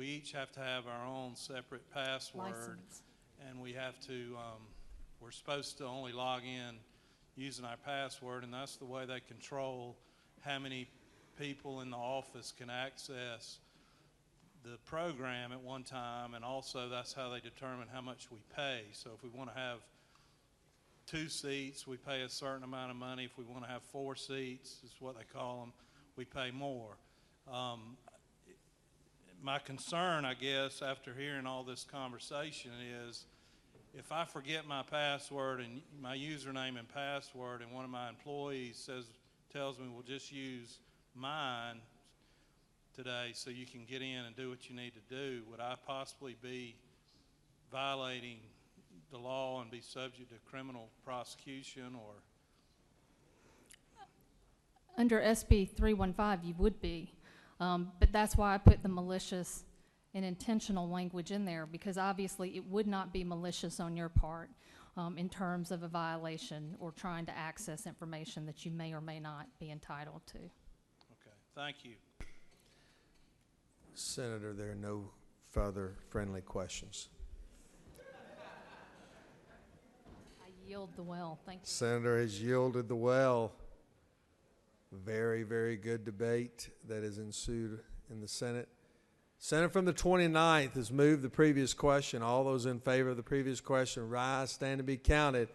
each have to have our own separate password, License. and we have to, we're supposed to only log in using our password, and that's the way they control how many people in the office can access the program at one time, and also that's how they determine how much we pay. So if we want to have 2 seats, we pay a certain amount of money. If we want to have 4 seats, is what they call them, we pay more. My concern, I guess, after hearing all this conversation is if I forget my password and my username and password, and one of my employees tells me, well, just use mine today so you can get in and do what you need to do, would I possibly be violating the law and be subject to criminal prosecution? Or Under SB 315, you would be. But that's why I put the malicious and intentional language in there, because obviously it would not be malicious on your part in terms of a violation or trying to access information that you may or may not be entitled to. Okay, thank you. Senator, there are no further friendly questions. I yield the well. Thank you. Senator has yielded the well. Very, very good debate that has ensued in the Senate. Senator from the 29th has moved the previous question. All those in favor of the previous question, rise, stand, and be counted.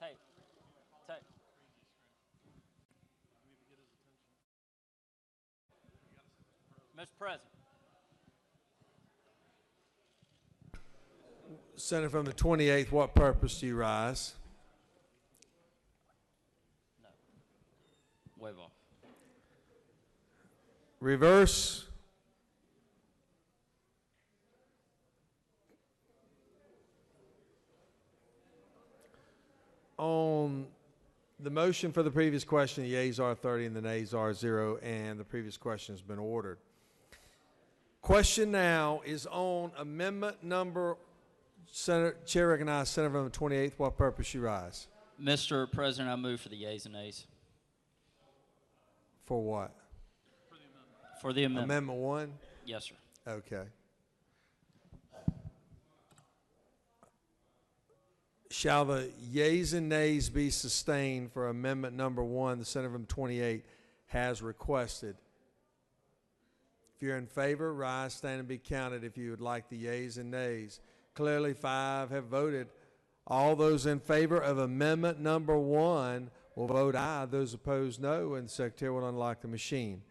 Tape. Mr. President. Senator from the 28th, what purpose do you rise? No. Waive off. Reverse. On the motion for the previous question, the yeas are 30 and the nays are 0, and the previous question has been ordered. Question now is on amendment number. Senator, Chair recognizes Senator from the 28th. What purpose you rise? Mr. President, I move for the yeas and nays. For what? For the amendment. Amendment 1? Yes, sir. Okay. Shall the yeas and nays be sustained for amendment number 1 the Senator from 28 has requested? If you're in favor, rise, stand, and be counted if you would like the yeas and nays. Clearly 5 have voted. All those in favor of amendment number 1 will vote aye. Those opposed, no, and the Secretary will unlock the machine.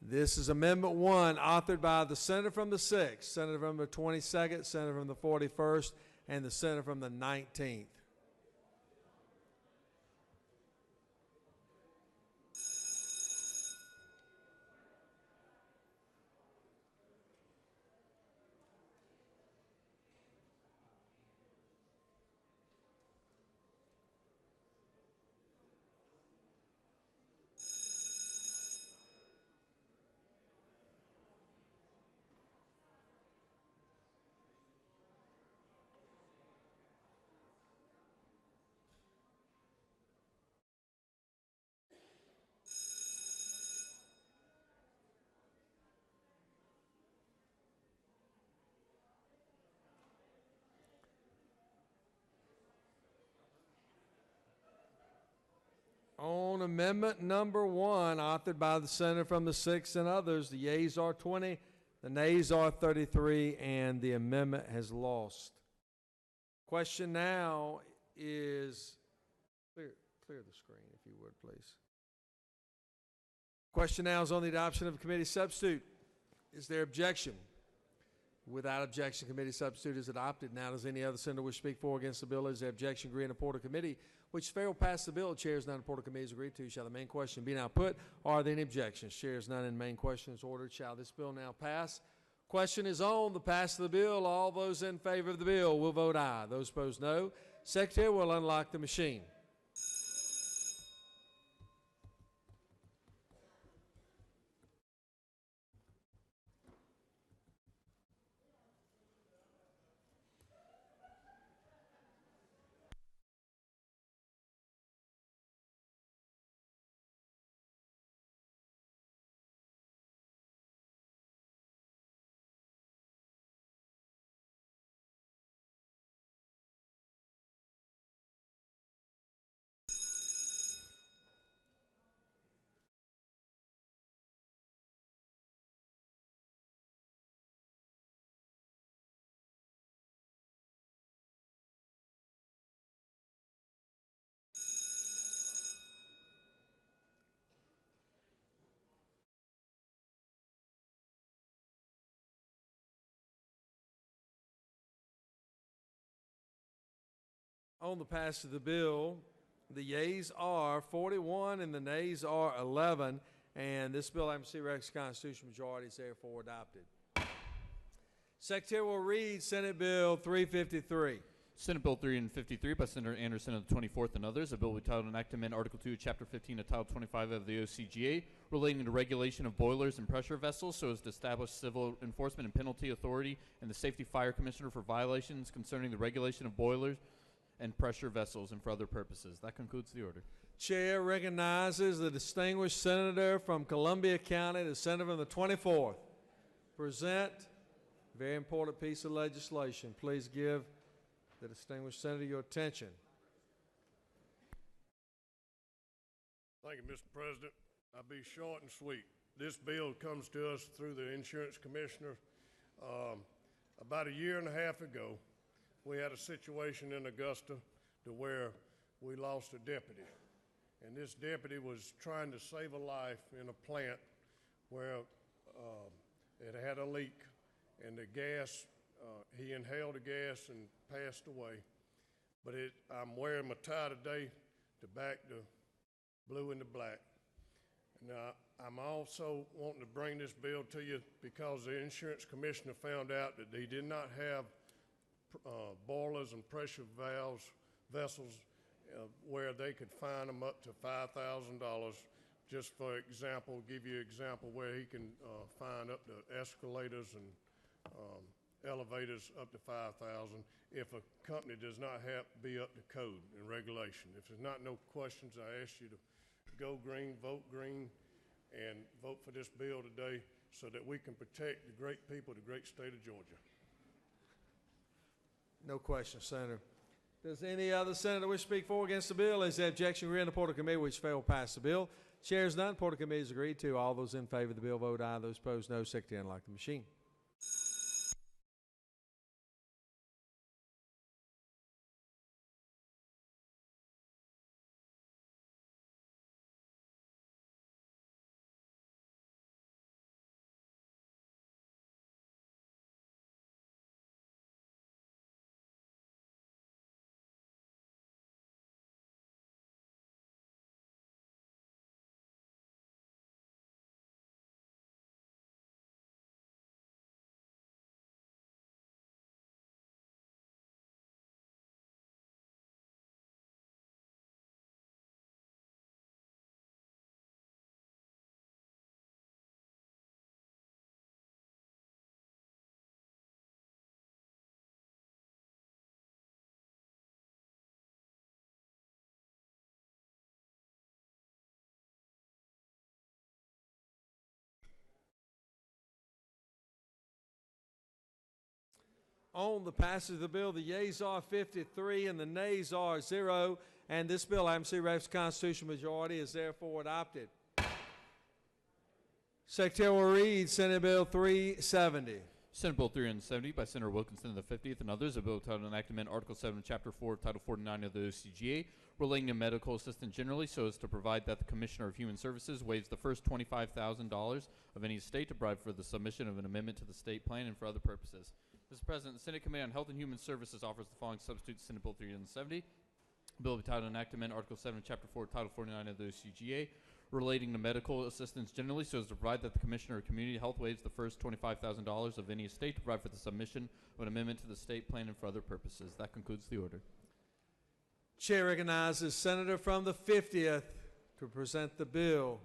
This is Amendment 1, authored by the Senator from the 6th, Senator from the 22nd, Senator from the 41st, and the Senator from the 19th. On amendment number 1, authored by the Senator from the 6th and others, the yeas are 20, the nays are 33, and the amendment has lost. Question now is, clear the screen if you would, please. Question now is on the adoption of a committee substitute. Is there objection? Without objection, committee substitute is adopted. Now, does any other senator wish to speak for or against the bill? Is there objection? Agree in the Porter Committee, which fail pass the bill. Chairs none in the Porter Committee is agreed to. Shall the main question be now put? Are there any objections? Chairs none and main question is ordered. Shall this bill now pass? Question is on the pass of the bill. All those in favor of the bill will vote aye. Those opposed, no. Secretary will unlock the machine. On the passage of the bill, the yeas are 41 and the nays are 11. And this bill, item C, requires constitutional majority, is therefore adopted. Secretary will read Senate Bill 353. Senate Bill 353 by Senator Anderson of the 24th and others. A bill will be titled an act to amend Article 2 of Chapter 15 of Title 25 of the OCGA relating to regulation of boilers and pressure vessels so as to establish civil enforcement and penalty authority and the Safety Fire Commissioner for violations concerning the regulation of boilers and pressure vessels and for other purposes. That concludes the order. Chair recognizes the distinguished senator from Columbia County, the senator from the 24th. Present a very important piece of legislation. Please give the distinguished senator your attention. Thank you, Mr. President. I'll be short and sweet. This bill comes to us through the insurance commissioner. About a year and a half ago, we had a situation in Augusta to where we lost a deputy. And this deputy was trying to save a life in a plant where it had a leak, and the gas, he inhaled the gas and passed away. But I'm wearing my tie today to back the blue and the black. Now, I'm also wanting to bring this bill to you because the insurance commissioner found out that he did not have boilers and pressure valves, vessels, where they could fine them up to $5,000. Just for example, give you an example where he can fine up the escalators and elevators up to $5,000 if a company does not be up to code and regulation. If there's not no questions, I ask you to go green, vote green, and vote for this bill today so that we can protect the great people of the great state of Georgia. No question, Senator. Does any other senator wish to speak for or against the bill? Is there objection? We're in the Porter Committee, which failed pass the bill. Chair is none. Porter Committee is agreed to. All those in favor of the bill vote aye. Those opposed, no. Secretary, unlock the machine. On the passage of the bill, the yeas are 53 and the nays are 0. And this bill, item C, requires constitutional majority, is therefore adopted. Secretary will read Senate Bill 370. Senate Bill 370 by Senator Wilkinson of the 50th and others. A bill titled an act to amend Article 7, Chapter 4, Title 49 of the OCGA relating to medical assistance generally so as to provide that the Commissioner of Human Services waives the first $25,000 of any estate to provide for the submission of an amendment to the state plan and for other purposes. Mr. President, the Senate Committee on Health and Human Services offers the following substitute to Senate Bill 370. A bill will be titled an act to amend Article 7, Chapter 4, Title 49 of the OCGA relating to medical assistance generally so as to provide that the Commissioner of Community Health waives the first $25,000 of any estate to provide for the submission of an amendment to the state plan and for other purposes. That concludes the order. Chair recognizes Senator from the 50th to present the bill.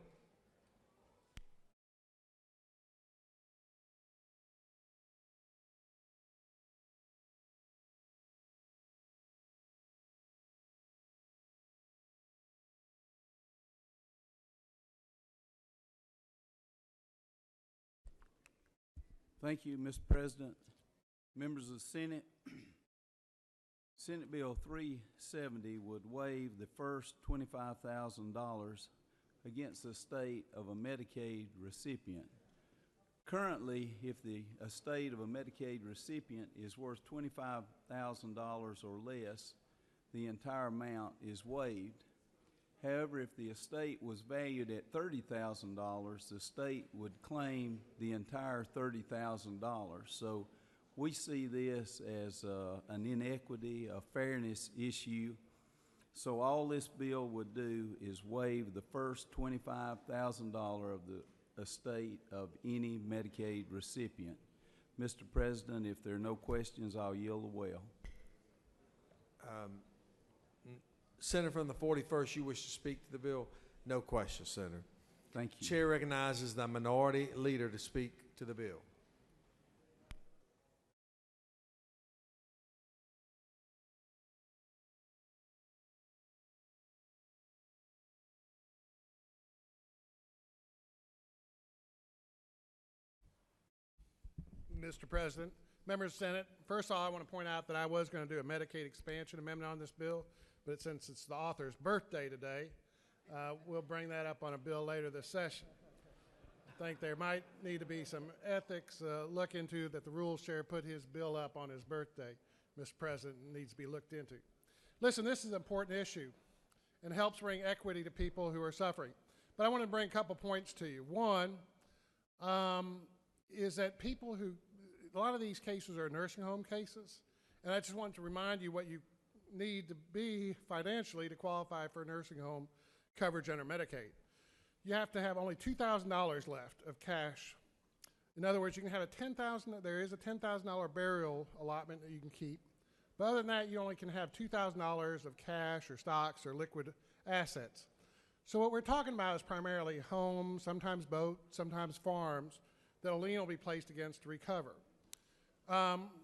Thank you, Mr. President. Members of the Senate, Senate Bill 370 would waive the first $25,000 against the estate of a Medicaid recipient. Currently, if the estate of a Medicaid recipient is worth $25,000 or less, the entire amount is waived. However, if the estate was valued at $30,000, the state would claim the entire $30,000. So We see this as an inequity, a fairness issue. So all this bill would do is waive the first $25,000 of the estate of any Medicaid recipient. Mr. President, if there are no questions, I'll yield the well. Senator from the 41st, you wish to speak to the bill? No question, Senator. Thank you. Chair recognizes the minority leader to speak to the bill. Mr. President, members of the Senate, first of all, I want to point out that I was going to do a Medicaid expansion amendment on this bill, but since it's the author's birthday today, we'll bring that up on a bill later this session. I think there might need to be some ethics look into that the rules chair put his bill up on his birthday. Mr. President, needs to be looked into. Listen, this is an important issue and helps bring equity to people who are suffering. But I want to bring a couple points to you. One is that people who, a lot of these cases are nursing home cases, and I just want to remind you what you need to be financially to qualify for nursing home coverage under Medicaid. You have to have only $2,000 left of cash. In other words, you can have there is a $10,000 burial allotment that you can keep. But other than that, you only can have $2,000 of cash or stocks or liquid assets. So what we're talking about is primarily homes, sometimes boats, sometimes farms, that a lien will be placed against to recover.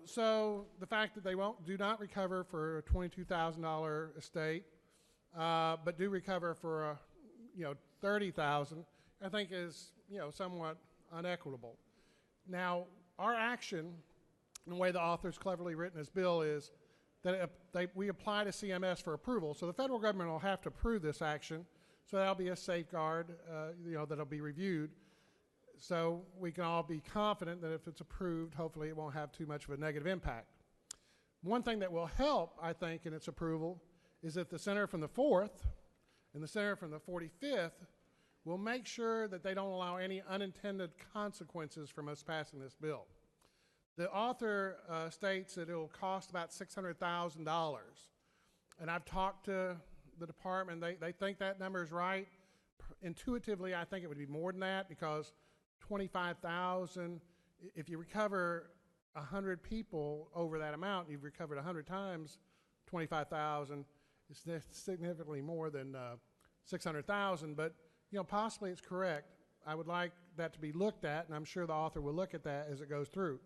So the fact that they do not recover for a $22,000 estate, but do recover for $30,000, I think is somewhat unequitable. Now, our action, the way the author's cleverly written his bill, is that we apply to CMS for approval. So the federal government will have to approve this action. So that'll be a safeguard, that'll be reviewed. So we can all be confident that if it's approved, hopefully it won't have too much of a negative impact. One thing that will help, I think, in its approval is that the senator from the 4th and the senator from the 45th will make sure that they don't allow any unintended consequences from us passing this bill. The author states that it will cost about $600,000. And I've talked to the department. They think that number is right. Intuitively, I think it would be more than that, because $25,000, if you recover 100 people over that amount, you've recovered 100 times $25,000, it's significantly more than $600,000, but possibly it's correct. I would like that to be looked at, and I'm sure the author will look at that as it goes through.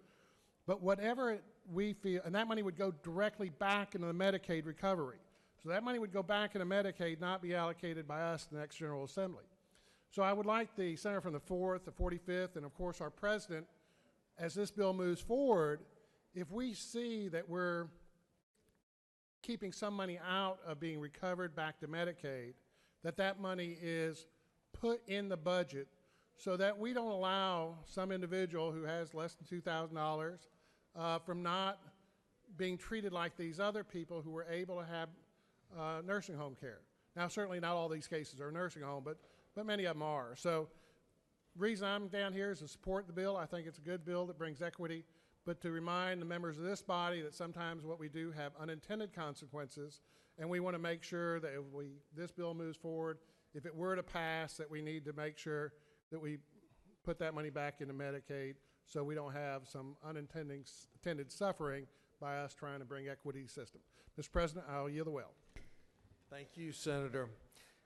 But whatever we feel, and that money would go directly back into the Medicaid recovery. So that money would go back into Medicaid, not be allocated by us in the next General Assembly. So I would like the senator from the 4th, the 45th, and of course our president, as this bill moves forward, if we see that we're keeping some money out of being recovered back to Medicaid, that money is put in the budget so that we don't allow some individual who has less than $2,000 from not being treated like these other people who were able to have nursing home care. Now, certainly not all these cases are nursing home, but many of them are. So the reason I'm down here is to support the bill. I think it's a good bill that brings equity, but to remind the members of this body that sometimes what we do have unintended consequences, and we want to make sure that if this bill moves forward, if it were to pass, that we need to make sure that we put that money back into Medicaid so we don't have some unintended suffering by us trying to bring equity system. Mr. President, I'll yield the well. Thank you, Senator.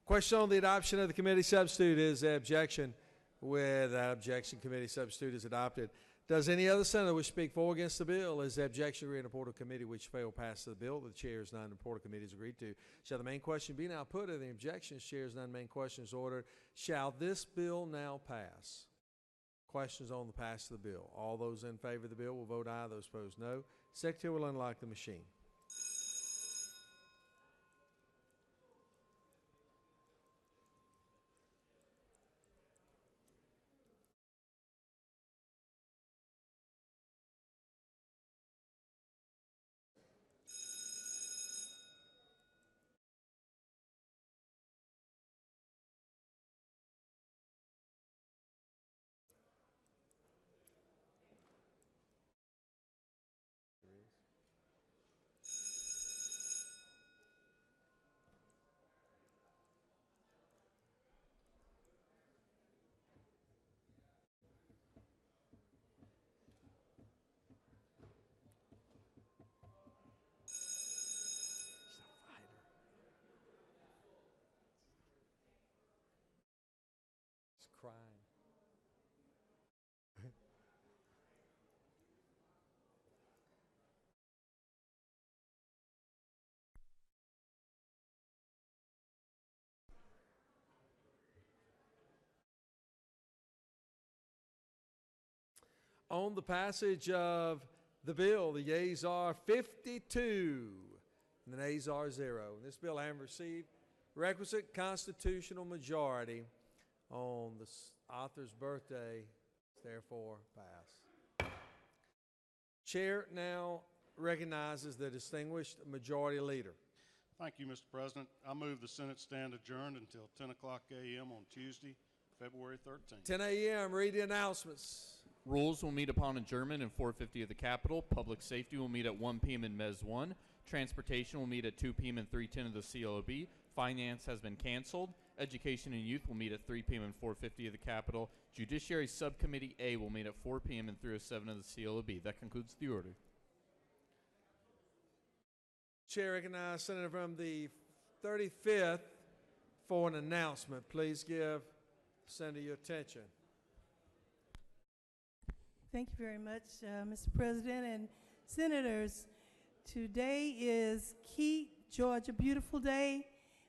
Question on the adoption of the committee substitute. Is the objection? With that objection, committee substitute is adopted. Does any other senator wish to speak for or against the bill? Is the objection agreed in the report of committee which fail pass the bill? The chair is none. The report of committee is agreed to. Shall the main question be now put? Of the objections, chair is none. Main question is ordered. Shall this bill now pass? Questions on the pass of the bill. All those in favor of the bill will vote aye. Those opposed, no. Secretary will unlock the machine. crying. On the passage of the bill, the yeas are 52, and the nays are 0. And this bill having received requisite constitutional majority on the author's birthday, is therefore passed. Chair now recognizes the distinguished majority leader. Thank you, Mr. President. I move the Senate stand adjourned until 10 o'clock a.m. on Tuesday, February 13th. 10 a.m. Read the announcements. Rules will meet upon adjournment in 450 of the Capitol. Public Safety will meet at 1 p.m. in Mez 1. Transportation will meet at 2 p.m. in 310 of the CLOB. Finance has been canceled. Education and Youth will meet at 3 p.m. in 450 of the Capitol. Judiciary Subcommittee A will meet at 4 p.m. in 307 of the CLOB. That concludes the order. Chair recognizes Senator from the 35th for an announcement. Please give Senator your attention. Thank you very much, Mr. President and Senators. Today is Keep Georgia Beautiful Day.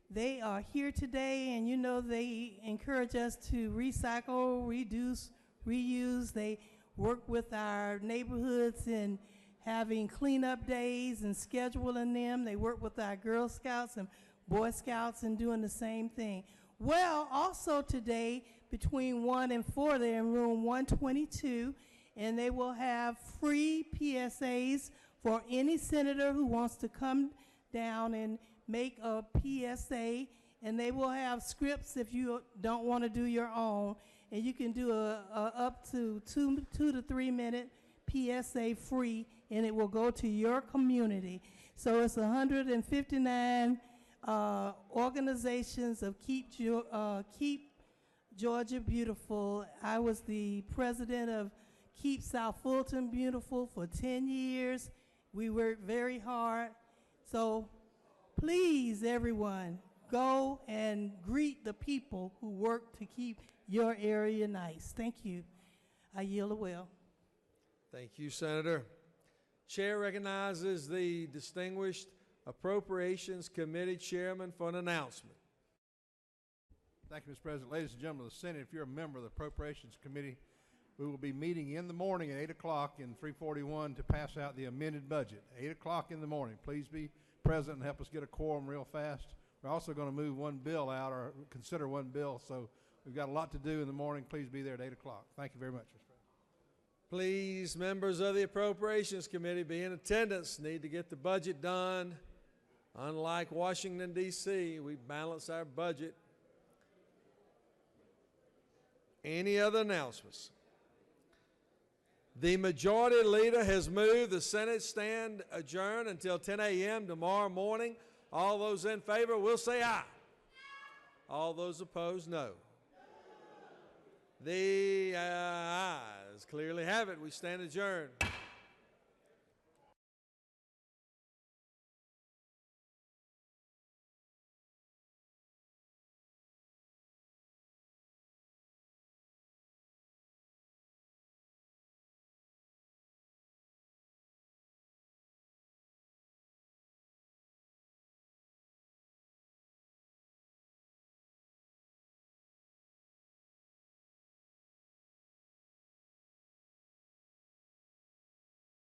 They are here today, and you know they encourage us to recycle, reduce, reuse. They work with our neighborhoods in having cleanup days and scheduling them. They work with our Girl Scouts and Boy Scouts and doing the same thing. Well, also today, between 1 and 4, they're in room 122, and they will have free PSAs for any senator who wants to come down and make a PSA, and they will have scripts if you don't want to do your own, and you can do a up to 2 to 3 minute PSA free, and it will go to your community. So it's 159 organizations of Keep Georgia Beautiful. I was the president of Keep South Fulton Beautiful for 10 years. We worked very hard. So please, everyone, go and greet the people who work to keep your area nice. Thank you. I yield the will. Thank you, Senator. Chair recognizes the distinguished Appropriations Committee Chairman for an announcement. Thank you, Mr. President. Ladies and gentlemen of the Senate, if you're a member of the Appropriations Committee, we will be meeting in the morning at 8 o'clock in 341 to pass out the amended budget. 8 o'clock in the morning. Please be present and help us get a quorum real fast. We're also going to move one bill out, or consider one bill, so we've got a lot to do in the morning. Please be there at 8 o'clock. Thank you very much, Mr. President. Please, members of the Appropriations Committee, be in attendance. Need to get the budget done. Unlike Washington, D.C., we balance our budget. Any other announcements? The majority leader has moved the Senate stand adjourned until 10 a.m. tomorrow morning. All those in favor will say aye. All those opposed, no. The ayes clearly have it. We stand adjourned.